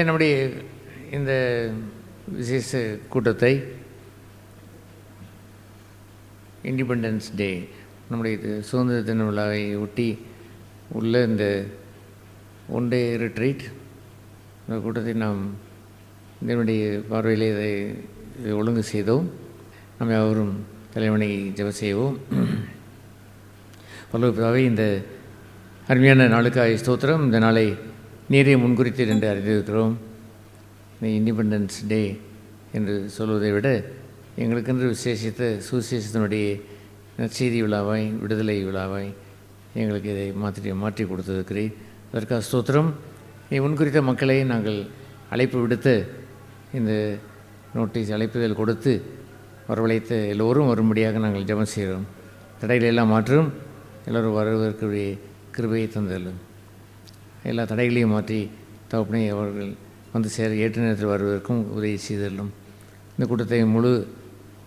நம்முடைய இந்த விசேஷ கூட்டத்தை இண்டிபெண்டன்ஸ் டே, நம்முடைய சுதந்திர தின விழாவை ஒட்டி உள்ள இந்த ஒன் டே ரிட்ரீட், இந்த கூட்டத்தை நாம் இதனுடைய பார்வையிலே இதை ஒழுங்கு செய்தோம். நம்ம அவரும் தலைவனை ஜெபம் செய்வோம். பரலோகப்பிதாவே, இந்த அருமையான நாளுக்காய் ஸ்தோத்திரம். இந்த நாளை நீரே முன்குறித்தீர் என்று அறிந்திருக்கிறோம். இந்த இண்டிபெண்டன்ஸ் டே என்று சொல்வதை விட எங்களுக்கென்று விசேஷித்த சுவிசேஷத்தினுடைய நற்செய்தி விழாவாய், விடுதலை விழாவாய் எங்களுக்கு இதை மாற்றி கொடுத்திருக்கிறேன். அதற்காக ஸ்தோத்திரம். நீ முன்குறித்த மக்களை நாங்கள் அழைப்பு விடுத்து இந்த நோட்டீஸ் அழைப்புதல் கொடுத்து வரவழைத்த எல்லோரும் வரும்படியாக நாங்கள் ஜெபம் செய்கிறோம். தடைகளெல்லாம் மாற்றும், எல்லோரும் வருவதற்குரிய கிருபையை தந்தலும், எல்லா தடைகளையும் மாற்றி தகப்பனை அவர்கள் வந்து சேர ஏற்ற நேரத்தில் வருவதற்கும் உதவி செய்தலும். இந்த கூட்டத்தை முழு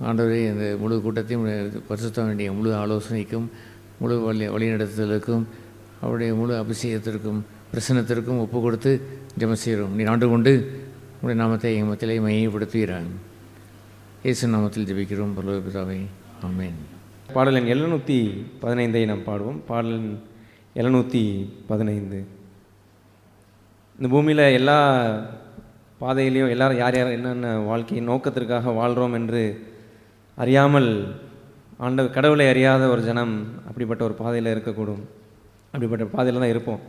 ஆண்டவரே, இந்த முழு கூட்டத்தையும் பரிசுத்த வேண்டிய முழு ஆலோசனைக்கும், முழு வழிநடத்துதலுக்கும், அவருடைய முழு அபிஷேகத்திற்கும் பிரசன்னத்திற்கும் ஒப்பு கொடுத்து ஜெபம் செய்கிறோம். நீ ஆண்டு கொண்டு உங்களுடைய நாமத்தை எங்கள் மத்தியிலே மையப்படுத்துகிறாங்க. இயேசு நாமத்தில் ஜெபிக்கிறோம் பரலோக பிதாவே, ஆமென். பாடல் எண் 715 நாம் பாடுவோம். பாடல் எண் 715. இந்த பூமியில் எல்லா பாதையிலையும் எல்லாரும் யார் யார் என்னென்ன வாழ்க்கையின் நோக்கத்திற்காக வாழ்கிறோம் என்று அறியாமல் கடவுளை அறியாத ஒரு ஜனம் அப்படிப்பட்ட ஒரு பாதையில் இருக்கக்கூடும். அப்படிப்பட்ட பாதையில் தான் இருப்போம்.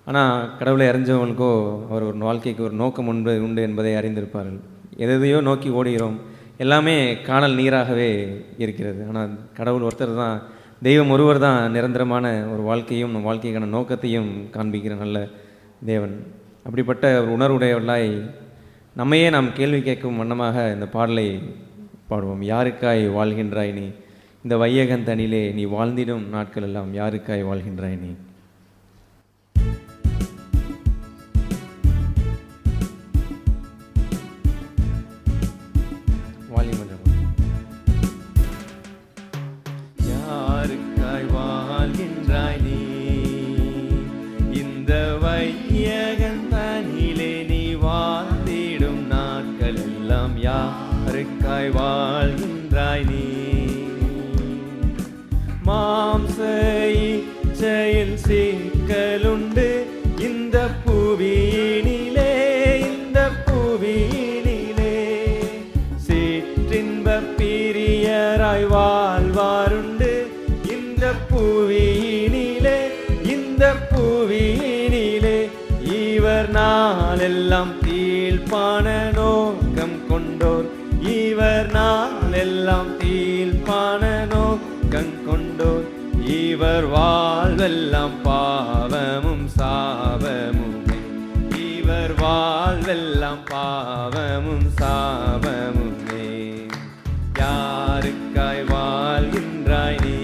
ஆனால் கடவுளை அறிஞ்சவங்களுக்கோ அவர் ஒரு வாழ்க்கைக்கு ஒரு நோக்கம் உண்டு என்பதை அறிந்திருப்பார்கள். எதையோ நோக்கி ஓடுகிறோம், எல்லாமே காணல் நீராகவே இருக்கிறது. ஆனால் கடவுள் ஒருத்தர் தான், தெய்வம் ஒருவர் தான் நிரந்தரமான ஒரு வாழ்க்கையும் நம் வாழ்க்கைக்கான நோக்கத்தையும் காண்பிக்கிற நல்ல தேவன். அப்படிப்பட்ட ஒரு உணர்வுடையவர்களாய் நம்மையே நாம் கேள்வி கேட்கும் வண்ணமாக இந்த பாடலை பாடுவோம். யாருக்காய் வாழ்கின்றாய் நீ, இந்த வையகன் தனிலே நீ வாழ்ந்திடும் நாட்கள் எல்லாம் யாருக்காய் வாழ்கின்றாய் நீ. யாருக்காய் வாழ்கின்றாய் நீ, இந்த வையகன் தனிலே நீ வாழ்ந்திடும் நாட்கள் எல்லாம் யாருக்காய் வாழ்கின்றாய் நீ. மாம்ச இச்சையில் சிக்கலுண்டு இந்த புவியினிலே, இந்த புவியினிலே சிற்றின்ப பிரியராய் வாழ்வாருண்டு இந்த புவியினிலே, இந்த புவியினிலே. இவர் நாளெல்லாம் தீழ்ப்பான நோக்கம் கொண்டோர், இவர் நாளெல்லாம் தீழ்ப்பான நோக்கம் கொண்டோர். இவர் வாழ்வெல்லாம் பாவமும் சாபமுமே, இவர் வாழ்வெல்லாம் பாவமும் சாபமுமே. யாருக்காய் வாழ்கின்றாய் நீ,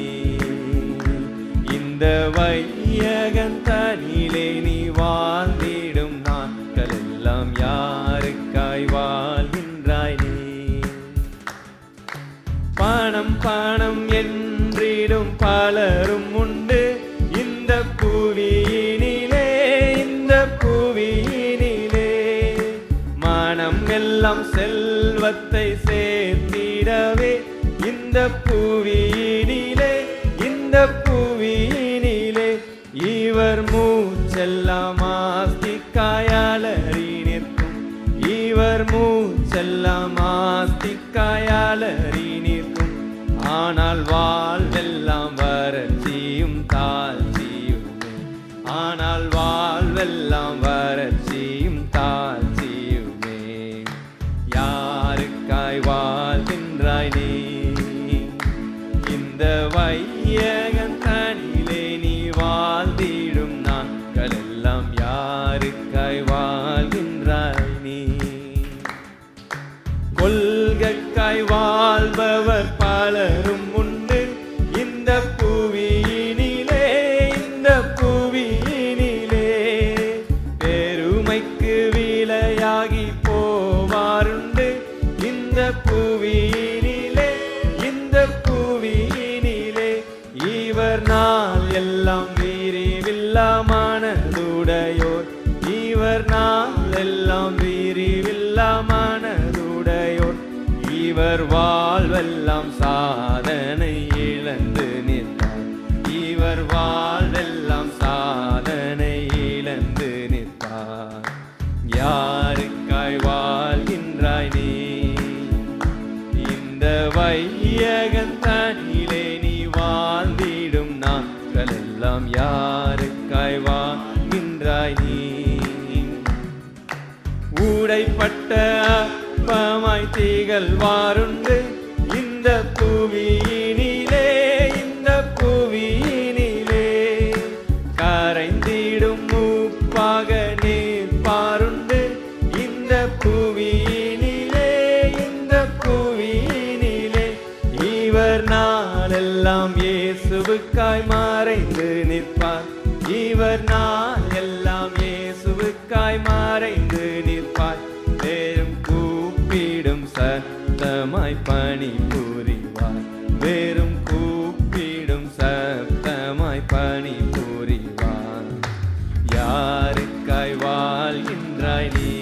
இந்த வையகன் தனிலே நீ வாழ்ந்திடும் நாட்கள் எல்லாம் யாருக்காய் வாழ்கின்றாய் நீ. பணம் பணம் என்றிடும் பலரும் உண்டு இந்த புவியினிலே, இந்த புவியினிலே. மனம் எல்லாம் செல்வத்தை சேர்த்திடவே இந்த புவியினிலே, இந்த புவியினிலே. இவர் மூச்செல்லாம் ஆஸ்திக்காயாலறி நிற்கும், இவர் மூச்செல்லாம் ஆஸ்திக்காயாலறி நிற்கும். ஆனால் வாழ்வெல்லாம் வறட்சியும் தாழ்ச்சியுமே, ஆனால் வாழ்வெல்லாம் வறட்சியும் தாழ்ச்சியுமே. யாருக்காய் வாழ்கின்றாய் நீ, இந்த வையகன் தனிலே நீ வாழ்ந்திடும் நாட்கள் எல்லாம் யாருக்காய் வாழ்கின்றாய் நீ. கொள்கைக்காய் வாழ்பவர் பலரும் உண்டு இந்த புவியினிலே, இந்த புவியினிலே. பெருமைக்கு விலையாகி போவாருண்டு இந்த புவியினிலே, இந்த புவியினிலே. இவர் நாள் எல்லாம் விரிவில்லா மனதுடையோர், இவர் நாள் எல்லாம் இவர் வாழ்வெல்லாம் சாதனை இழந்து நிற்பார். இவர் வாழ்வெல்லாம் சாதனை இழந்து நிற்பார். யாருக்காய் வாழ்கின்றாய் நீ? இந்த வையகத்தனிலே நீ வாழ்ந்திடும் நாட்கள் எல்லாம் யாருக்காய் வாழ்கின்றாய் நீ? ஊடைப்பட்ட அப்பமாய் திகழ்வாருண்டு இந்த புவியினிலே, இந்த புவியினிலே கரைந்திடும் மூப்பாக நிற்பாருண்டு இந்த புவியினிலே, இந்த புவியினிலே. இவர் நாளெல்லாம் இயேசுவுக்காய் மறைந்து நிற்பார். இவர் நாளெல்லாம் இயேசுவுக்காய் மறைந்து நிற்பார். வேறும் கூப்பிடும் சத்தமாய் பணி புரிவார். வேறும் கூப்பிடும் சத்தமாய் பணி புரிவார். யாருக்காய் வாழ்கின்றாய் நீ?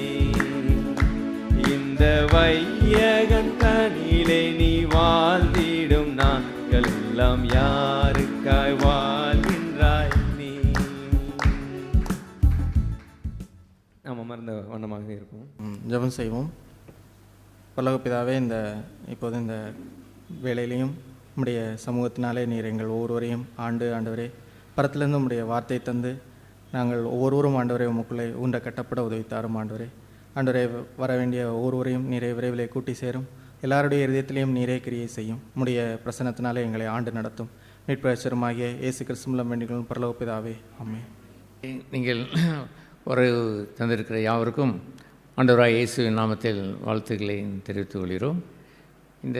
இந்த வையகன் தனிலே நீ வாழ்ந்திடும் நாட்கள் எல்லாம் யாருக்காய் வாழ்கின்றாய் நீ? நாம் அமர்ந்த வண்ணமாக இருக்கும். ஜெபம் செய்வோம். பரலோக பிதாவே, இப்போது இந்த வேளையிலையும் உம்முடைய சமூகத்தினாலே நீர் எங்கள் ஒவ்வொருவரையும் ஆண்டவரே பரத்திலிருந்து உம்முடைய வார்த்தை தந்து நாங்கள் ஒவ்வொருவரும் ஆண்டவரே உமக்குள்ளே ஊன்ற கட்டப்பட உதவித்தாரும். ஆண்டவரே வர வேண்டிய ஒவ்வொருவரையும் நீரே விரைவிலே கூட்டி சேரும். எல்லாருடைய இதயத்திலையும் நீரே கிரியை செய்யும். உம்முடைய பிரசன்னத்தினாலே எங்களை ஆண்டு நடத்தும். மீட்பரசருமாகிய இயேசு கிறிஸ்து மூலம் வேண்டிகளும் பரலோக பிதாவே, ஆமென். நீங்கள் ஒரு தந்திருக்கிற யாவருக்கும் ஆண்டவராய் இயேசுவின் நாமத்தில் வாழ்த்துக்களை தெரிவித்துக் கொள்கிறோம். இந்த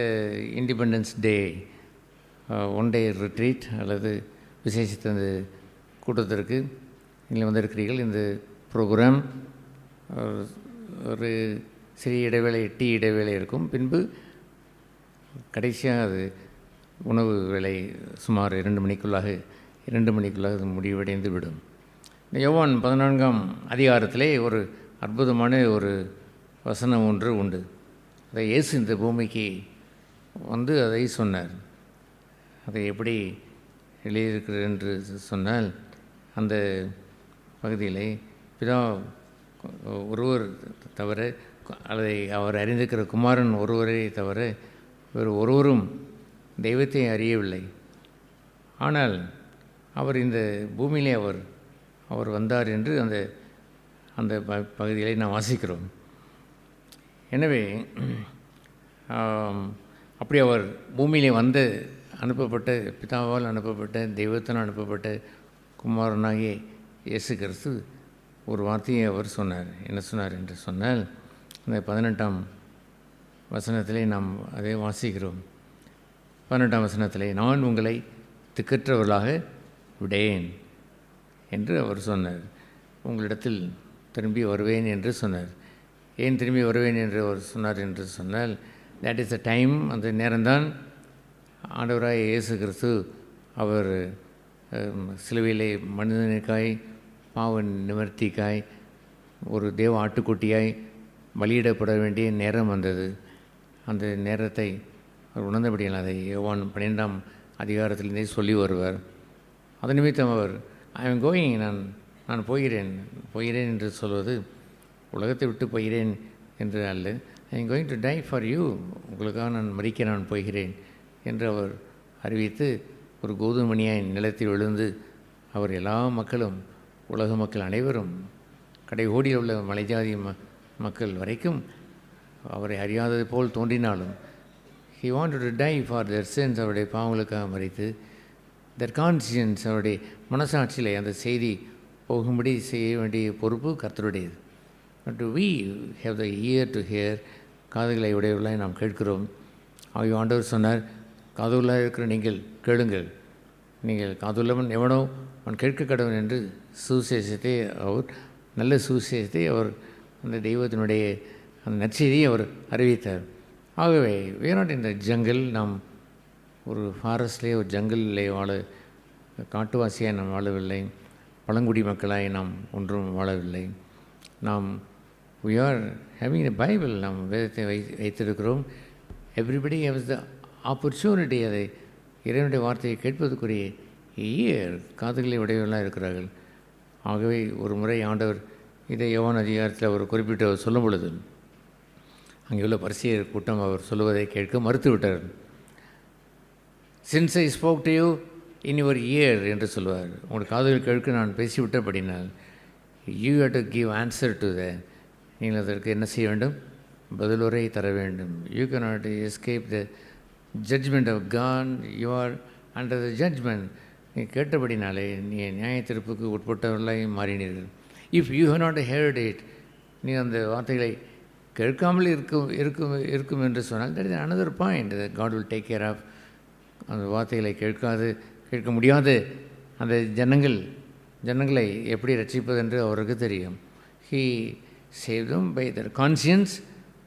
independence day one day retreat அல்லது விசேஷித்த இந்த கூட்டத்திற்கு நீங்கள் வந்திருக்கிறீர்கள். இந்த ப்ரோக்ராம் ஒரு சிறிய இடைவேளை, டீ இடைவேளை இருக்கும். பின்பு கடைசியாக அது உணவு வேலை சுமார் 2 மணிக்குள்ளாக அது முடிவடைந்து விடும். இந்த யோவான் 14ஆம் அதிகாரத்திலே ஒரு அற்புதமான ஒரு வசனம் ஒன்று உண்டு. அதை இயேசு இந்த பூமிக்கு வந்து அதை சொன்னார். அதை எப்படி எழுதியிருக்கிறது என்று சொன்னால், அந்த பகுதியில் பிதா ஒருவர் தவிர அதை அவர் அறிந்திருக்கிற குமாரன் ஒருவரை தவிர வேறு ஒருவரும் தெய்வத்தை அறியவில்லை. ஆனால் அவர் இந்த பூமியிலே அவர் வந்தார் என்று அந்த பகுதிகளை நாம் வாசிக்கிறோம். எனவே அப்படி அவர் பூமியிலே அனுப்பப்பட்ட பிதாவால் அனுப்பப்பட்ட தெய்வத்தினால் அனுப்பப்பட்ட குமாரனாகிய இயேசு கிறிஸ்து ஒரு வார்த்தையை அவர் சொன்னார். என்ன சொன்னார் என்று சொன்னால், அந்த 18ஆம் வசனத்திலே நாம் அதை வாசிக்கிறோம். 18ஆம் வசனத்திலே, நான் உங்களை திக்கற்றவர்களாக விடேன் என்று அவர் சொன்னார். உங்களிடத்தில் திரும்பி வருவேன் என்று சொன்னார். ஏன் திரும்பி வருவேன் என்று அவர் சொன்னார் என்று சொன்னால், தேட் இஸ் த டைம், அந்த நேரம்தான் ஆண்டவராய் இயேசு கிறிஸ்து அவர் சிலுவையிலே மனிதனுக்காய் பாவ நிவர்த்திக்காய் ஒரு தேவ ஆட்டுக்குட்டியாய் பலியிடப்பட வேண்டிய நேரம் வந்தது. அந்த நேரத்தை அவர் உணர்ந்தபடியால் அதை யோவான் 12ஆம் அதிகாரத்திலிருந்தே சொல்லி வருவார். அதன் நிமித்தம் அவர் ஐ எம் கோயிங், நான் போகிறேன் என்று சொல்வது உலகத்தை விட்டு போகிறேன் என்று அல்ல. I am going to tie for you, உங்களுக்காக நான் மரிக்க நான் போகிறேன் என்று அவர் அறிவித்து ஒரு கோதுமணியாய் நிலத்தில் விழுந்து அவர் எல்லா மக்களும், உலக மக்கள் அனைவரும், கடைகோடியில் உள்ள மலைஜாதி மக்கள் வரைக்கும் அவரை அறியாதது போல் தோன்றினாலும் he wanted to die for their sins, அவருடைய பாவங்களுக்காக மரித்து their conscience, அவருடைய மனசாட்சியிலே அந்த செய்தி போகும்படி செய்ய வேண்டிய பொறுப்பு கர்த்தருடையது. But we have the ear to hear, காதுகளை உடையவர்களாய் நாம் கேட்கிறோம். ஆண்டவர் சொன்னார், காதுள்ளாக இருக்கிற நீங்கள் கேளுங்கள், நீங்கள் காதுள்ளவன் எவனோ அவன் கேட்க கடவன் என்று சுவிசேஷத்தை அவர், நல்ல சுவிசேஷத்தை அவர், அந்த தெய்வத்தினுடைய அந்த நற்செய்தியை அவர் அறிவித்தார். ஆகவே we are not in the jungle, நாம் ஒரு ஃபாரஸ்ட்லேயே ஒரு ஜங்கிளிலே காட்டுவாசியாக நாம் வாழவில்லை, பழங்குடி மக்களாய் நாம் ஒன்றும் வாழவில்லை. நாம் we are having a Bible, நாம் வேதத்தை வைத்திருக்கிறோம். எவ்ரிபடி ஹேவ்ஸ் த ஆப்பர்ச்சுனிட்டி அதை இறைவனுடைய வார்த்தையை கேட்பதற்குரிய இயர் காதுகளை உடையவர்களாக இருக்கிறார்கள். ஆகவே ஒரு முறை ஆண்டவர் இதை யோவான் அதிகாரத்தில் அவர் குறிப்பிட்டு அவர் சொல்லும் பொழுது அங்கே உள்ள பரிசேயர் கூட்டம் அவர் சொல்லுவதை கேட்க மறுத்துவிட்டார். Since I spoke to you in your ear என்று சொல்வார். உங்கள் காதுகள் கேட்க நான் பேசிவிட்டபடினால் you have to give answer to the, நீங்கள் அதற்கு என்ன செய்ய வேண்டும்? பதிலுரை தர வேண்டும். You cannot escape the judgment of God, you are under the judgment. நீ கேட்டபடினாலே நீ நியாய தீர்ப்புக்கு உட்பட்டவர்களாக மாறினீர்கள். If you have not heard it, நீ அந்த வார்த்தைகளை கேட்காமல் இருக்கும் என்று சொன்னால் that is another point that God will take care of. அந்த வார்த்தைகளை கேட்க முடியாத அந்த ஜனங்களை எப்படி ரட்சிப்பது என்று அவருக்கு தெரியும். He saved them by their conscience.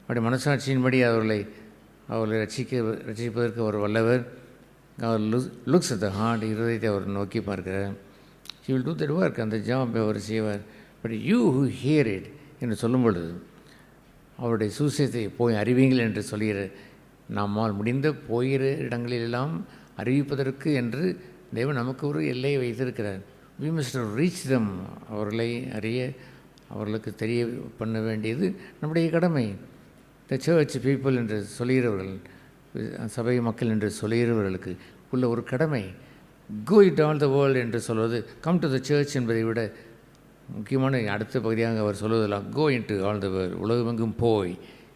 அவருடைய மனசாட்சியின்படி அவர்களை ரட்சிப்பதற்கு அவர் வல்லவர். அவர் லுக்ஸ் அட் த ஹார்ட், இருதயத்தை அவர் நோக்கி பார்க்கிறார். He will do that work, அந்த ஜாப் அவர் செய்வார். But you who here it என்று சொல்லும் பொழுது அவருடைய சுவிசேஷத்தை போய் அறிவிங்கள் என்று சொல்கிற, நம்மால் முடிந்த போகிற இடங்களிலெல்லாம் அறிவிப்பதற்கு என்று தேவன் நமக்கு ஒரு எல்லையை வைத்திருக்கிறார். வி மஸ்ட் ரீச் தம், அவர்களை அறிய அவர்களுக்கு தெரிய பண்ண வேண்டியது நம்முடைய கடமை. த சர்ச் பீப்புள் என்று சொல்கிறவர்கள், சபை மக்கள் என்று சொல்கிறவர்களுக்கு உள்ள ஒரு கடமை. Go it all the world என்று சொல்வது, கம் டு த சர்ச் என்பதை விட முக்கியமான அடுத்த பகுதியாக அவர் சொல்வதெல்லாம் go into all the world, உலகமெங்கும் போய்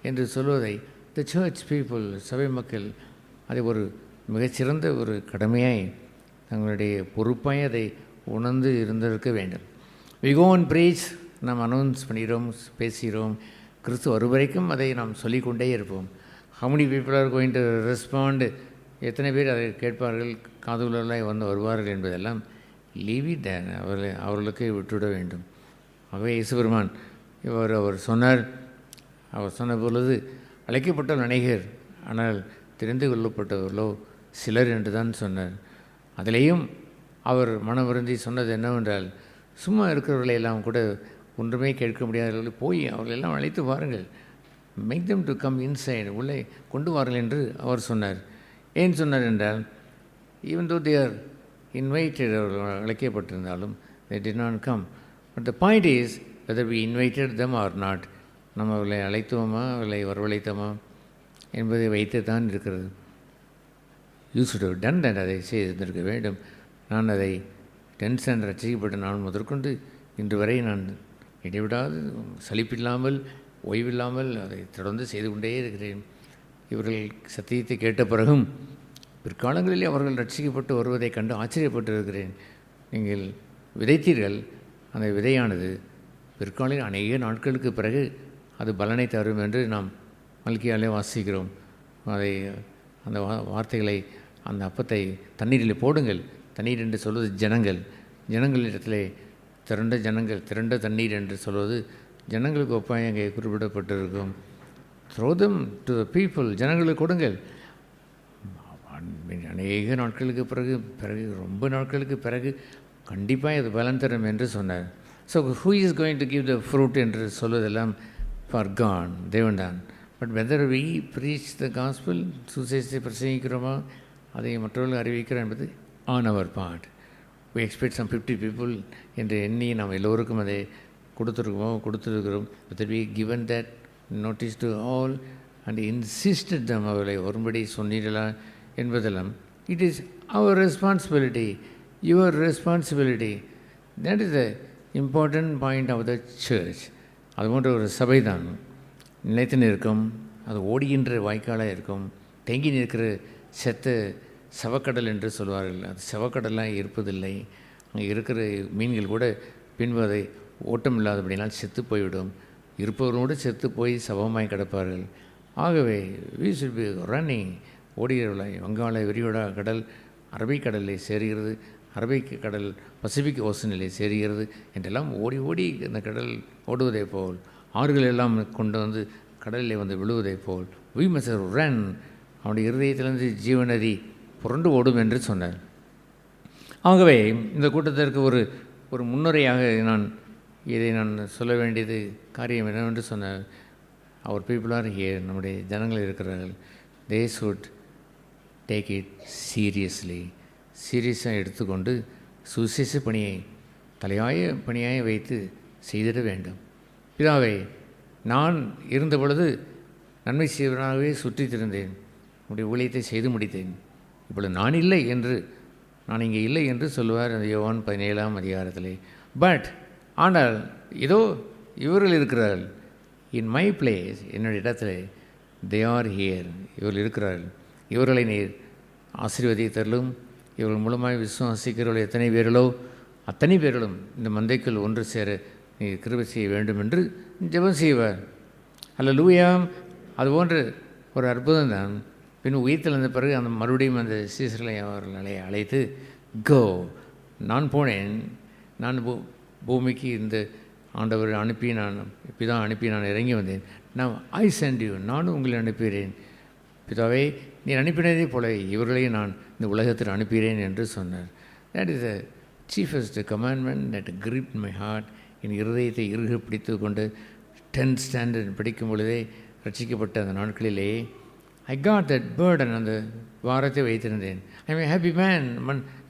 என்று சொல்வதை த சர்ச் பீப்புள், சபை மக்கள் அதை ஒரு மிகச்சிறந்த ஒரு கடமையாய் தங்களுடைய பொறுப்பாய் அதை உணர்ந்து இருந்திருக்க வேண்டும். வி கோ அண்ட் ப்ரீச், நாம் அனௌன்ஸ் பண்ணுகிறோம், பேசுகிறோம். கிறிஸ்து வரும் வரைக்கும் அதை நாம் சொல்லிக்கொண்டே இருப்போம். how many people are going to respond, எத்தனை பேர் அதை கேட்பார்கள், காதுகளாய் வந்து வருவார்கள் என்பதெல்லாம் லீவ் இட் தேர், அவர்களுக்கு விட்டுவிட வேண்டும். ஆகவே இயேசு பெருமான் அவர் சொன்ன பொழுது அழைக்கப்பட்ட அநேகர், ஆனால் தெரிந்து கொள்ளப்பட்டவர்களோ சிலர் என்று தான் சொன்னார். அதிலேயும் அவர் மனம் வருந்தி சொன்னது என்னவென்றால், சும்மா இருக்கிறவர்களை எல்லாம் கூட ஒன்றுமே கேட்க முடியாதவர்களை போய் அவர்களெல்லாம் அழைத்து வாருங்கள், make them to come inside, உள்ளே கொண்டு வாருங்கள் என்று அவர் சொன்னார். ஏன் சொன்னார் என்றால், even though they are invited, அவர்கள் அழைக்கப்பட்டிருந்தாலும் they did not come. But the point is whether we invited them or not, நம்ம அவர்களை அழைத்தோமா, அவர்களை வரவழைத்தோமா என்பதை வைத்து தான் இருக்கிறது. You should have done that, அதை செய்திருக்க வேண்டும். நான் அதை 10 cent ரசிக்கப்பட்ட நான் முதற்கொண்டு இன்று வரை நான் இடைவிடாது சலிப்பில்லாமல் ஓய்வில்லாமல் அதை தொடர்ந்து செய்து கொண்டே இருக்கிறேன். இவர்கள் சத்தியத்தை கேட்ட பிறகும் பிற்காலங்களிலே அவர்கள் ரட்சிக்கப்பட்டு வருவதை கண்டு ஆச்சரியப்பட்டு இருக்கிறேன். நீங்கள் விதைத்தீர்கள், அந்த விதையானது பிற்காலில் அநேக நாட்களுக்கு பிறகு அது பலனை தரும் என்று நாம் மல்கியாலே வாசிக்கிறோம். அதை அந்த வார்த்தைகளை, அந்த அப்பத்தை தண்ணீரில் போடுங்கள். தண்ணீர் என்று சொல்வது ஜனங்களிடத்திலே திரண்ட தண்ணீர் என்று சொல்வது ஜனங்களுக்கு ஒப்பாய் அங்கே குறிப்பிடப்பட்டிருக்கும். Throw them to the people, ஜனங்களுக்கு கொடுங்கள். அநேக நாட்களுக்கு பிறகு ரொம்ப நாட்களுக்கு பிறகு கண்டிப்பாக அது பலன் தரும் என்று சொன்னார். So who is going to give the fruit என்று சொல்வதெல்லாம் ஃபார் காட், தேவன்தான். But whether we preach the gospel, சுசேஷத்தை பிரசங்கிக்கிறோமா, அதை மற்றவர்கள் அறிவிக்கிறோம் என்பது on our part. we expect some 50 people என்று எண்ணி நாம் எல்லோருக்கும் அதை கொடுத்துருக்கிறோம். but we given that notice to all and insisted them, அவர்களை ஒருபடி சொன்னீர்களா என்பதெல்லாம் it is our responsibility, your responsibility. that is the important point of the church. அது போன்ற ஒரு சபை தான் நிலைத்து நிற்கும், அது ஓடுகின்ற வாய்க்காலாக இருக்கும். தேங்கி நிற்கிற செத்த சவக்கடல் என்று சொல்வார்கள். அது சவக்கடலாக இருப்பதில்லை. அங்கே இருக்கிற மீன்கள் கூட பின்பு அதை ஓட்டம் இல்லாதபடினால் செத்து போய்விடும். இருப்பவரோடு செத்து போய் சவமாய் கிடப்பார்கள். ஆகவே we should be running, ஓடுகிறவர்களாய். வங்காள விரிகுடா கடல் அரபிக்கடலிலே சேருகிறது, அரபிக்கடல் பசிபிக் ஓசனிலே சேருகிறது என்றெல்லாம் ஓடி இந்த கடல் ஓடுவதை போல், ஆறுகள் எல்லாம் கொண்டு வந்து கடலிலே வந்து விழுவதை போல் we must run. அவனுடைய இருதயத்திலிருந்து ஜீவநதி புரண்டு ஓடும் என்று சொன்னார். ஆகவே இந்த கூட்டத்திற்கு ஒரு முன்னுரையாக இதை நான் சொல்ல வேண்டியது காரியம் என்னவென்று சொன்னார். அவர் பீப்புள் ஆர் ஹியர், நம்முடைய ஜனங்கள் இருக்கிறார்கள். they should take it seriously. சீரியஸாக எடுத்துக்கொண்டு சுவிசேஷ பணியை தலையாய பணியாய வைத்து செய்திட வேண்டும். பிதாவே, நான் இருந்த பொழுது நன்மை செய்வனாகவே சுற்றித் திரிந்தேன், உடைய ஊழியத்தை செய்து முடித்தேன். இப்பொழுது நான் இல்லை என்று, நான் இங்கே இல்லை என்று சொல்லுவார் அந்த யோவான் 17ஆம் அதிகாரத்திலே. பட் ஆனால் இதோ இவர்கள் இருக்கிறார்கள், இன் மை பிளேஸ், என்னுடைய இடத்துல, தே ஆர் ஹியர், இவர்கள் இருக்கிறார்கள். இவர்களை நீர் ஆசீர்வதித்தருளும். இவர்கள் மூலமாக விசுவாசிக்கிறவர்கள் எத்தனை பேர்களோ அத்தனை பேர்களும் இந்த மந்தைக்குள் ஒன்று சேர நீர் கிருபை செய்ய வேண்டும் என்று ஜெபம் செய்வார். அல்லேலூயா. அதுபோன்ற ஒரு அற்புதம் தான். பின் உயிர்த்தெழுந்த பிறகு அந்த மறுபடியும் அந்த சீசர்களை அவர்களை அழைத்து, கோ, நான் போனேன், நான் பூமிக்கு இந்த ஆண்டவர் அனுப்பி, நான் பிதா அனுப்பி நான் இறங்கி வந்தேன். நான் ஐ சென்ட் யூ, நானும் உங்களை அனுப்புகிறேன். பிதாவே, நீ அனுப்பினதே போல இவர்களையும் நான் இந்த உலகத்தில் அனுப்புகிறேன் என்று சொன்னார். That is the chiefest commandment that gripped my heart. என் இருதயத்தை இறுக பிடித்து கொண்டு 10th ஸ்டாண்டர்ட் படிக்கும் பொழுதே ரட்சிக்கப்பட்ட அந்த நாட்களிலே ஐ காட் தட் பேர்டன், அந்த வாரத்தை வைத்திருந்தேன். I am happy man.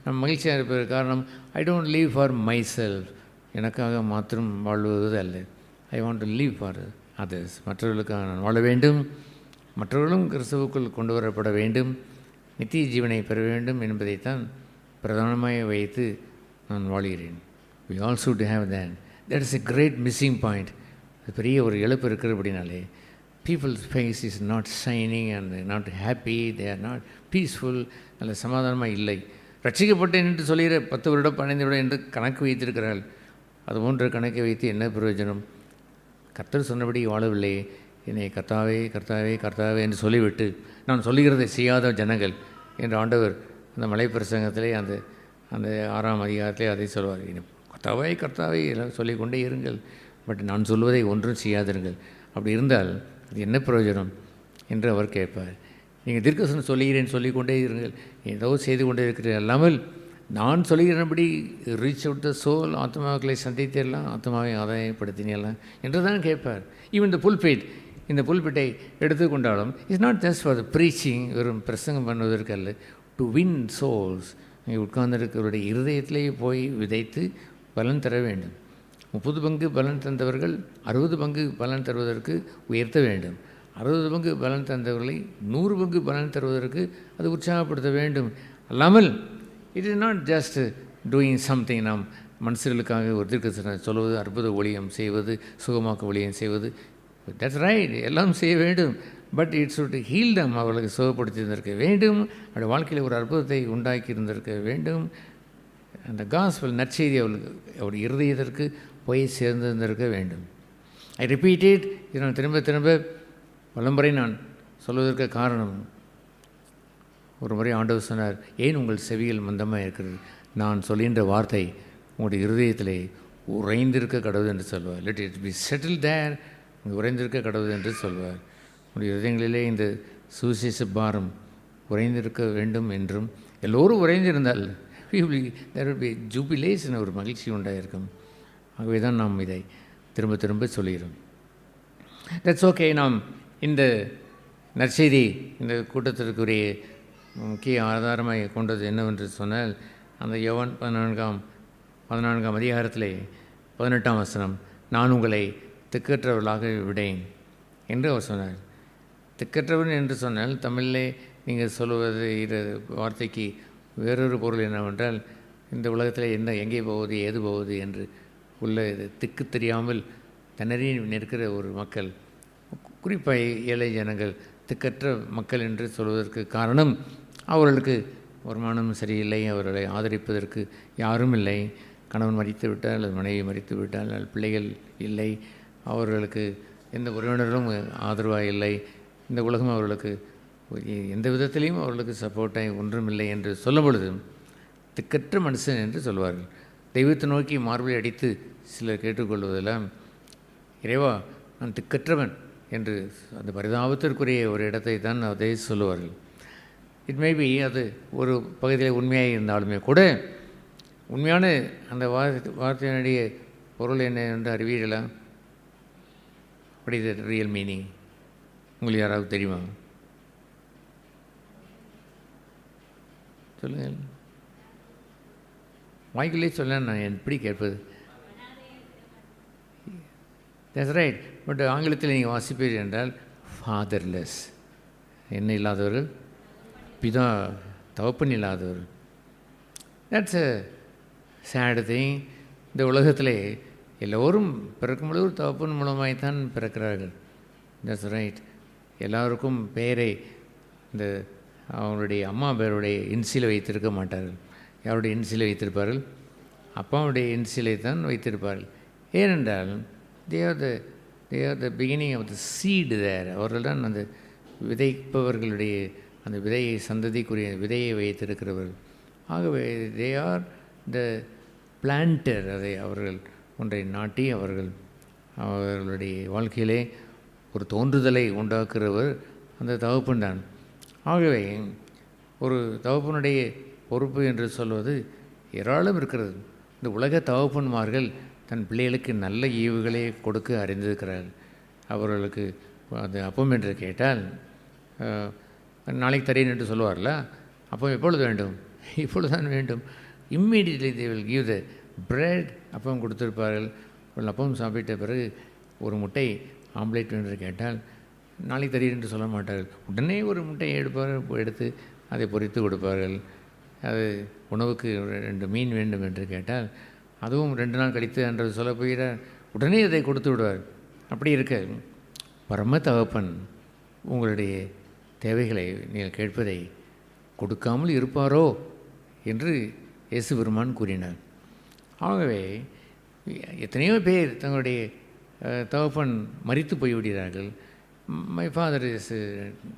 நான் மகிழ்ச்சியாக இருப்பதற்கு காரணம், I don't leave for my self, எனக்காக மாத்திரம் வாழ்வது அல்ல. I want to leave for others, மற்றவர்களுக்காக நான் வாழ வேண்டும், மற்றவர்களும் கிறிஸ்துவுக்குள் கொண்டு வரப்பட வேண்டும், நித்திய ஜீவனை பெற வேண்டும் என்பதைத்தான் பிரதானமாக வைத்து நான் வாழ்கிறேன். we also to have that is a great missing point. அது பெரிய ஒரு இழப்பு இருக்கிறபடினாலே people's face is not shining and they are not happy, they are not peaceful, நல்ல சமாதானமாக இல்லை. ரட்சிக்கப்பட்டேன் என்று சொல்கிற 10 வருடம் 15 வருடம் என்று கணக்கு வைத்திருக்கிறார்கள். அது போன்ற கணக்கை வைத்து என்ன பிரயோஜனம்? கர்த்தர் சொன்னபடி வாழவில்லை. என்னை கர்த்தாவே கர்த்தாவே கர்த்தாவே என்று சொல்லிவிட்டு நான் சொல்லுகிறதை செய்யாத ஜனங்கள் என்று ஆண்டவர் அந்த மலை பிரசங்கத்திலே அந்த 6ஆம் அதிகாரத்திலே அதை சொல்வார். கர்த்தாவே கர்த்தாவே எல்லாம் சொல்லிக்கொண்டே இருங்கள், பட் நான் சொல்வதை ஒன்றும் செய்யாதிருங்கள். அப்படி இருந்தால் அது என்ன பிரயோஜனம் என்று அவர் கேட்பார். நீங்கள் தீர்க்கதரிசனம் சொல்லுகிறேன் சொல்லிக்கொண்டே இருங்கள், ஏதோ செய்து கொண்டே இருக்கிறீர்கள் அல்லாமல் நான் சொல்லுகிறபடி ரீச் அவுட் த சோல், ஆத்மாக்களை சந்தித்தெல்லாம் ஆத்மாவை ஆதாயப்படுத்தினெல்லாம் என்று தான் கேட்பார். ஈவன் இந்த புல்பிட்டை எடுத்துக்கொண்டாலும் it's not just for the preaching, வெறும் பிரசங்கம் பண்ணுவதற்கு அல்ல, டு வின் சோல்ஸ். நீங்கள் உட்கார்ந்திருக்கிறவருடைய இருதயத்திலேயே போய் விதைத்து பலன் தர வேண்டும். 30 பங்கு பலன் தந்தவர்கள் 60 பங்கு பலன் தருவதற்கு உயர்த்த வேண்டும். 60 பங்கு பலன் தந்தவர்களை 100 பங்கு பலன் தருவதற்கு அது உற்சாகப்படுத்த வேண்டும். அல்லாமல் it is not just doing something. நாம் மனுஷர்களுக்காக ஒரு தீர்க்கதரிசனம் சொல்வது, அற்புத ஊழியம் செய்வது, சுகமாக்க ஊழியம் செய்வது, தட்ஸ் ரைட், எல்லாம் செய்ய வேண்டும். But it's to heal them, அவர்களுக்கு சுகப்படுத்தியிருந்திருக்க வேண்டும், அவருடைய வாழ்க்கையில் ஒரு அற்புதத்தை உண்டாக்கி இருந்திருக்க வேண்டும். அந்த காஸ்பல் நற்செய்தி அவருடைய இருதயத்திற்கு போய் சேர்ந்திருந்திருக்க வேண்டும். ஐ ரிப்பீட் இட், இது நான் திரும்ப பலமுறை நான் சொல்வதற்கு காரணம், ஒரு முறை ஆண்டவர் சொன்னார், ஏன் உங்கள் செவிகள் மந்தமாக இருக்கிறது? நான் சொல்கின்ற வார்த்தை உங்களுடைய இருதயத்திலே உறைந்திருக்க கடவுள் என்று சொல்வார். லெட் இட் பி செட்டில் தேர், உறைந்திருக்க கடவுள் என்று சொல்வார். உங்களுடைய இருதயங்களிலே இந்த சுவிசேஷ பாரம் உறைந்திருக்க வேண்டும் என்றும், எல்லோரும் உறைந்திருந்தால் there will be jubilation, ஒரு மகிழ்ச்சி உண்டாயிருக்கும். ஆகவே தான் நாம் இதை திரும்ப சொல்கிறோம். That's okay. நாம் இந்த நற்செய்தி இந்த கூட்டத்திற்குரிய முக்கிய ஆதாரமாக கொண்டது என்னவென்று சொன்னால், அந்த யோவான் 14ஆம் அதிகாரத்திலே 18ஆம் வசனம், நான் உங்களை திக்கற்றவர்களாக விடேன் என்று அவர் சொன்னார். திக்கற்றவன் என்று சொன்னால் தமிழிலே நீங்கள் சொல்லுவது வார்த்தைக்கு வேறொரு பொருள் என்னவென்றால், இந்த உலகத்தில் எங்கே போவது ஏது போவது என்று உள்ள திக்கு தெரியாமல் திணறி நிற்கிற ஒரு மக்கள், குறிப்பாக ஏழை ஜனங்கள், திக்கற்ற மக்கள் என்று சொல்வதற்கு காரணம், அவர்களுக்கு வருமானம் சரியில்லை, அவர்களை ஆதரிப்பதற்கு யாரும் இல்லை, கணவன் மரித்து விட்டால் அல்லது மனைவி மரித்து விட்டால் அல்லது பிள்ளைகள் இல்லை, அவர்களுக்கு எந்த உறவினர்களும் ஆதரவாக இல்லை, இந்த உலகம் அவர்களுக்கு எந்த விதத்திலையும் அவர்களுக்கு சப்போர்ட்டாக ஒன்றும் இல்லை என்று சொல்லும் பொழுது திக்கற்ற மனுஷன் என்று சொல்வார்கள். தெய்வத்தை நோக்கி மார்பை அடித்து சிலர் கேட்டுக்கொள்வதெல்லாம், இறைவா நான் திக்கற்றவன் என்று அந்த பரிதாபத்திற்குரிய ஒரு இடத்தை தான் அதை சொல்லுவார்கள். இட் மேபி அது ஒரு பகுதியில் உண்மையாக இருந்தாலுமே கூட, உண்மையான அந்த வார்த்தையினுடைய பொருள் என்ன என்று அறிவீர்களா? What is the real meaning? உங்களுக்கு யாராவது தெரியுமா? சொல்லுங்கள். வாய்க்குள்ளே சொல்ல நான் எப்படி கேட்பது? That's right. பட் ஆங்கிலத்தில் நீங்கள் வாசிப்பீர்கள் என்றால் ஃபாதர்லெஸ், என்ன இல்லாதவர்கள், பிதா தகப்பன் இல்லாதவர்கள். That's a sad thing. இந்த உலகத்திலே எல்லோரும் பிறக்கும் பொழுது ஒரு தகப்பன் மூலமாய்த்தான் பிறக்கிறார்கள். That's right. எல்லாருக்கும் பெயரை இந்த அவருடைய அம்மா பேருடைய இன்சியில் வைத்திருக்க மாட்டார்கள். யாருடைய இன்சியில் வைத்திருப்பார்கள்? அப்பாவுடைய இன்சிலை தான் வைத்திருப்பார்கள். ஏனென்றால் they are the beginning of the seed there. அவர்கள் தான் அந்த விதைப்பவர்களுடைய அந்த விதையை, சந்ததிக்குரிய விதையை வைத்திருக்கிறவர்கள். ஆகவே தே ஆர் த பிளான்டர். அதை அவர்கள் ஒன்றை நாட்டி அவர்களுடைய வாழ்க்கையிலே ஒரு தோன்றுதலை உண்டாக்குறவர் அந்த தகப்பன் தான். ஆகவே ஒரு தகப்பனுடைய பொறுப்பு என்று சொல்வது ஏராளம் இருக்கிறது. இந்த உலக தகப்பன்மார்கள் தன் பிள்ளைகளுக்கு நல்ல ஈவுகளை கொடுக்க அறிந்திருக்கிறார்கள். அவர்களுக்கு அது அப்பம் என்று கேட்டால் நாளைக்கு தரேன் என்று சொல்லுவார்ல, அப்போ எப்பொழுது வேண்டும்? இப்பொழுதுதான் வேண்டும். Immediately they will give the bread. அப்பம் கொடுத்திருப்பார்கள். ஒரு அப்பம் சாப்பிட்ட பிறகு ஒரு முட்டை ஆம்லேட் என்று கேட்டால் நாளைக்கு தரேன் என்று சொல்ல மாட்டார்கள். உடனே ஒரு முட்டையை எடுத்து அதை பொரித்து கொடுப்பார்கள். அது உணவுக்கு 2 மீன் வேண்டும் என்று கேட்டால் அதுவும் 2 நாள் கழித்து என்று சொல்ல போகிறார். உடனே அதை கொடுத்து விடுவார். அப்படி இருக்க பரம தகப்பன் உங்களுடைய தேவைகளை நீங்கள் கேட்பதை கொடுக்காமல் இருப்பாரோ என்று இயேசு பெருமான் கூறினார். ஆகவே எத்தனையோ பேர் தங்களுடைய தகப்பன் மரித்து போய்விடுகிறார்கள். My father is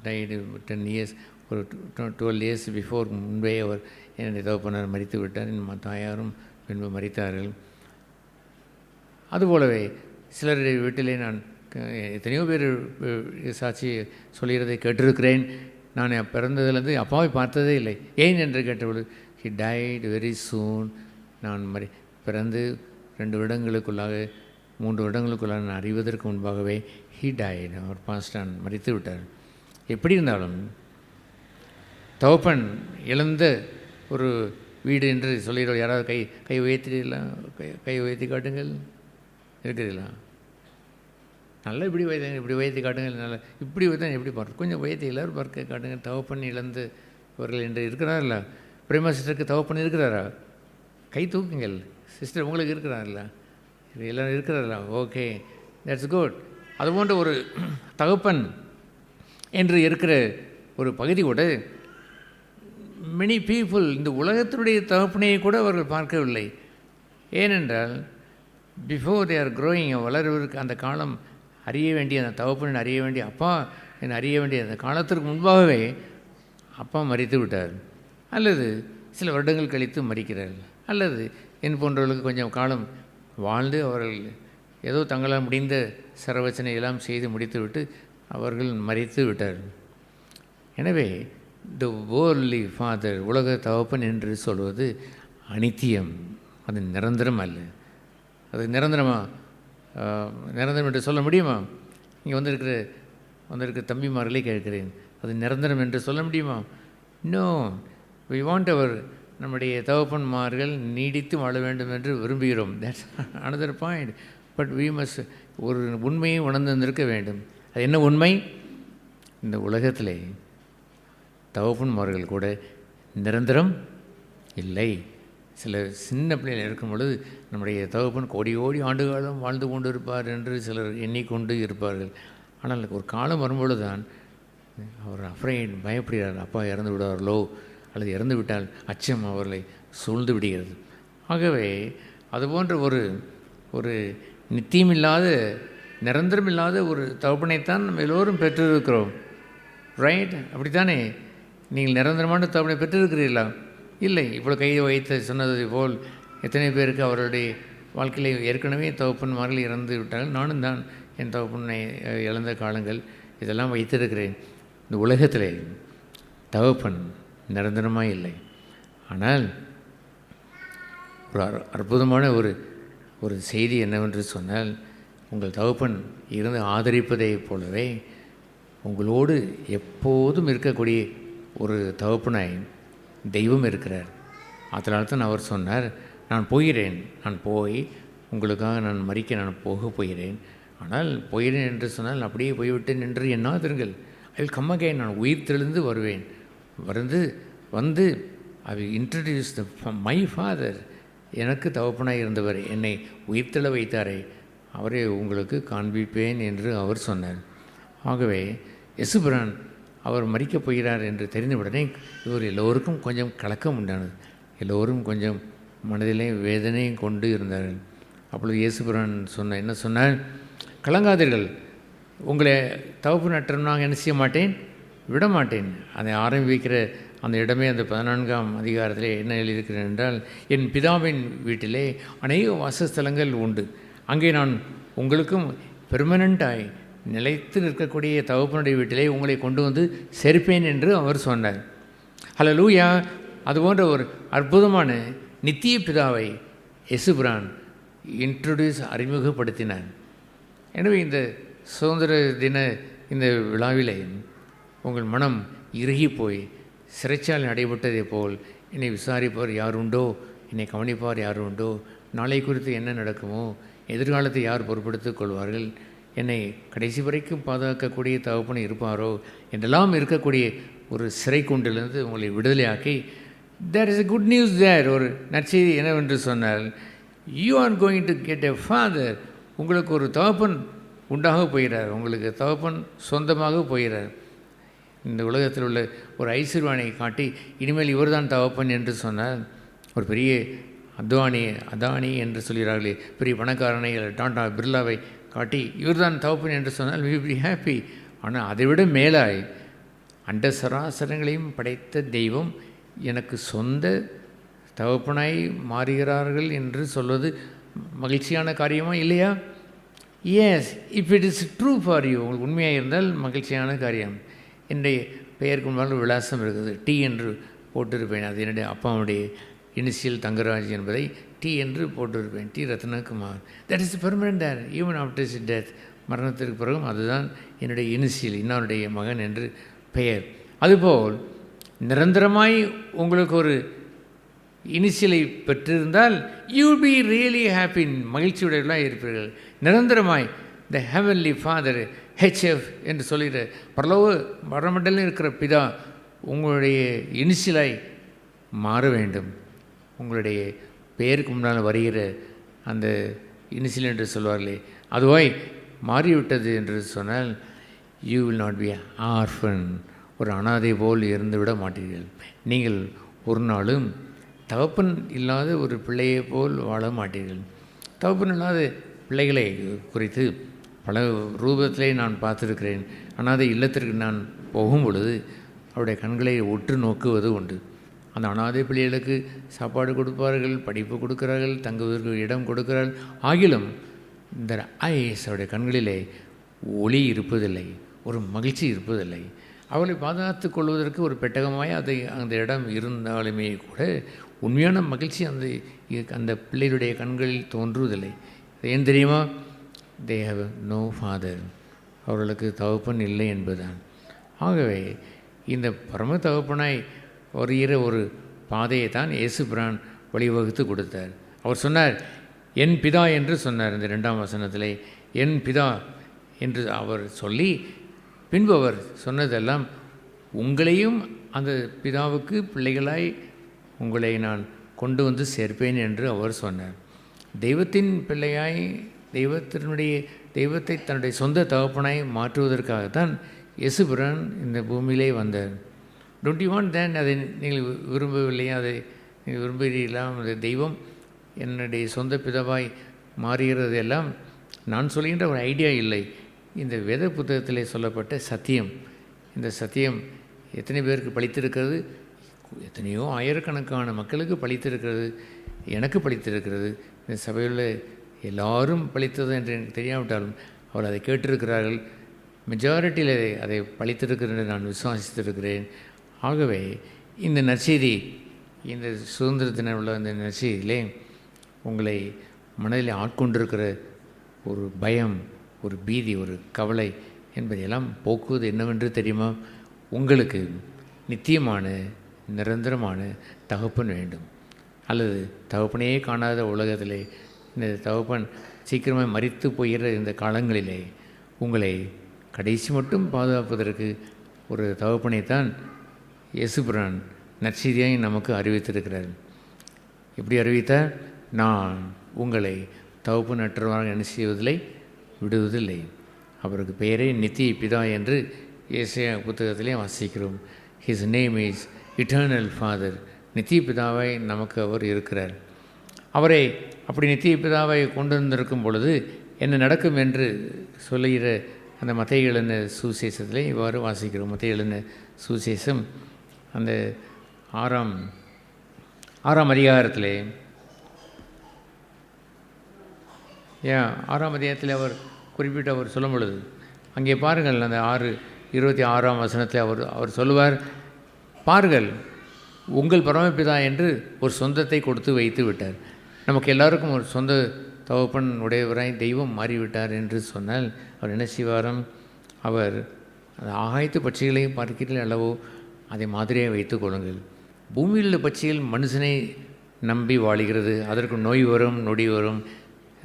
died 10 years, ஒரு 12 years பிஃபோர் முன்பே அவர் என்னுடைய தகப்பனார் மரித்து விட்டார். என் தாயாரும் பின்பு மரித்தார்கள். அதுபோலவே சிலருடைய வீட்டிலே நான் எத்தனையோ பேர் சாட்சி சொல்கிறதை கேட்டிருக்கிறேன். நான் பிறந்ததுலேருந்து அப்பாவை பார்த்ததே இல்லை. ஏன் என்று கேட்டபொழுது ஹி டைட் வெரி சூன். நான் பிறந்து 2 வருடங்களுக்குள்ளாக 3 வருடங்களுக்குள்ளாக நான் அறிவதற்கு முன்பாகவே ஹி டைட், அவர் பாஸ்டான், மரித்து விட்டார். எப்படி இருந்தாலும் தகப்பன் இழந்த ஒரு வீடு என்று சொல்லிடுவோம். யாராவது கை உயர்த்திடலா? கை உயர்த்தி காட்டுங்கள். இருக்கிறீங்களா? நல்லா இப்படி உயர்த்தி காட்டுங்கள். நல்லா இப்படி தான் எப்படி பார்க்க, கொஞ்சம் உயர்த்தி எல்லோரும் பார்க்க காட்டுங்க. தகப்பன் இழந்தவர்கள் என்று இருக்கிறார்களா? பிரேமா சிஸ்டருக்கு தகப்பன் இருக்கிறாரா? கை தூக்குங்கள். சிஸ்டர் உங்களுக்கு இருக்கிறார்களா? எல்லோரும் இருக்கிறார்களா? Okay, that's good. அதுபோன்ற ஒரு தகப்பன் என்று இருக்கிற ஒரு பகுதி கூட மெனி பீப்புள் இந்த உலகத்தினுடைய தகப்பனையை கூட அவர்கள் பார்க்கவில்லை. ஏனென்றால் பிஃபோர் தே ஆர் க்ரோயிங், வளர்வதற்கு அந்த காலம் அறிய வேண்டிய, அந்த தகப்பன் அறிய வேண்டிய, அப்பா என அறிய வேண்டிய அந்த காலத்திற்கு முன்பாகவே அப்பா மரித்து விட்டார், அல்லது சில வருடங்கள் கழித்து மரிக்கிறார்கள், அல்லது என் போன்றவர்களுக்கு கொஞ்சம் காலம் வாழ்ந்து அவர்கள் ஏதோ தங்களால் முடிந்த சரவச்சனை எல்லாம் செய்து முடித்துவிட்டு அவர்கள் மரித்து விட்டார்கள். எனவே த வேர்ல்ட்லி ஃபாதர், உலக தகப்பன் என்று சொல்வது அனித்தியம், அது நிரந்தரம் அல்ல. அது நிரந்தரம் என்று சொல்ல முடியுமா? இங்கே வந்திருக்கிற தம்பிமார்களே கேட்கிறேன், அது நிரந்தரம் என்று சொல்ல முடியுமா? நோ. வி வாண்ட் அவர், நம்முடைய தகப்பன்மார்கள் நீடித்து வாழ வேண்டும் என்று விரும்புகிறோம். That's another point. But we must ஒரு உண்மையை உணர்ந்திருக்க வேண்டும். அது என்ன உண்மை? இந்த உலகத்திலே தகப்பன்மார்கள் கூட நிரந்தரம் இல்லை. சில சின்ன பிள்ளைகள் இருக்கும் பொழுது நம்முடைய தகப்பன் கோடி ஆண்டு காலம் வாழ்ந்து கொண்டு இருப்பார் என்று சிலர் எண்ணிக்கொண்டு இருப்பார்கள். ஆனால் ஒரு காலம் வரும்பொழுது தான் அவர் அஃப்ரைட், பயப்படுகிறார், அப்பா இறந்து விடுவார்களோ அல்லது இறந்து விட்டால் அச்சம் அவர்களை சூழ்ந்து விடுகிறது. ஆகவே அதுபோன்ற ஒரு நித்தியமில்லாத, நிரந்தரமில்லாத ஒரு தகப்பனைத்தான் நம்ம எல்லோரும் பெற்றிருக்கிறோம். ரைட்? அப்படித்தானே? நீங்கள் நிரந்தரமான தகப்பனை பெற்றிருக்கிறீர்களா? இல்லை. இவ்வளோ கையை வைத்து சொன்னது போல் எத்தனை பேருக்கு அவருடைய வாழ்க்கையில் ஏற்கனவே தகப்பன்மார்கள் இறந்து விட்டார்கள். நானும் தான் என் தகப்பனை இழந்த காலங்கள் இதெல்லாம் வைத்திருக்கிறேன். இந்த உலகத்திலே தகப்பன் நிரந்தரமாக இல்லை. ஆனால் ஒரு அற்புதமான ஒரு செய்தி என்னவென்று சொன்னால், உங்கள் தகப்பன் இருந்து ஆதரிப்பதைப் போலவே உங்களோடு எப்போதும் இருக்கக்கூடிய ஒரு தகப்பனாய் தெய்வம் இருக்கிறார். அதனால தான் அவர் சொன்னார், நான் போகிறேன், நான் போய் உங்களுக்காக நான் மரிக்க நான் போகிறேன். ஆனால் போகிறேன் என்று சொன்னால் அப்படியே போய்விட்டேன் என்று எண்ணாதிருங்கள். ஐ வில் கம் அகைன், நான் உயிர் தெளிந்து வருவேன். வந்து I will introduce my father, எனக்கு தகப்பனாய் இருந்தவர், என்னை உயிர்த்தெழ வைத்தாரே, அவரை உங்களுக்கு காண்பிப்பேன் என்று அவர் சொன்னார். ஆகவே யேசுபிரான் அவர் மரிக்கப் போகிறார் என்று தெரிந்தவுடனே இவர் எல்லோருக்கும் கொஞ்சம் கலக்கம் உண்டானது. எல்லோரும் கொஞ்சம் மனதிலே வேதனையும் கொண்டு இருந்தார்கள். அப்பொழுது யேசுபிரான் என்ன சொன்னார், கலங்காதீர்கள், உங்களை தகப்பனற்றவனாக என்ன செய்ய மாட்டேன், விட மாட்டேன். அதை ஆரம்பிக்கிற அந்த இடமே அந்த 14ஆம் அதிகாரத்திலே என்ன எழுதியிருக்கிறேன் என்றால், என் பிதாவின் வீட்டிலே அநேக வாசஸ்தலங்கள் உண்டு, அங்கே நான் உங்களுக்கும் பெர்மனண்ட்டாய் நிலைத்து நிற்கக்கூடிய தகப்பனுடைய வீட்டிலே உங்களை கொண்டு வந்து சேர்ப்பேன் என்று அவர் சொன்னார். ஹல்லேலூயா! அதுபோன்ற ஒரு அற்புதமான நித்திய பிதாவை யேசுபிரான் அறிமுகப்படுத்தினார். எனவே இந்த சுதந்திர தின இந்த விழாவிலே உங்கள் மனம் இறுகி போய் சிறைச்சாலை நடைபெற்றதை போல் என்னை விசாரிப்பவர் யார் உண்டோ, என்னை கவனிப்பார் யார் உண்டோ, நாளை குறித்து என்ன நடக்குமோ, எதிர்காலத்தை யார் பொறுப்படுத்திக் கொள்வார்கள், என்னை கடைசி வரைக்கும் பாதுகாக்கக்கூடிய தகப்பனை இருப்பாரோ என்றெல்லாம் இருக்கக்கூடிய ஒரு சிறை கூண்டிலிருந்து உங்களை விடுதலையாக்கி, there is a good news there, ஒரு நற்செய்தி என்னவென்று சொன்னால், you are going to get a father, உங்களுக்கு ஒரு தகப்பன் உண்டாக போகிறார், உங்களுக்கு தகப்பன் சொந்தமாக போகிறார். இந்த உலகத்தில் உள்ள ஒரு ஐஸ்வர்வானை காட்டி இனிமேல் இவர்தான் தகப்பன் என்று சொன்னால், ஒரு பெரிய அதானி என்று சொல்கிறார்களே, பெரிய பணக்காரனை டாடா பிர்லாவை காட்டி இவர்தான் தகப்பன் என்று சொன்னால் வி பி ஹாப்பி. ஆனால் அதைவிட மேலாய் அண்ட சராசரங்களையும் படைத்த தெய்வம் எனக்கு சொந்த தகப்பனாய் மாறுகிறார்கள் என்று சொல்வது மகிழ்ச்சியான காரியமா இல்லையா? Yes, if it is true for you, உங்களுக்கு உண்மையாக இருந்தால் மகிழ்ச்சியான காரியம். என்னுடைய பெயருக்கு முன்னால் விலாசம் இருக்குது, டி என்று போட்டிருப்பேன். அது என்னுடைய அப்பாவுடைய இனிஷியல் தங்கராஜ் என்பதை டி என்று போட்டிருப்பேன், D Rathnakumar. That is permanent there even after his death. மரணத்திற்கு பிறகும் அதுதான் என்னுடைய இனிஷியல், இன்னாருடைய மகன் என்று பெயர். அதுபோல் நிரந்தரமாய் உங்களுக்கு ஒரு இனிஷியலை பெற்றிருந்தால் you will be really happy, மகிழ்ச்சியுடையவர்களாக இருப்பீர்கள். நிரந்தரமாய் த ஹெவன்லி ஃபாதர் ஹெச்எஃப் என்று சொல்லிற பரலோக வரமண்டலில் இருக்கிற பிதா உங்களுடைய இனிஷியலாய் மாற வேண்டும். உங்களுடைய பெயருக்கு முன்னால் வருகிற அந்த இனிஷியல் என்று சொல்வார்களே, அதுவாய் மாறிவிட்டது என்று சொன்னால் you will not be orphan, ஒரு அனாதை போல் இருந்து விட மாட்டீர்கள். நீங்கள் ஒரு நாளும் தகப்பன் இல்லாத ஒரு பிள்ளையை போல் வாழ மாட்டீர்கள். தகப்பன் இல்லாத பிள்ளைகளை குறித்து பல ரூபத்திலே நான் பார்த்துருக்கிறேன். அனாதை இல்லத்திற்கு நான் போகும் பொழுது அவருடைய கண்களை உற்று நோக்குவது உண்டு. அந்த அனாதை பிள்ளைகளுக்கு சாப்பாடு கொடுப்பார்கள், படிப்பு கொடுக்கிறார்கள், தங்குவதற்கு இடம் கொடுக்கிறார்கள். ஆகிலும் இந்த ஐஸ் அவருடைய கண்களிலே ஒளி இருப்பதில்லை, ஒரு மகிழ்ச்சி இருப்பதில்லை. அவளை பாதுகாத்து கொள்வதற்கு ஒரு பெட்டகமாய் அந்த இடம் இருந்தாலுமே கூட உண்மையான மகிழ்ச்சி அந்த பிள்ளைகளுடைய கண்களில் தோன்றுவதில்லை. ஏன் தெரியுமா? தே ஹவ் நோ ஃபாதர், அவர்களுக்கு தகப்பன் இல்லை என்பதுதான். ஆகவே இந்த பரம தகப்பனாய் வருகிற ஒரு பாதையை தான் இயேசுபிரான் வழிவகுத்து கொடுத்தார். அவர் சொன்னார், என் பிதா என்று சொன்னார். இந்த 2ஆம் வசனத்திலே என் பிதா என்று அவர் சொல்லி, பின்பு அவர் சொன்னதெல்லாம் உங்களையும் அந்த பிதாவுக்கு பிள்ளைகளாய் உங்களை நான் கொண்டு வந்து சேர்ப்பேன் என்று அவர் சொன்னார். தெய்வத்தின் பிள்ளையாய் தெய்வத்தை தன்னுடைய சொந்த தகப்பனாய் மாற்றுவதற்காகத்தான் இயேசுபிரான் இந்த பூமியிலே வந்தார். டோன்ட் யூ வாண்ட் தேன்? அதை நீங்கள் விரும்பவில்லையா? அதை நீங்கள் விரும்புகிறீர்களா? அந்த தெய்வம் என்னுடைய சொந்த பிதாவாய் மாறுகிறது எல்லாம் நான் சொல்கின்ற ஒரு ஐடியா இல்லை. இந்த வேத புத்தகத்திலே சொல்லப்பட்ட சத்தியம். இந்த சத்தியம் எத்தனை பேருக்கு பலித்திருக்கிறது? எத்தனையோ ஆயிரக்கணக்கான மக்களுக்கு பலித்திருக்கிறது, எனக்கு பலித்திருக்கிறது. இந்த சபையில் எல்லாரும் பலித்தது என்று எனக்கு தெரியாவிட்டாலும் அவர் அதை கேட்டிருக்கிறார்கள். மெஜாரிட்டியில் அதை பலித்திருக்கிறது நான் விசுவாசித்திருக்கிறேன். ஆகவே இந்த நற்செய்தி, இந்த சுதந்திர தினம் உள்ள இந்த நற்செய்தியிலே உங்களை மனதில் ஆட்கொண்டிருக்கிற ஒரு பயம், ஒரு பீதி, ஒரு கவலை என்பதையெல்லாம் போக்குவது என்னவென்று தெரியுமா? உங்களுக்கு நித்தியமான நிரந்தரமான தகப்பன் வேண்டும். அல்லது தகப்பனையே காணாத உலகத்திலே, இந்த தகப்பன் சீக்கிரமாக மரித்து போகிற இந்த காலங்களிலே உங்களை கடைசி மட்டும் பாதுகாப்பதற்கு ஒரு தகப்பனைத்தான் இயேசுபிரான் நற்செய்தியாய் நமக்கு அறிவித்திருக்கிறார். எப்படி அறிவித்தார்? நான் உங்களை தகப்பனற்றவராக என்ன செய்வதில்லை, விடுவதில்லை. அவருக்கு பெயரே நித்திய பிதா என்று ஏசாயா புத்தகத்திலே வாசிக்கிறோம். His name is eternal father. நித்திய பிதாவை நமக்கு அவர் இருக்கிறார். அவரை அப்படி நித்திய பிதாவை கொண்டு வந்திருக்கும் பொழுது என்ன நடக்கும் என்று சொல்லுகிற அந்த மத்தேயு எழுதின சுவிசேஷத்திலே இவ்வாறு வாசிக்கிறோம். மத்தேயு எழுதின சுவிசேஷம் அந்த ஆறாம் அதிகாரத்திலே 6ஆம் அதிகாரத்தில் அவர் குறிப்பிட்டு அவர் சொல்லும் பொழுது அங்கே பாருங்கள், அந்த 6:26 வசனத்தில் அவர் சொல்லுவார், பாருங்கள் உங்கள் பரமபிதா என்று ஒரு சொந்தத்தை கொடுத்து வைத்து விட்டார். நமக்கு எல்லாருக்கும் ஒரு சொந்த தகப்பன் உடையவராய் தெய்வம் மாறிவிட்டார் என்று சொன்னால் அவர் என்ன செய்வாராம்? அவர் அந்த ஆகாயத்து பட்சிகளையும் பார்க்கிறீர்கள் அல்லவோ, அதை மாதிரியாக வைத்து கொள்ளுங்கள். பூமியில் உள்ள பட்சிகள் மனுஷனை நம்பி வாழுகிறது. அதற்கு நோய் வரும், நொடி வரும்,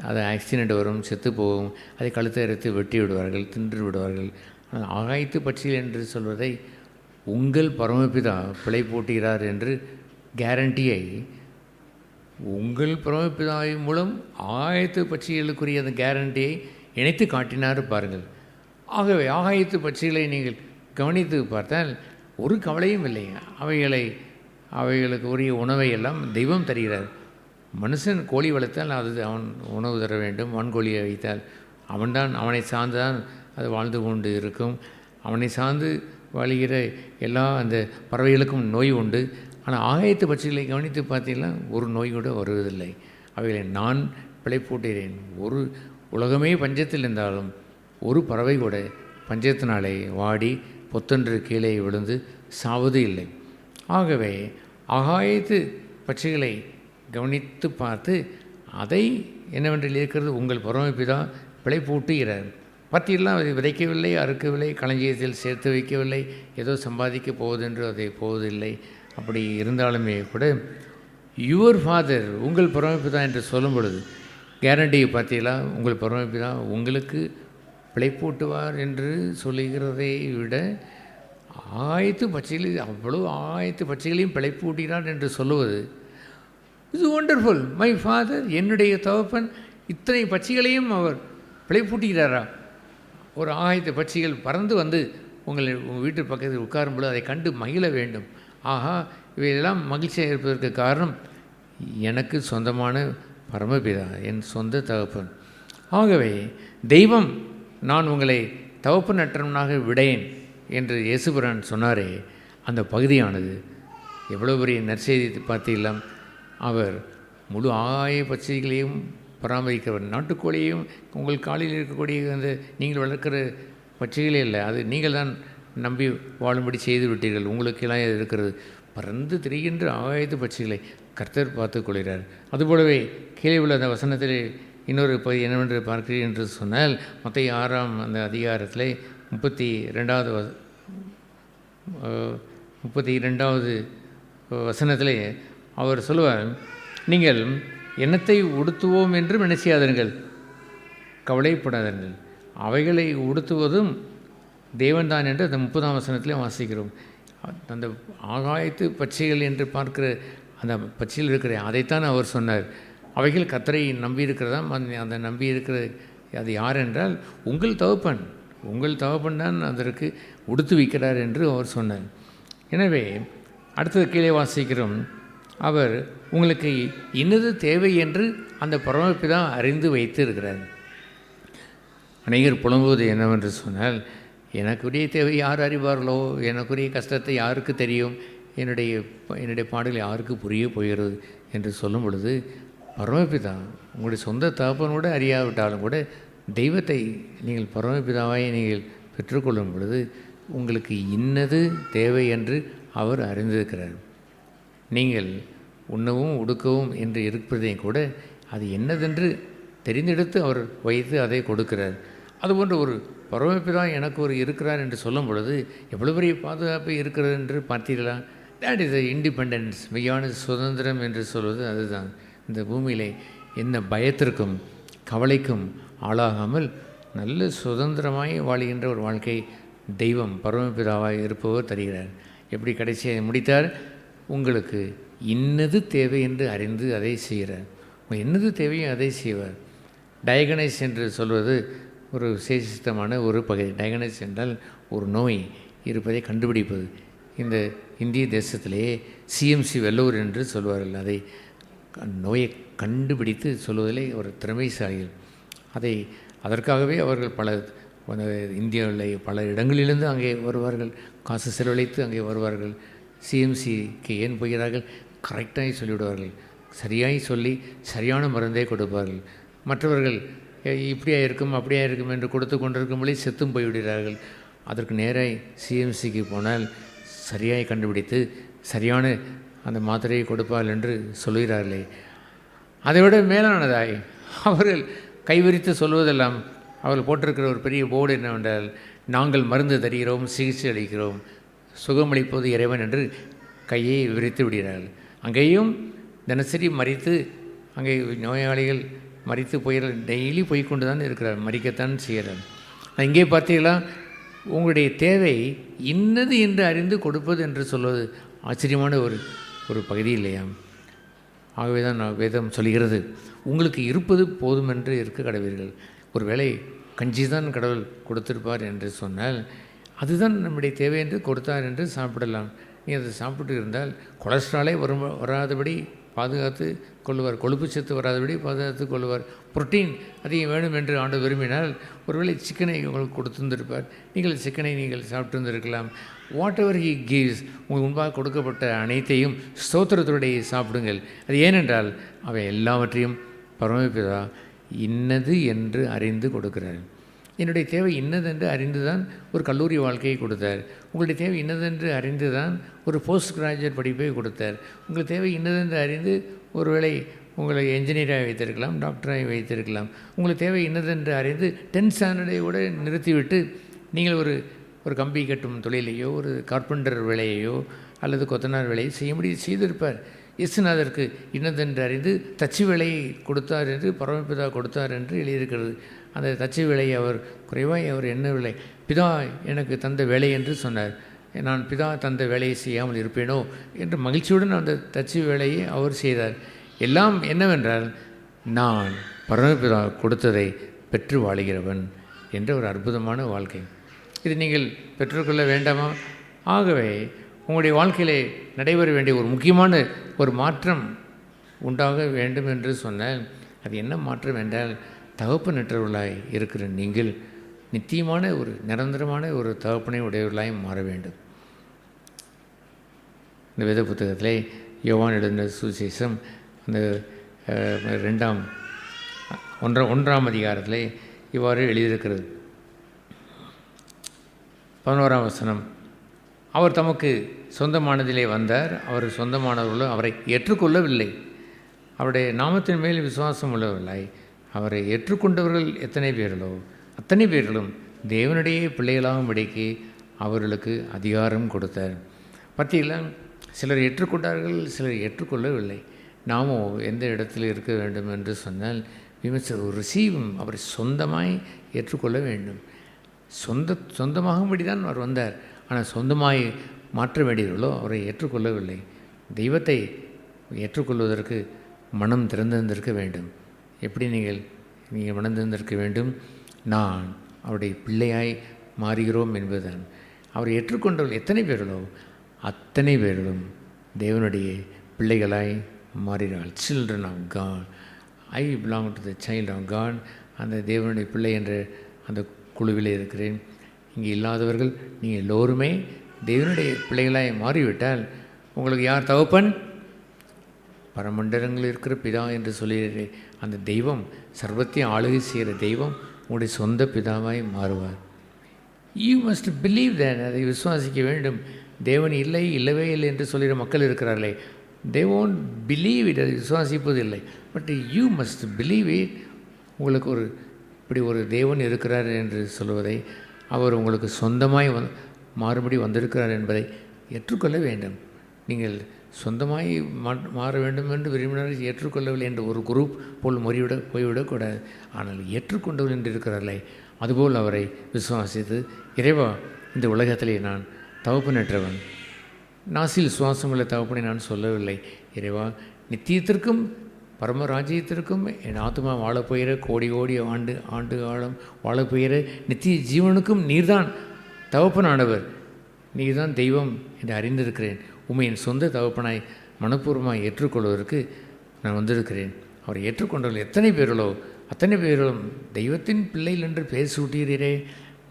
அது ஆக்சிடெண்ட் வரும், செத்து போகும், அதை கழுத்தை அறுத்து வெட்டி விடுவார்கள், தின்று விடுவார்கள். ஆனால் ஆகாயத்து பட்சிகள் என்று சொல்வதை உங்கள் பரமபிதா பிழை போட்டுகிறார் என்று கேரண்டியை உங்கள் பரமபிதாவின் மூலம் ஆகாயத்து பட்சிகளுக்குரிய அந்த கேரண்டியை இணைத்து காட்டினார் பாருங்கள். ஆகவே ஆகாயத்து பட்சிகளை நீங்கள் கவனித்து பார்த்தால் ஒரு கவலையும் இல்லை. அவைகளுக்கு உரிய உணவை எல்லாம் தெய்வம் தருகிறார். மனுஷன் கோழி வளர்த்தால் அது அவன் உணவு தர வேண்டும். வான்கோழியை வைத்தால் அவனை சார்ந்து தான் அது வாழ்ந்து கொண்டு இருக்கும். அவனை சார்ந்து வாழ்கிற எல்லா அந்த பறவைகளுக்கும் நோய் உண்டு. ஆனால் ஆகாயத்து பட்சிகளை கவனித்து பார்த்தீங்கன்னா ஒரு நோய் கூட வருவதில்லை. அவைகளை நான் பிழைப்பூட்டுகிறேன். ஒரு உலகமே பஞ்சத்தில் இருந்தாலும் ஒரு பறவை கூட பஞ்சத்தினாலே வாடி பொத்தென்று கீழே விழுந்து சாவது இல்லை. ஆகவே ஆகாயத்து பட்சிகளை கவனித்து பார்த்து அதை என்னவென்று இருக்கிறது, உங்கள் பரமபிதா பிழைப்பூட்டுகிறார். பற்றியெல்லாம் அதை விதைக்கவில்லை, அறுக்கவில்லை, களஞ்சியத்தில் சேர்த்து வைக்கவில்லை, ஏதோ சம்பாதிக்க போவதென்று அதை போவதில்லை. அப்படி இருந்தாலுமே கூட யுவர் ஃபாதர் உங்கள் பரமபிதா என்று சொல்லும் பொழுது கேரண்டியை பார்த்தீங்களா, உங்கள் பரமபிதா உங்களுக்கு பிழைப்பூட்டுவார் என்று சொல்லுகிறதை விட ஆயத்து பட்சிகளில் அவ்வளோ ஆயத்து பட்சிகளையும் பிழைப்பூட்டுகிறார் என்று சொல்லுவது இது ஒண்டர்ஃபுல். மை ஃபாதர், என்னுடைய தகப்பன் இத்தனை பட்சிகளையும் அவர் பிழைப்பூட்டுகிறாரா? ஒரு ஆகாயத்து பட்சிகள் பறந்து வந்து உங்கள் வீட்டு பக்கத்தில் உட்காரும்பொழுது அதை கண்டு மகிழ வேண்டும். ஆஹா, இவையெல்லாம் மகிழ்ச்சியாக இருப்பதற்கு காரணம் எனக்கு சொந்தமான பரமபிதா, என் சொந்த தகப்பன். ஆகவே தெய்வம் நான் உங்களை தகப்பனற்றவனாக விடேன் என்று இயேசுபிரான் சொன்னாரே, அந்த பகுதியானது எவ்வளோ பெரிய நற்செய்தி பார்த்தீங்களா? அவர் முழு ஆகாய பட்சிகளையும் பராமரிக்கிறவர். நாட்டுக்கோழியையும் உங்கள் காலில் இருக்கக்கூடிய அந்த நீங்கள் வளர்க்கிற பட்சிகளே இல்லை, அது நீங்கள் தான் நம்பி வாழும்படி செய்து விட்டீர்கள். உங்களுக்கெல்லாம் இருக்கிறது. பறந்து திரிகின்ற ஆகாயத்து பட்சிகளை கர்த்தர் பார்த்து கொள்கிறார். அதுபோலவே கீழே உள்ள அந்த வசனத்தில் இன்னொரு பகுதி என்னவென்று பார்க்கிறீர்கள் என்று சொன்னால் மத்தேயு 6ஆம் அந்த அதிகாரத்தில் 32வது வசனத்திலே அவர் சொல்லுவார், நீங்கள் எண்ணத்தை உடுத்துவோம் என்று நினைச்சாதீர்கள், கவலைப்படாதீர்கள், அவைகளை உடுத்துவதும் தேவன்தான் என்று அந்த 30ஆம் வசனத்திலே வாசிக்கிறோம். அந்த ஆகாயத்து பட்சிகள் என்று பார்க்கிற அந்த பட்சியில் இருக்கிற அதைத்தான் அவர் சொன்னார். அவைகள் கர்த்தரை நம்பி இருக்கிறதா? அந்த நம்பி இருக்கிற அது யார் என்றால் உங்கள் தகப்பன் தான் அதற்கு உடுத்து வைக்கிறார் என்று அவர் சொன்னார். எனவே அடுத்தது கீழே வாசிக்கிறோம், அவர் உங்களுக்கு இன்னது தேவை என்று அந்த பரமபிதா அறிந்து வைத்து இருக்கிறார். அநேகர் புலம்புவது என்னவென்று சொன்னால், எனக்குரிய தேவை யார் அறிவார்களோ, எனக்குரிய கஷ்டத்தை யாருக்கு தெரியும், என்னுடைய பாடல் யாருக்கு புரிய போகிறது என்று சொல்லும் பொழுது, பரமபிதா உங்களுடைய சொந்த தகப்பனோடு அறியாவிட்டாலும் கூட தெய்வத்தை நீங்கள் பரமபிதாவாய் நீங்கள் பெற்றுக்கொள்ளும் பொழுது உங்களுக்கு இன்னது தேவை என்று அவர் அறிந்திருக்கிறார். நீங்கள் உண்ணவும் உடுக்கவும் என்று இருப்பதையும் கூட அது என்னதென்று தெரிந்தெடுத்து அவர் வைத்து அதை கொடுக்கிறார். அதுபோன்று ஒரு பரமபிதா எனக்கு ஒரு இருக்கிறார் என்று சொல்லும் பொழுது எவ்வளோ பெரிய பாதுகாப்பு இருக்கிறது என்று பார்த்தீர்களா? That is independence. மெய்யான சுதந்திரம் என்று சொல்வது அதுதான். இந்த பூமியிலே என்ன பயத்திற்கும் கவலைக்கும் ஆளாகாமல் நல்ல சுதந்திரமாய் வாழ்கின்ற ஒரு வாழ்க்கை தெய்வம் பரமபிதாவாய் இருப்பவர் தருகிறார். எப்படி கடைசியாக முடித்தார்? உங்களுக்கு இன்னது தேவை என்று அறிந்து அதை செய்கிறார். உங்கள் என்னது தேவையோ அதை செய்வார். டயகனைஸ் என்று சொல்வது ஒரு விசேஷித்தமான ஒரு பகுதி. டயகனைஸ் என்றால் ஒரு நோய் இருப்பதை கண்டுபிடிப்பது. இந்த இந்திய தேசத்திலேயே சிஎம்சி வெல்லூர் என்று சொல்வார்கள். அதை நோயை கண்டுபிடித்து சொல்வதிலே ஒரு திறமைசாலிகள். அதற்காகவே அவர்கள் பல இந்தியாவில் பல இடங்களிலிருந்து அங்கே வருவார்கள். காசு செலவழித்து அங்கே வருவார்கள். சிஎம்சிக்கு ஏன் போகிறார்கள்? கரெக்டாக சொல்லிவிடுவார்கள். சரியாய் சொல்லி சரியான மருந்தே கொடுப்பார்கள். மற்றவர்கள் இப்படியா இருக்கும் அப்படியா இருக்கும் என்று கொடுத்து கொண்டிருக்கும்போதே செத்தும் போய்விடுகிறார்கள். அதற்கு நேராக சிஎம்சிக்கு போனால் சரியாய் கண்டுபிடித்து சரியான அந்த மாத்திரையை கொடுப்பார்கள் என்று சொல்கிறார்களே. அதைவிட மேலானதாய் அவர்கள் கைவிரித்து சொல்வதெல்லாம் அவர்கள் போட்டிருக்கிற ஒரு பெரிய போர்டு என்னவென்றால், நாங்கள் மருந்து தருகிறோம், சிகிச்சை அளிக்கிறோம், சுகமளிப்பது இறைவன் என்று கையை விரித்து விடுகிறார்கள். அங்கேயும் தினசரி மறித்து அங்கே நோயாளிகள் மறித்து டெய்லி போய்கொண்டு தான் இருக்கிறார், மறிக்கத்தான் செய்கிறார். இங்கே பார்த்தீங்களா, உங்களுடைய தேவை இன்னது என்று அறிந்து கொடுப்பது என்று சொல்வது ஆச்சரியமான ஒரு பகுதி இல்லையா? ஆகவே தான் வேதம் சொல்கிறது, உங்களுக்கு இருப்பது போதும் என்று இருக்க கடவீர்கள். ஒரு வேளை கஞ்சி தான் கடவுள் கொடுத்திருப்பார் என்று சொன்னால் அதுதான் நம்முடைய தேவை என்று கொடுத்தார் என்று சாப்பிடலாம். நீ அதை சாப்பிட்டு இருந்தால் கொலஸ்ட்ராலே வராதபடி பாதுகாத்து கொள்ளுவார், கொழுப்பு சத்து வராதபடி பாதுகாத்து கொள்ளுவார். புரோட்டீன் அதிகம் வேணும் என்று ஆண்டு விரும்பினால் ஒருவேளை சிக்கனை உங்களுக்கு கொடுத்துருந்திருப்பார், நீங்கள் சிக்கனை நீங்கள் சாப்பிட்டு வாட் எவர் ஹி கிவ்ஸ், உங்களுக்கு முன்பாக கொடுக்கப்பட்ட அனைத்தையும் ஸ்தோத்திரத்தோடைய சாப்பிடுங்கள். அது ஏனென்றால் அவை எல்லாவற்றையும் பரமபிதா இன்னது என்று அறிந்து கொடுக்கிறார். என்னுடைய தேவை இன்னதென்று அறிந்து தான் ஒரு கல்லூரி வாழ்க்கையை கொடுத்தார். உங்களுடைய தேவை இன்னதென்று அறிந்து தான் ஒரு போஸ்ட் கிராஜுவேட் படிப்பை கொடுத்தார். உங்கள் தேவை இன்னதென்று அறிந்து ஒருவேளை உங்களை என்ஜினியராக வைத்திருக்கலாம், டாக்டராக வைத்திருக்கலாம். உங்களுக்கு தேவை இன்னதென்று அறிந்து 10th ஸ்டாண்டர்டை கூட நிறுத்திவிட்டு நீங்கள் ஒரு கம்பி கட்டும் தொழிலையோ ஒரு கார்பெண்டர் வேலையையோ அல்லது கொத்தனார் வேலையை செய்திருப்பார். இயேசுநாதருக்கு இன்னதென்று அறிந்து தச்சு வேலையை கொடுத்தார் என்று பரமபிதா கொடுத்தார் என்று எழுதியிருக்கிறது. அந்த தச்சு வேலையை அவர் குறைவாய் அவர் எண்ணவில்லை. பிதா எனக்கு தந்த வேலை என்று சொன்னார். நான் பிதா தந்த வேலையை செய்யாமல் இருப்பேனோ என்று மகிழ்ச்சியுடன் அந்த தச்சு வேலையை அவர் செய்தார். எல்லாம் என்னவென்றால், நான் பரமபிதா கொடுத்ததை பெற்று வாழுகிறவன் என்ற ஒரு அற்புதமான வாழ்க்கை. இது நீங்கள் பெற்றுக்கொள்ள வேண்டாமா? ஆகவே உங்களுடைய வாழ்க்கையிலே நடைபெற வேண்டிய ஒரு முக்கியமான ஒரு மாற்றம் உண்டாக வேண்டும் என்று சொன்னால், அது என்ன மாற்றம் என்றால், தகப்பனற்றவர்களாய் இருக்கிற நீங்கள் நித்தியமான ஒரு நிரந்தரமான ஒரு தகப்பனை உடையவர்களாய் மாற வேண்டும். இந்த வேத புத்தகத்திலே யோவான் எழுதின சுவிசேஷம் அந்த 1ஆம் அதிகாரத்திலே இவ்வாறு எழுதியிருக்கிறது. 11ஆம் வசனம், அவர் தமக்கு சொந்தமானதிலே வந்தார், அவர் சொந்தமானவர்களோ அவரை ஏற்றுக்கொள்ளவில்லை. அவருடைய நாமத்தின் மேல் விசுவாசம் உள்ளவில்லை. அவரை ஏற்றுக்கொண்டவர்கள் எத்தனை பேர்களோ அத்தனை பேர்களும் தேவனுடைய பிள்ளைகளாகும்படிக்கு அவர்களுக்கு அதிகாரம் கொடுத்தார். பார்த்தீங்களா, சிலர் ஏற்றுக்கொண்டார்கள், சிலர் ஏற்றுக்கொள்ளவில்லை. நாமும் எந்த இடத்தில் இருக்க வேண்டும் என்று சொன்னால், we must receive him. அவரை சொந்தமாய் ஏற்றுக்கொள்ள வேண்டும். சொந்தமாகும்படி தான் அவர் வந்தார். ஆனால் சொந்தமாய் மாற்ற வேண்டியவர்களோ அவரை ஏற்றுக்கொள்ளவில்லை. தெய்வத்தை ஏற்றுக்கொள்வதற்கு மனம் திறந்திருந்திருக்க வேண்டும். எப்படி நீங்கள் மனம் திறந்திருக்க வேண்டும்? நான் அவருடைய பிள்ளையாய் மாறுகிறோம் என்பதுதான். அவரை ஏற்றுக்கொண்டவர்கள் எத்தனை பேர்களோ அத்தனை பேர்களும் தேவனுடைய பிள்ளைகளாய் மாறினார்கள். Children of God. I belong to the child of God. அந்த தேவனுடைய பிள்ளை என்ற அந்த குழுவில் இருக்கிறேன். இங்கே இல்லாதவர்கள் நீங்கள் எல்லோருமே தேவனுடைய பிள்ளைகளாய் மாறிவிட்டால் உங்களுக்கு யார் தகப்பன்? பரமண்டலங்களில் இருக்கிற பிதா என்று சொல்லிடுற அந்த தெய்வம், சர்வத்தையும் ஆளுகை செய்கிற தெய்வம் உங்களுடைய சொந்த பிதாவாய் மாறுவார். You must believe that. அதை விசுவாசிக்க வேண்டும். தேவன் இல்லவே இல்லை என்று சொல்கிற மக்கள் இருக்கிறார்களே, தே ஓன்ட் பிலீவ் இட். அதை விசுவாசிப்பது இல்லை. But you must believe it. உங்களுக்கு இப்படி ஒரு தேவன் இருக்கிறார் என்று சொல்வதை, அவர் உங்களுக்கு சொந்தமாய் மாறுபடி வந்திருக்கிறார் என்பதை ஏற்றுக்கொள்ள வேண்டும். நீங்கள் சொந்தமாய் மாற வேண்டும் என்று விரும்பினார், ஏற்றுக்கொள்ளவில்லை என்ற ஒரு குரூப் போல் போய்விடக்கூடாது. ஆனால் ஏற்றுக்கொண்டவர் என்று இருக்கிறார்களே, அதுபோல் அவரை விசுவாசித்து, இறைவா, இந்த உலகத்திலே நான் தகப்பனற்றவன், நாசில் சுவாசமுள்ள தகப்பனை நான் சொல்லவில்லை. இறைவா, நித்தியத்திற்கும் பரமராஜ்யத்திற்கும் என் ஆத்மா வாழப்போகிற கோடி கோடி ஆண்டு காலம் வாழப்போகிற நித்திய ஜீவனுக்கும் நீர்தான் தகப்பனானவர், நீர்தான் தெய்வம் என்று அறிந்திருக்கிறேன். உம்மை என் சொந்த தகப்பனாய் மனப்பூர்வமாக ஏற்றுக்கொள்வதற்கு நான் வந்திருக்கிறேன். அவரை ஏற்றுக்கொண்டவர்கள் எத்தனை பேர்களோ அத்தனை பேர்களும் தெய்வத்தின் பிள்ளைகள் என்று பெயர் சூட்டுகிறீரே,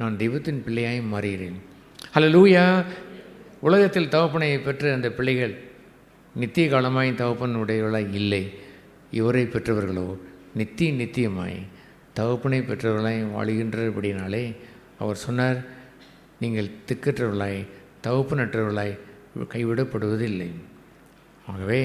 நான் தெய்வத்தின் பிள்ளையாய் மாறுகிறேன். ஹல்லேலூயா. உலகத்தில் தகப்பனை பெற்ற அந்த பிள்ளைகள் நித்திய காலமாய் தகப்பன் உடையவர்களாய் இல்லை. இவரை பெற்றவர்களோ நித்தியமாய் தகப்பனை பெற்றவர்களாய் வாழுகின்றபடினாலே அவர் சொன்னார், நீங்கள் திக்கற்றவர்களாய் தகப்பனற்றவர்களாய் கைவிடப்படுவதில்லை. ஆகவே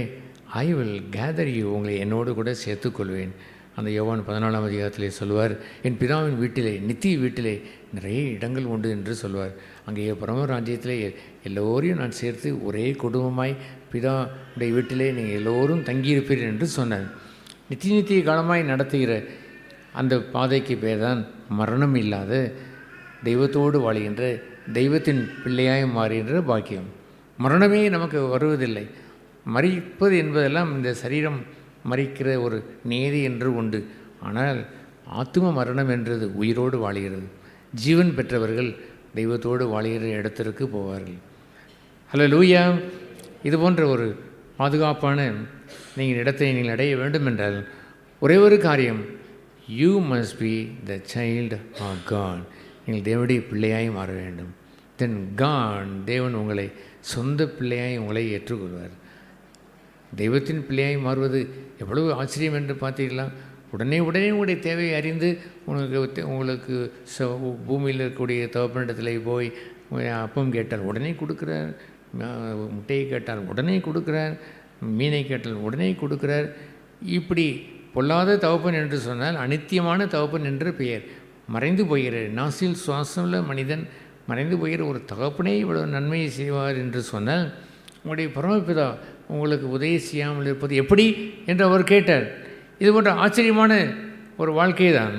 ஐ வில் கேதர் யூ, உங்களை என்னோடு கூட சேர்த்துக்கொள்வேன். அந்த யோவான் 14ஆம் அதிகாரத்திலே சொல்வார், என் பிதாவின் வீட்டிலே, நித்திய வீட்டிலே நிறைய இடங்கள் உண்டு என்று சொல்வார். அங்கே பரமராஜ்யத்திலே எல்லோரையும் நான் சேர்த்து ஒரே குடும்பமாய் பிதாவுடைய வீட்டிலே நீங்கள் எல்லோரும் தங்கியிருப்பீர்கள் என்று சொன்னார். நித்திய காலமாய் நடத்துகிற அந்த பாதைக்கு பேர் தான் மரணம் இல்லாத தெய்வத்தோடு வாழ்கின்ற தெய்வத்தின் பிள்ளையாய் மாறுகின்ற பாக்கியம். மரணமே நமக்கு வருவதில்லை. மரிப்பது என்பதெல்லாம் இந்த சரீரம் மரிக்கிற ஒரு நேதி என்று உண்டு. ஆனால் ஆத்தும மரணம் என்றது உயிரோடு வாழ்கிறது. ஜீவன் பெற்றவர்கள் தெய்வத்தோடு வாழ்கிற இடத்திற்கு போவார்கள். ஹல்லேலூயா. இது போன்ற ஒரு பாதுகாப்பான நீங்கள் இடத்தை நீங்கள் அடைய வேண்டும் என்றால் ஒரே ஒரு காரியம், you must be the child of God. நீங்கள் தேவனுடைய பிள்ளையாய் மாற வேண்டும். தென் காட், தேவன் உங்களை சொந்த பிள்ளையாய் உங்களை ஏற்றுக்கொள்வார். தெய்வத்தின் பிள்ளையாய் மாறுவது எவ்வளவு ஆச்சரியம் என்று பார்த்தீர்களா? உடனே உங்களுடைய தேவையை அறிந்து உங்களுக்கு பூமியில் இருக்கக்கூடிய தகப்பனிடத்தில் போய் அப்பம் கேட்டால் உடனே கொடுக்குறார், முட்டையை கேட்டால் உடனே கொடுக்குறார், மீனை கேட்டால் உடனே கொடுக்குறார். இப்படி பொல்லாத தகப்பன் என்று சொன்னால் அனித்தியமான தகப்பன் என்று பெயர். மறைந்து போகிற நாசில் சுவாசமுள்ள மனிதன் மறைந்து போகிற ஒரு தகப்பனே இவ்வளவு நன்மையை செய்வார் என்று சொன்னால் உங்களுடைய பரமபிதா உங்களுக்கு உதவி செய்யாமல் இருப்பது எப்படி என்று அவர் கேட்டார். இது போன்ற ஆச்சரியமான ஒரு வாழ்க்கையை தான்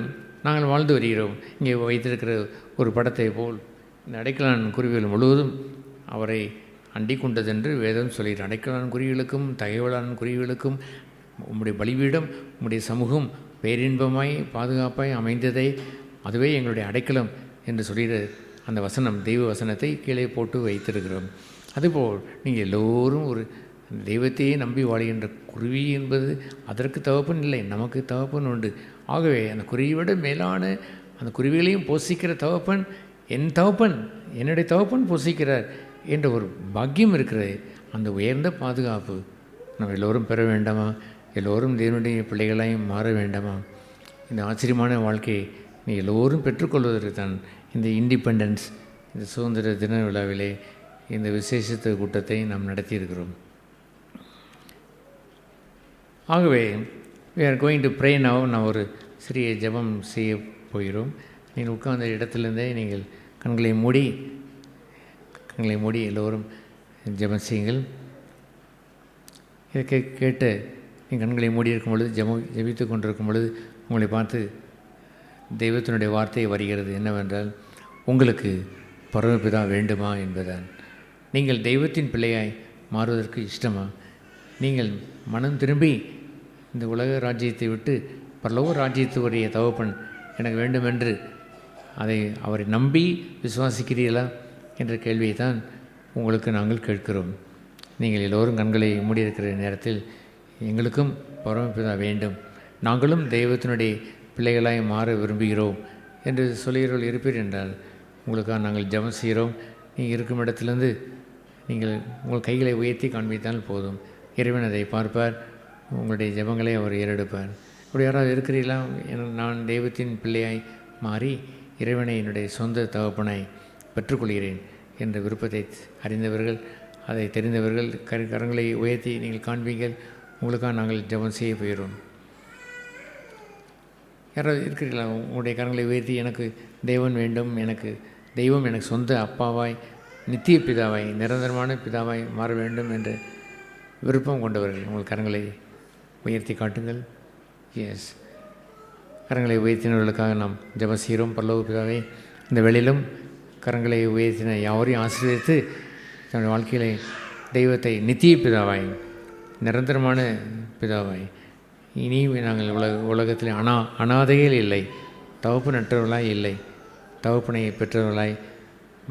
நாங்கள் வாழ்ந்து வருகிறோம். இங்கே வைத்திருக்கிற ஒரு படத்தை போல் இந்த அடைக்கலான் குருவிகள் முழுவதும் அவரை அண்டிக் கொண்டதென்று வேதம் சொல்கிறார். அடைக்கலான் குருவிகளுக்கும் தகைவலான் குருவிகளுக்கும் உம்முடைய பலிபீடம், உம்முடைய சமூகம் பேரின்பமாய் பாதுகாப்பாய் அமைந்ததை, அதுவே எங்களுடைய அடைக்கலம் என்று சொல்கிற அந்த வசனம், தெய்வ வசனத்தை கீழே போட்டு வைத்திருக்கிறோம். அதுபோல் நீங்கள் எல்லோரும் ஒரு தெய்வத்தையே நம்பி வாழ்கின்ற குருவி என்பது அதற்கு தகப்பன் இல்லை, நமக்கு தகப்பன் உண்டு. ஆகவே அந்த குருவியை விட மேலான அந்த குருவிகளையும் போஷிக்கிற தகப்பன் என் தகப்பன், என்னுடைய தகப்பன் போஷிக்கிறார் என்ற ஒரு பாக்கியம் இருக்கிறது. அந்த உயர்ந்த பாதுகாப்பு நம்ம எல்லோரும் பெற வேண்டாமா? எல்லோரும் தேவனுடைய பிள்ளைகளாயும் மாற வேண்டாமா? இந்த ஆச்சரியமான வாழ்க்கையை நீ எல்லோரும் பெற்றுக்கொள்வதற்கு தான் இந்த இண்டிபெண்டன்ஸ், இந்த சுதந்திர தின விழாவிலே இந்த விசேஷத்த கூட்டத்தை நாம் நடத்தியிருக்கிறோம். ஆகவே we are going to pray now. நான் ஒரு சிறிய ஜெபம் செய்ய போகிறோம். நீங்கள் உட்கார்ந்த இடத்திலிருந்தே நீங்கள் கண்களை மூடி எல்லோரும் ஜெபம் செய்யுங்கள். இதை கேட்டு நீங்கள் கண்களை மூடி இருக்கும் பொழுது, ஜெபித்து கொண்டிருக்கும் பொழுது உங்களை பார்த்து தெய்வத்தினுடைய வார்த்தை வருகிறது. என்னவென்றால், உங்களுக்கு பரமபிதா வேண்டுமா என்பதுதான். நீங்கள் தெய்வத்தின் பிள்ளையாய் மாறுவதற்கு இஷ்டமா? நீங்கள் மனம் திரும்பி இந்த உலக ராஜ்யத்தை விட்டு பரலோக ராஜ்யத்துடைய தகப்பன் எனக்கு வேண்டுமென்று அவரை நம்பி விசுவாசிக்கிறீர்களா என்ற கேள்வியை தான் உங்களுக்கு நாங்கள் கேட்கிறோம். நீங்கள் எல்லோரும் கண்களை மூடியிருக்கிற நேரத்தில், எங்களுக்கும் பரமபிதா வேண்டும், நாங்களும் தெய்வத்தினுடைய பிள்ளைகளாய் மாற விரும்புகிறோம் என்று சொல்கிறவர்கள் இருப்பீர் என்றால் உங்களுக்காக நாங்கள் ஜெபம் செய்கிறோம். நீங்கள் இருக்கும் இடத்திலிருந்து நீங்கள் உங்கள் கைகளை உயர்த்தி காண்பித்தால் போதும். இறைவன் அதை பார்ப்பார், உங்களுடைய ஜெபங்களை அவர் ஏறெடுப்பார். இப்படி யாராவது இருக்கிறீர்களா, நான் தெய்வத்தின் பிள்ளையாய் மாறி இறைவனை என்னுடைய சொந்த தகப்பனாய் பெற்றுக்கொள்கிறேன் என்ற விருப்பத்தை அறிந்தவர்கள், அதை தெரிந்தவர்கள் கரங்களை உயர்த்தி நீங்கள் காண்பீங்கள். உங்களுக்காக நாங்கள் ஜெபம் செய்ய போகிறோம். யாராவது இருக்கிறீர்களா, உங்களுடைய கரங்களை உயர்த்தி, எனக்கு தெய்வம் வேண்டும், எனக்கு தெய்வம் எனக்கு சொந்த அப்பாவாய் நித்திய பிதாவாய், நிரந்தரமான பிதாவாய் மாற வேண்டும் என்ற விருப்பம் கொண்டவர்கள் உங்கள் கரங்களை உயர்த்தி காட்டுங்கள். எஸ், கரங்களை உயர்த்தினவர்களுக்காக நாம் ஜெபம் செய்கிறோம். பரலோக பிதாவே, இந்த வேளையிலும் கரங்களை உயர்த்தின யாவரையும் ஆசீர்வதித்து தன்னுடைய வாழ்க்கையிலே தெய்வத்தை நித்திய பிதாவாய், நிரந்தரமான பிதாவாய், இனி நாங்கள் உலகத்தில் அனாதைகள் இல்லை, தவப்பு நட்டவர்களாய் இல்லை, தவப்பனை பெற்றவர்களாய்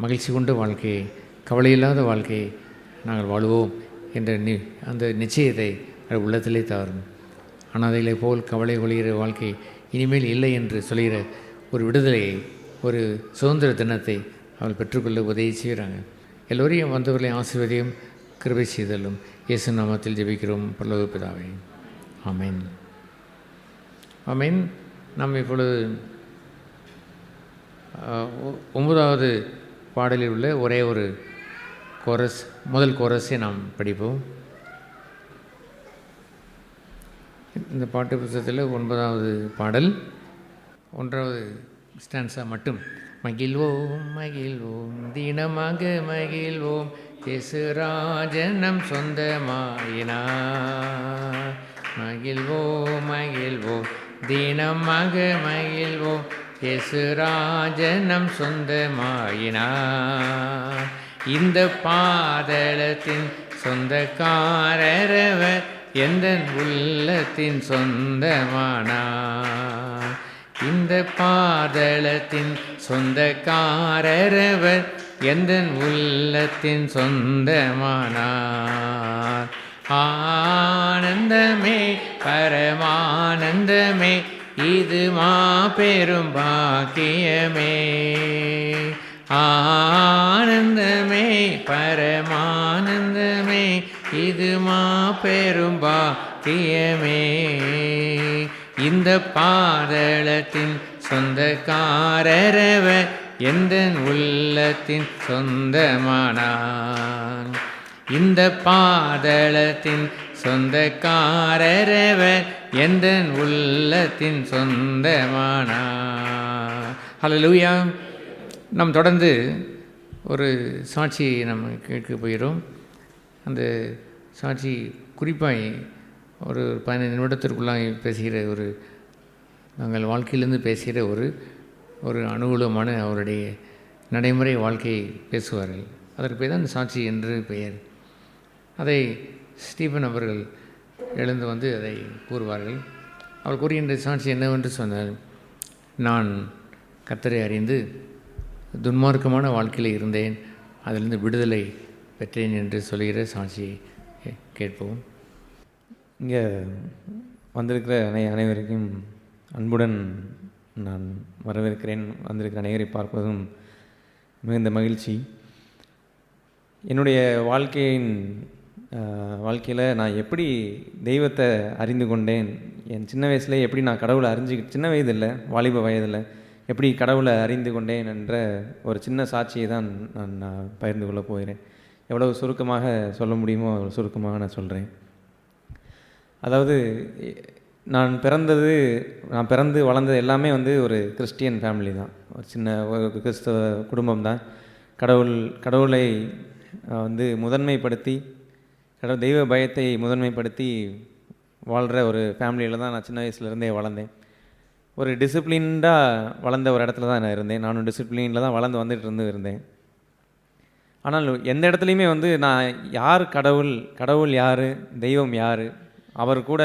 மகிழ்ச்சி கொண்ட வாழ்க்கையை, கவலையில்லாத வாழ்க்கையை நாங்கள் வாழ்வோம் என்ற அந்த நிச்சயத்தை உள்ளத்திலே தாரும். அனாதைகளை போல் கவலை கொள்கிற வாழ்க்கை இனிமேல் இல்லை என்று சொல்கிற ஒரு விடுதலையை, ஒரு சுதந்திர தினத்தை அவள் பெற்றுக்கொள்ள உதவி செய்கிறாங்க. எல்லோரையும் வந்தவர்களை ஆசீர்வதியும் கிருபை செய்தலும் இயேசு நாமத்தில் ஜெபிக்கிறோம் பரலோக பிதாவே. ஆமென். ஆமென். நாம் இப்பொழுது 9வது பாடலில் உள்ள ஒரே ஒரு கோரஸ், முதல் கோரஸை நாம் படிப்போம். இந்த பாட்டு புத்தகத்தில் 9வது பாடல் 1வது ஸ்டான்ஸா மட்டும். மகிழ்வோம் மகிழ்வோம் தினமாக மகிழ்வோம், இயேசுராஜனம் சொந்தமாயினார். மகிழ்வோம் மகிழ்வோம் தினமாக மகிழ்வோம், இயேசுராஜனம் சொந்தமாயினார். இந்த பாதளத்தின் சொந்தக்காரரவர், எந்த உள்ளத்தின் சொந்தமானார். இந்த பாதளத்தின் சொந்தக்காரரவர், எந்த உள்ளத்தின் சொந்தமானார். ஆனந்தமே பரமானந்தமே, இது மாபெரும் பாக்கியமே. ஆனந்தமே பரமானந்தமே, இது மாபெரும் பாக்கியமே. இந்த பாதளத்தின் சொந்தக்காரரவர், எந்த உள்ளத்தின் சொந்தமானார். இந்த பாதளத்தின் சொந்தக்காரரவர், எந்த உள்ளத்தின் சொந்தமானார். ஹல்லேலூயா. நாம் தொடர்ந்து ஒரு சாட்சியை நம்ம கேட்க போகிறோம். அந்த சாட்சி குறிப்பாக ஒரு 15 நிமிடத்திற்குள்ளாக பேசுகிற நாங்கள் வாழ்க்கையிலேருந்து பேசுகிற ஒரு அனுகூலமான அவருடைய நடைமுறை வாழ்க்கையை பேசுவார்கள். அதற்கு பேர் தான் சாட்சி என்று பெயர். அதை ஸ்டீபன் அவர்கள் எழுந்து வந்து அதை கூறுவார்கள். அவர் கூறுகின்ற சாட்சி என்னவென்று சொன்னார், நான் கர்த்தரை அறிந்து துன்மார்க்கமான வாழ்க்கையில் இருந்தேன், அதிலிருந்து விடுதலை பெற்றேன் என்று சொல்கிற சாட்சியை கேட்போம். இங்கே வந்திருக்கிற அனைவருக்கும் அன்புடன் நான் வரவேற்கிறேன். வந்திருக்கிற அனைவரை பார்ப்பதும் மிகுந்த மகிழ்ச்சி. என்னுடைய வாழ்க்கையில் நான் எப்படி தெய்வத்தை அறிந்து கொண்டேன், என் சின்ன வயசுலேயே எப்படி நான் கடவுளை சின்ன வயதில் வாலிப வயதில் எப்படி கடவுளை அறிந்து கொண்டேன் என்ற ஒரு சின்ன சாட்சியை தான் நான் பகிர்ந்து கொள்ள போகிறேன். எவ்வளவு சுருக்கமாக சொல்ல முடியுமோ அவ்வளோ சுருக்கமாக நான் சொல்கிறேன். அதாவது நான் பிறந்து வளர்ந்தது எல்லாமே ஒரு கிறிஸ்டியன் ஃபேமிலி தான். ஒரு சின்ன ஒரு கிறிஸ்தவ குடும்பம் தான். கடவுளை முதன்மைப்படுத்தி தெய்வ பயத்தை முதன்மைப்படுத்தி வாழ்கிற ஒரு ஃபேமிலியில் தான் நான் சின்ன வயசுலேருந்தே வளர்ந்தேன். ஒரு டிசிப்ளின்டாக வளர்ந்த ஒரு இடத்துல தான் நான் இருந்தேன். நானும் டிசிப்ளினில் தான் வளர்ந்து வந்துட்டு இருந்தேன். ஆனால் எந்த இடத்துலையுமே நான் யார் கடவுள் யார், தெய்வம் யார், அவர் கூட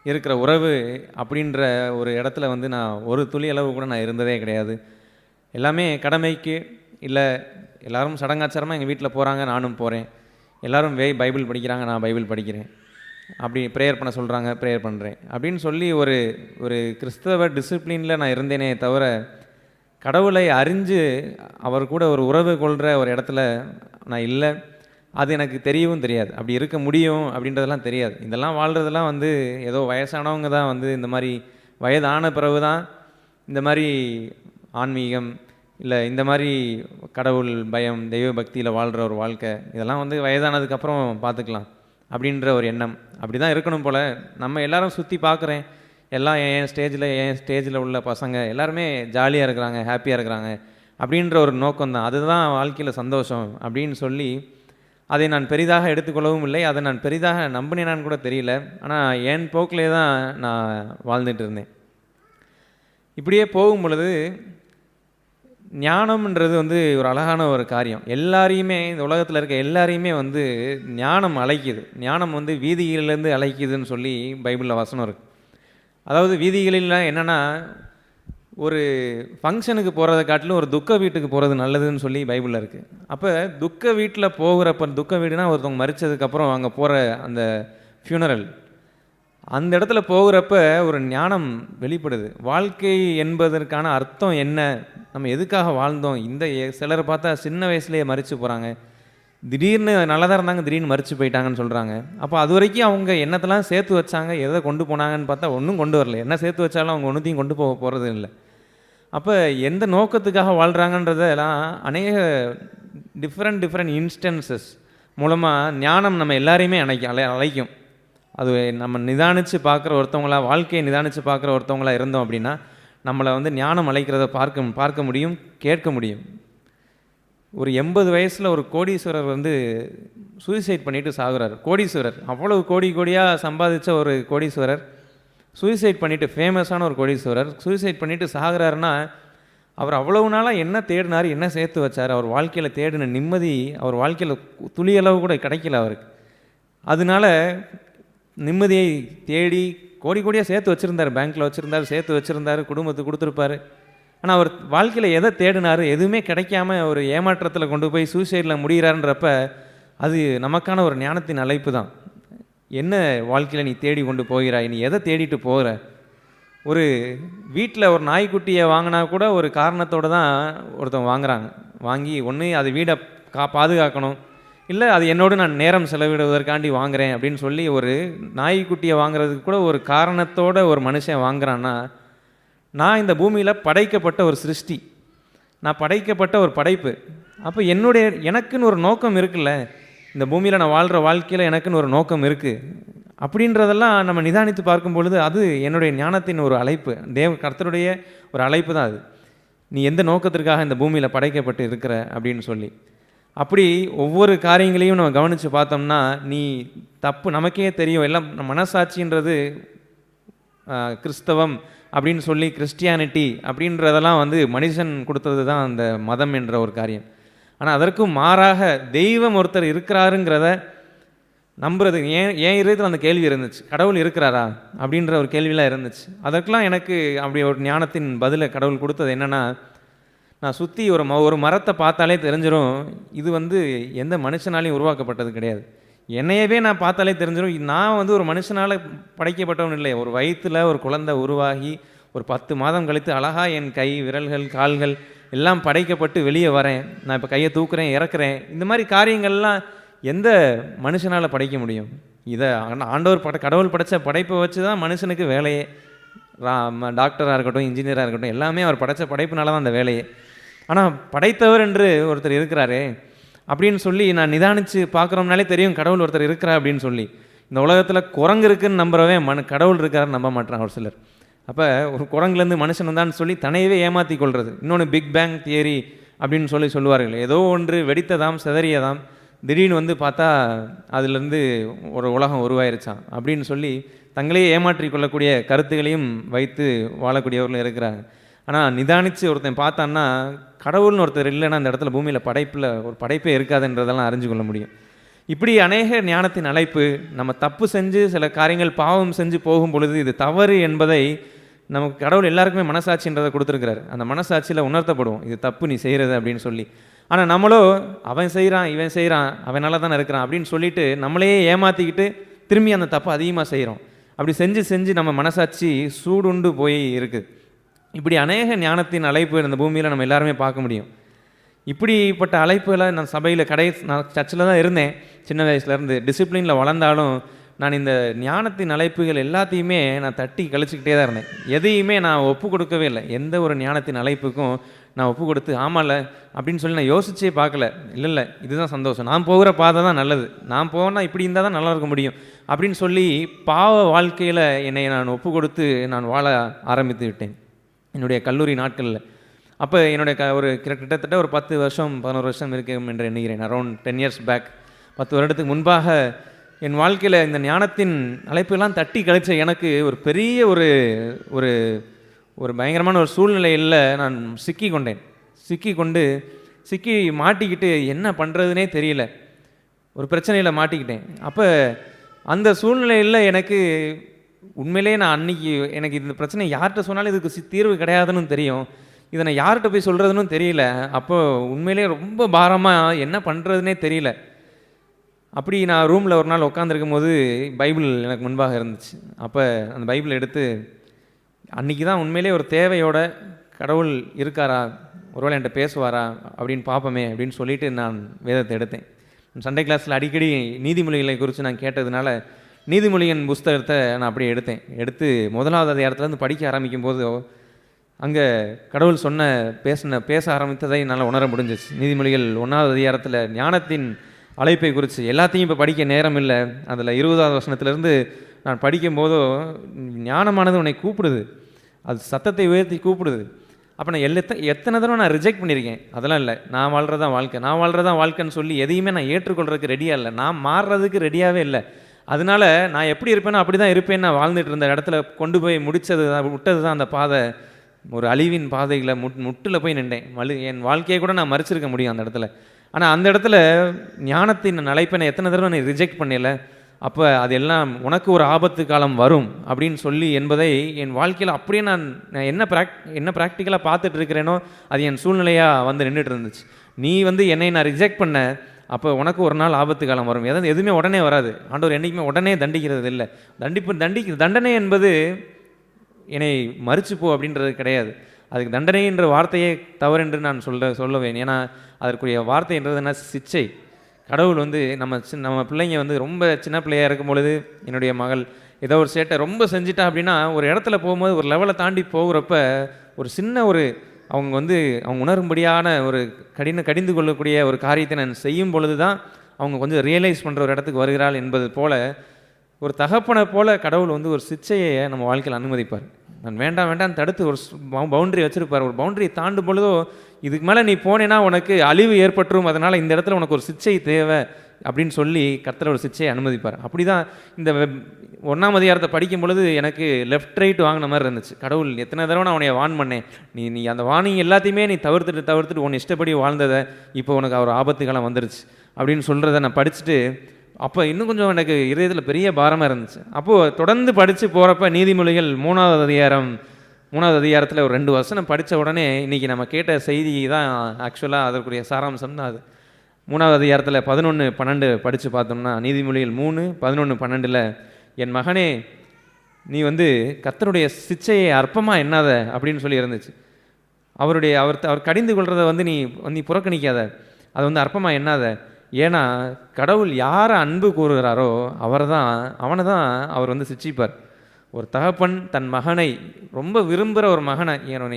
இருக்கிற உறவு அப்படின்ற ஒரு இடத்துல நான் ஒரு துளி அளவு கூட நான் இருந்ததே கிடையாது. எல்லாமே கடமைக்கு, இல்லை எல்லோரும் சடங்காச்சாரமாக எங்கள் வீட்டில் போகிறாங்க, நானும் போகிறேன். எல்லோரும் பைபிள் படிக்கிறாங்க, நான் பைபிள் படிக்கிறேன். அப்படி ப்ரேயர் பண்ண சொல்கிறாங்க, ப்ரேயர் பண்ணுறேன் அப்படின்னு சொல்லி ஒரு கிறிஸ்தவ டிசிப்ளினில் நான் இருந்தேனே தவிர, கடவுளை அறிஞ்சு அவர் கூட ஒரு உறவு கொள்கிற ஒரு இடத்துல நான் இல்லை. அது எனக்கு தெரியவும் தெரியாது. அப்படி இருக்க முடியும் அப்படின்றதெல்லாம் தெரியாது. இதெல்லாம் வாழ்கிறதெல்லாம் ஏதோ வயசானவங்க தான் இந்த மாதிரி வயதான பிறகு தான் இந்த மாதிரி ஆன்மீகம், இல்லை இந்த மாதிரி கடவுள் பயம், தெய்வ பக்தியில் வாழ்கிற ஒரு வாழ்க்கை, இதெல்லாம் வயதானதுக்கப்புறம் பார்த்துக்கலாம் அப்படின்ற ஒரு எண்ணம். அப்படி தான் இருக்கணும் போல். நம்ம எல்லோரும் சுற்றி பார்க்குறேன், எல்லாம் என் ஸ்டேஜில் உள்ள பசங்க எல்லாருமே ஜாலியாக இருக்கிறாங்க, ஹாப்பியாக இருக்கிறாங்க. அப்படின்ற ஒரு நோக்கம்தான், அதுதான் வாழ்க்கையில் சந்தோஷம் அப்படின்னு சொல்லி அதை நான் பெரிதாக எடுத்துக்கொள்ளவும் இல்லை, அதை நான் பெரிதாக நம்பினேனான்னு கூட தெரியல. ஆனால் என் போக்கிலே தான் நான் வாழ்ந்துட்டு இருந்தேன். இப்படியே போகும் பொழுது ஞானம்ன்றது ஒரு அழகான ஒரு காரியம். எல்லாரையுமே, இந்த உலகத்தில் இருக்க எல்லாரையுமே ஞானம் அழைக்குது. ஞானம் வீதிகளிலேருந்து அழைக்குதுன்னு சொல்லி பைபிளில் வசனம் இருக்குது. அதாவது வீதிகளில் என்னென்னா, ஒரு ஃபங்க்ஷனுக்கு போகிறத காட்டிலும் ஒரு துக்க வீட்டுக்கு போகிறது நல்லதுன்னு சொல்லி பைபிளில் இருக்குது. அப்போ துக்க வீட்டில் போகிறப்ப, துக்க வீடுனா ஒருத்தவங்க மரித்ததுக்கப்புறம் அங்கே போகிற அந்த ஃபியூனரல், அந்த இடத்துல போகிறப்ப ஒரு ஞானம் வெளிப்படுது. வாழ்க்கை என்பதற்கான அர்த்தம் என்ன, நம்ம எதுக்காக வாழ்ந்தோம். இந்த சிலரை பார்த்தா சின்ன வயசுலேயே மரித்து போகிறாங்க, திடீர்னு நல்லதாக இருந்தாங்க, திடீர்னு மரித்து போயிட்டாங்கன்னு சொல்கிறாங்க. அப்போ அது வரைக்கும் அவங்க என்னத்தெல்லாம் சேர்த்து வச்சாங்க, எதை கொண்டு போனாங்கன்னு பார்த்தா ஒன்றும் கொண்டு வரல. என்ன சேர்த்து வச்சாலும் அவங்க ஒன்றுத்தையும் கொண்டு போகிறது இல்லை. அப்போ எந்த நோக்கத்துக்காக வாழ்கிறாங்கன்றதெல்லாம் அநேக டிஃப்ரெண்ட் இன்ஸ்டன்சஸ் மூலமாக ஞானம் நம்ம எல்லாரையுமே அழைக்கும். அது நம்ம நிதானித்து பார்க்குற ஒருத்தவங்களா, வாழ்க்கையை நிதானித்து பார்க்குற ஒருத்தவங்களா இருந்தோம் அப்படின்னா நம்மளை ஞானம் அழைக்கிறத பார்க்க முடியும், கேட்க முடியும். ஒரு 80 வயசில் ஒரு கோடீஸ்வரர் சூசைட் பண்ணிட்டு சாகுறார். கோடீஸ்வரர், அவ்வளவு கோடியாக சம்பாதிச்ச ஒரு கோடீஸ்வரர் சூசைட் பண்ணிவிட்டு, ஃபேமஸான ஒரு கோடீஸ்வரர் சூசைட் பண்ணிவிட்டு சாகுறாருன்னா, அவர் அவ்வளவு நாளாக என்ன தேடினார், என்ன சேர்த்து வச்சார், அவர் வாழ்க்கையில் தேடின நிம்மதி அவர் வாழ்க்கையில் துளியளவு கூட கிடைக்கல அவருக்கு. அதனால நிம்மதியை தேடி கோடியாக சேர்த்து வச்சுருந்தார், பேங்க்கில் வச்சுருந்தார், சேர்த்து வச்சுருந்தார், குடும்பத்துக்கு கொடுத்துருப்பார். ஆனால் அவர் வாழ்க்கையில் எதை தேடினார், எதுவுமே கிடைக்காம ஒரு ஏமாற்றத்தில் கொண்டு போய் சூசைடில் முடிகிறாருன்றப்ப அது நமக்கான ஒரு ஞானத்தின் அழைப்பு தான். என்ன வாழ்க்கையில் நீ தேடி கொண்டு போகிறாய், நீ எதை தேடிட்டு போகிற. ஒரு வீட்டில் ஒரு நாய்க்குட்டியை வாங்கினா கூட ஒரு காரணத்தோடு தான் ஒருத்தவங்க வாங்குகிறாங்க. வாங்கி ஒன்று அது வீடை பாதுகாக்கணும், இல்லை அது என்னோடு நான் நேரம் செலவிடுவதற்காண்டி வாங்குகிறேன் அப்படின்னு சொல்லி ஒரு நாய்க்குட்டியை வாங்குறதுக்கு கூட ஒரு காரணத்தோடு ஒரு மனுஷன் வாங்குறான்னா, நான் இந்த பூமியில் படைக்கப்பட்ட ஒரு சிருஷ்டி, நான் படைக்கப்பட்ட ஒரு படைப்பு. அப்போ எனக்குன்னு ஒரு நோக்கம் இருக்குல்ல, இந்த பூமியில் நான் வாழ்கிற வாழ்க்கையில் எனக்குன்னு ஒரு நோக்கம் இருக்குது அப்படின்றதெல்லாம் நம்ம நிதானித்து பார்க்கும் பொழுது அது என்னுடைய ஞானத்தின் ஒரு அழைப்பு, கர்த்தருடைய ஒரு அழைப்பு தான் அது. நீ எந்த நோக்கத்திற்காக இந்த பூமியில் படைக்கப்பட்டு இருக்கிற அப்படின்னு சொல்லி. அப்படி ஒவ்வொரு காரியங்களையும் நம்ம கவனித்து பார்த்தோம்னா, நீ தப்பு நமக்கே தெரியும். எல்லாம் மனசாட்சின்றது கிறிஸ்தவம் அப்படின்னு சொல்லி, கிறிஸ்டியானிட்டி அப்படின்றதெல்லாம் மனுஷன் கொடுத்தது தான் அந்த மதம் என்ற ஒரு காரியம். ஆனால் அதற்கும் மாறாக தெய்வம் ஒருத்தர் இருக்கிறாருங்கிறத நம்புறது. ஏன் இருதயத்தில் அந்த கேள்வி இருந்துச்சு, கடவுள் இருக்கிறாரா அப்படின்ற ஒரு கேள்வியெலாம் இருந்துச்சு. அதற்கெல்லாம் எனக்கு அப்படி ஒரு ஞானத்தின் பதிலை கடவுள் கொடுத்தது என்னென்னா, நான் சுற்றி ஒரு மரத்தை பார்த்தாலே தெரிஞ்சிடும், இது எந்த மனுஷனாலையும் உருவாக்கப்பட்டது கிடையாது. என்னையவே நான் பார்த்தாலே தெரிஞ்சிடும், நான் ஒரு மனுஷனால் படைக்கப்பட்டவன் இல்லை. ஒரு வயிற்றில் ஒரு குழந்தை உருவாகி ஒரு 10 மாதம் கழித்து அழகாக என் கை, விரல்கள், கால்கள் எல்லாம் படைக்கப்பட்டு வெளியே வரேன். நான் இப்போ கையை தூக்குறேன், இறக்குறேன். இந்த மாதிரி காரியங்கள்லாம் எந்த மனுஷனால் படைக்க முடியும்? இதை ஆண்டவர் கடவுள் படைத்த படைப்பை வச்சு தான் மனுஷனுக்கு வேலையே. டாக்டராக இருக்கட்டும், இன்ஜினியராக இருக்கட்டும், எல்லாமே அவர் படைத்த படைப்புனால தான் அந்த வேலையே. ஆனால் படைத்தவர் என்று ஒருத்தர் இருக்கிறாரே அப்படின்னு சொல்லி நான் நிதானித்து பார்க்குறோம்னாலே தெரியும் கடவுள் ஒருத்தர் இருக்கிறார் அப்படின்னு சொல்லி. இந்த உலகத்தில் குரங்கு இருக்குன்னு நம்புறவன் கடவுள் இருக்காருன்னு நம்ப மாட்டான் ஒரு சிலர். அப்போ ஒரு குரங்குலேருந்து மனுஷன் வந்தான்னு சொல்லி தன்னையவே ஏமாற்றி கொள்வது. இன்னொன்று பிக் பேங் தியரி அப்படின்னு சொல்லுவார்கள். ஏதோ ஒன்று வெடித்ததாம், சிதறியதாம், திடீர்னு பார்த்தா அதுலேருந்து ஒரு உலகம் உருவாயிருச்சான் அப்படின்னு சொல்லி தங்களையே ஏமாற்றி கொள்ளக்கூடிய கருத்துக்களையும் வைத்து வாழக்கூடியவர்களும் இருக்கிறாங்க. ஆனால் நிதானித்து ஒருத்தன் பார்த்தான்னா, கடவுள்னு ஒருத்தர் இல்லைன்னா அந்த இடத்துல பூமியில் ஒரு படைப்பே இருக்காதுன்றதெல்லாம் அறிஞ்சு கொள்ள முடியும். இப்படி அநேக ஞானத்தின் அழைப்பு. நம்ம தப்பு செஞ்சு சில காரியங்கள் பாவம் செஞ்சு போகும் பொழுது இது தவறு என்பதை நமக்கு கடவுள் எல்லாருக்குமே மனசாட்சின்றதை கொடுத்துருக்கிறார். அந்த மனசாட்சியில் உணர்த்தப்படுவோம், இது தப்பு நீ செய்கிறது அப்படின்னு சொல்லி. ஆனால் நம்மளோ அவன் செய்கிறான், இவன் செய்கிறான், அவன் நல்லா தானே இருக்கிறான் அப்படின்னு சொல்லிட்டு நம்மளையே ஏமாற்றிக்கிட்டு திரும்பி அந்த தப்பு அதிகமாக செய்கிறோம். அப்படி செஞ்சு நம்ம மனசாட்சி சூடுண்டு போய் இருக்குது. இப்படி அநேக ஞானத்தின் அழைப்பு இந்த பூமியில் நம்ம எல்லாருமே பார்க்க முடியும். இப்படிப்பட்ட அழைப்புகளை நான் சபையில் நான் சர்ச்சில் தான் இருந்தேன் சின்ன வயசுலேருந்து. டிசிப்ளினில் வளர்ந்தாலும் நான் இந்த ஞானத்தின் அழைப்புகள் எல்லாத்தையுமே நான் தட்டி கழிச்சிக்கிட்டே தான் இருந்தேன். எதையுமே நான் ஒப்பு கொடுக்கவே இல்லை. எந்த ஒரு ஞானத்தின் அழைப்புக்கும் நான் ஒப்பு கொடுத்து ஆமாம்ல அப்படின்னு சொல்லி நான் யோசிச்சே பார்க்கல. இல்லை இதுதான் சந்தோஷம், நான் போகிற பாதை தான் நல்லது, நான் போனால் இப்படி இருந்தால் தான் நல்லா இருக்க முடியும் அப்படின்னு சொல்லி பாவ வாழ்க்கையில் என்னை நான் ஒப்பு கொடுத்து நான் வாழ ஆரம்பித்து விட்டேன் என்னுடைய கல்லூரி நாட்களில். அப்போ என்னுடைய ஒரு கிட்டத்தட்ட ஒரு 10 வருஷம் 11 வருஷம் இருக்கும் என்று எண்ணுகிறேன். அரௌண்ட் 10 years பேக், 10 வருடத்துக்கு முன்பாக என் வாழ்க்கையில் இந்த ஞானத்தின் அழைப்பெல்லாம் தட்டி கழிச்ச எனக்கு ஒரு பெரிய ஒரு ஒரு ஒரு பயங்கரமான ஒரு சூழ்நிலையில் நான் சிக்கி மாட்டிக்கிட்டு என்ன பண்ணுறதுனே தெரியல, ஒரு பிரச்சனையில் மாட்டிக்கிட்டேன். அப்போ அந்த சூழ்நிலையில் எனக்கு உண்மையிலே நான் அன்றைக்கி எனக்கு இந்த பிரச்சனை யார்கிட்ட சொன்னாலும் இதுக்கு தீர்வு கிடையாதுன்னு தெரியும், இதை நான் யார்கிட்ட போய் சொல்கிறதுன்னு தெரியல. அப்போ உண்மையிலே ரொம்ப பாரமாக என்ன பண்ணுறதுனே தெரியல. அப்படி நான் ரூமில் ஒரு நாள் உட்காந்துருக்கும் போது பைபிள் எனக்கு முன்பாக இருந்துச்சு. அப்போ அந்த பைபிள் எடுத்து அன்றைக்கி தான் உண்மையிலே ஒரு தேவையோட கடவுள் இருக்காரா, ஒருவேளை என்கிட்ட பேசுவாரா அப்படின்னு பார்ப்போமே அப்படின்னு சொல்லிட்டு நான் வேதத்தை எடுத்தேன். சண்டே கிளாஸில் அடிக்கடி நீதிமொழிகளை குறித்து நான் கேட்டதுனால நீதிமொழியின் புஸ்தகத்தை நான் அப்படியே எடுத்து 1வது அதிகாரத்துலேருந்து படிக்க ஆரம்பிக்கும் போது அங்கே கடவுள் பேச ஆரம்பித்ததை என்னால் உணர முடிஞ்சிச்சு. நீதிமொழிகள் 1வது அதிகாரத்தில் ஞானத்தின் அழைப்பை குறித்து எல்லாத்தையும் இப்போ படிக்க நேரம் இல்லை. அதில் 20வது வசனத்திலேருந்து நான் படிக்கும்போதோ ஞானமானது உன்னை கூப்பிடுது, அது சத்தத்தை உயர்த்தி கூப்பிடுது. அப்போ நான் எத்தனை தடவை நான் ரிஜெக்ட் பண்ணியிருக்கேன். அதெல்லாம் இல்லை, நான் வாழ்கிறதான் வாழ்க்கைன்னு சொல்லி எதையுமே நான் ஏற்றுக்கொள்கிறதுக்கு ரெடியாக இல்லை, நான் மாறுறதுக்கு ரெடியாகவே இல்லை. அதனால நான் எப்படி இருப்பேனோ அப்படி தான் இருப்பேன்னு நான் வாழ்ந்துட்டு இருந்த இடத்துல கொண்டு போய் விட்டது தான் அந்த பாதை, ஒரு அழிவின் பாதையில் முட்டில் போய் நின்றேன். என் வாழ்க்கையை கூட நான் மறிச்சிருக்க முடியும் அந்த இடத்துல. ஆனால் அந்த இடத்துல ஞானத்தின் அழைப்பை நான் எத்தனை தடவை நான் ரிஜெக்ட் பண்ணல. அப்போ அது எல்லாம் உனக்கு ஒரு ஆபத்து காலம் வரும் அப்படின்னு சொல்லி என்பதை என் வாழ்க்கையில் அப்படியே நான் என்ன ப்ராக்டிக்கலாக பார்த்துட்டு இருக்கிறேனோ அது என் சூழ்நிலையாக நின்றுட்டு இருந்துச்சு. நீ என்னை நான் ரிஜெக்ட் பண்ண, அப்போ உனக்கு ஒரு நாள் ஆபத்து காலம் வரும். எதுவுமே உடனே வராது. ஆண்டவர் என்றைக்குமே உடனே தண்டிக்கிறது இல்லை. தண்டனை என்பது என்னை மறிச்சு போ அப்படின்றது கிடையாது. அதுக்கு தண்டனை என்ற வார்த்தையே தவறென்று நான் சொல்லுவேன். ஏன்னா அதற்குரிய வார்த்தைன்றது என்ன, சிச்சை. கடவுள் நம்ம பிள்ளைங்க ரொம்ப சின்ன பிள்ளையாக இருக்கும் பொழுது என்னுடைய மகள் ஏதோ ஒரு சேட்டை ரொம்ப செஞ்சிட்டா அப்படின்னா ஒரு இடத்துல போகும்போது ஒரு லெவலை தாண்டி போகிறப்ப ஒரு சின்ன அவங்க அவங்க உணரும்படியான ஒரு கடிந்து கொள்ளக்கூடிய ஒரு காரியத்தை நான் செய்யும் பொழுது தான் அவங்க கொஞ்சம் ரியலைஸ் பண்ணுற ஒரு இடத்துக்கு வருகிறாள் என்பது போல் ஒரு தகப்பனை போல் கடவுள் ஒரு சிச்சையை நம்ம வாழ்க்கையில் அனுமதிப்பார். நான் வேண்டாம் தடுத்து ஒரு பவுண்டரி வச்சுருப்பார். ஒரு பவுண்டரியை தாண்டும் பொழுதோ இதுக்கு மேலே நீ போனேன்னா உனக்கு அழிவு ஏற்பட்டுரும், அதனால் இந்த இடத்துல உனக்கு ஒரு சிச்சை தேவை அப்படின்னு சொல்லி கர்த்தர் ஒரு சிச்சையை அனுமதிப்பார். அப்படி தான் இந்த 1ஆம் அதிகாரத்தை படிக்கும் பொழுது எனக்கு லெஃப்ட் ரைட் வாங்கின மாதிரி இருந்துச்சு. கடவுள் எத்தனை தடவை நான் உன்னை வான் பண்ணேன், நீ அந்த வார்னிங் எல்லாத்தையுமே நீ தவிர்த்துட்டு உன்னை இஷ்டப்படி வாழ்ந்ததை இப்போ உனக்கு ஒரு ஆபத்து காலம் வந்துருச்சு அப்படின்னு சொல்கிறத நான் படிச்சுட்டு அப்போ இன்னும் கொஞ்சம் எனக்கு இதயத்தில் பெரிய பாரமாக இருந்துச்சு. அப்போது தொடர்ந்து படித்து போகிறப்ப நீதிமொழிகள் 3வது அதிகாரத்தில் ஒரு 2 வசனம் படித்த உடனே இன்றைக்கி நம்ம கேட்ட செய்தி தான் ஆக்சுவலாக அதற்குரிய சாராம்சம் தான் அது. 3வது அதிகாரத்தில் 11-12 படித்து பார்த்தோம்னா நீதிமொழிகள் 3:11-12 என் மகனே நீ கர்த்தருடைய சிச்சையை அற்பமாக எண்ணாத அப்படின்னு சொல்லி இருந்துச்சு. அவர் கடிந்து கொள்றதை நீ புறக்கணிக்காத, அதை அற்பமாக எண்ணாத. ஏன்னா கடவுள் யாரை அன்பு கூறுகிறாரோ அவனை தான் அவர் சிச்சிப்பார். ஒரு தகப்பன் தன் மகனை ரொம்ப விரும்புகிற ஒரு மகனை,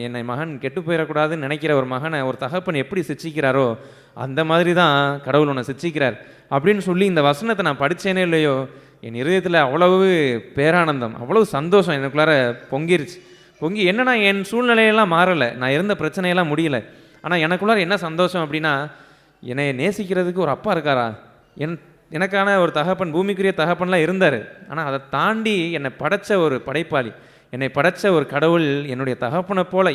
என்னை மகன் கெட்டு போயிடக்கூடாதுன்னு நினைக்கிற ஒரு மகனை ஒரு தகப்பன் எப்படி சிச்சிக்கிறாரோ அந்த மாதிரி தான் கடவுள் உன்னை சிச்சிக்கிறார் அப்படின்னு சொல்லி இந்த வசனத்தை நான் படித்தேனே இல்லையோ என் இதயத்தில் அவ்வளவு பேரானந்தம், அவ்வளவு சந்தோஷம் எனக்குள்ளார பொங்கி என்னன்னா என் சூழ்நிலையெல்லாம் மாறலை, நான் இருந்த பிரச்சனையெல்லாம் முடியலை. ஆனால் எனக்குள்ளார என்ன சந்தோஷம் அப்படின்னா என்னை நேசிக்கிறதுக்கு ஒரு அப்பா இருக்காரா, எனக்கான ஒரு தகப்பன், பூமிக்குரிய தகப்பன்லாம் இருந்தார். ஆனால் அதை தாண்டி என்னை படைத்த ஒரு படைப்பாளி, என்னை படைத்த ஒரு கடவுள் என்னுடைய தகப்பனை போல்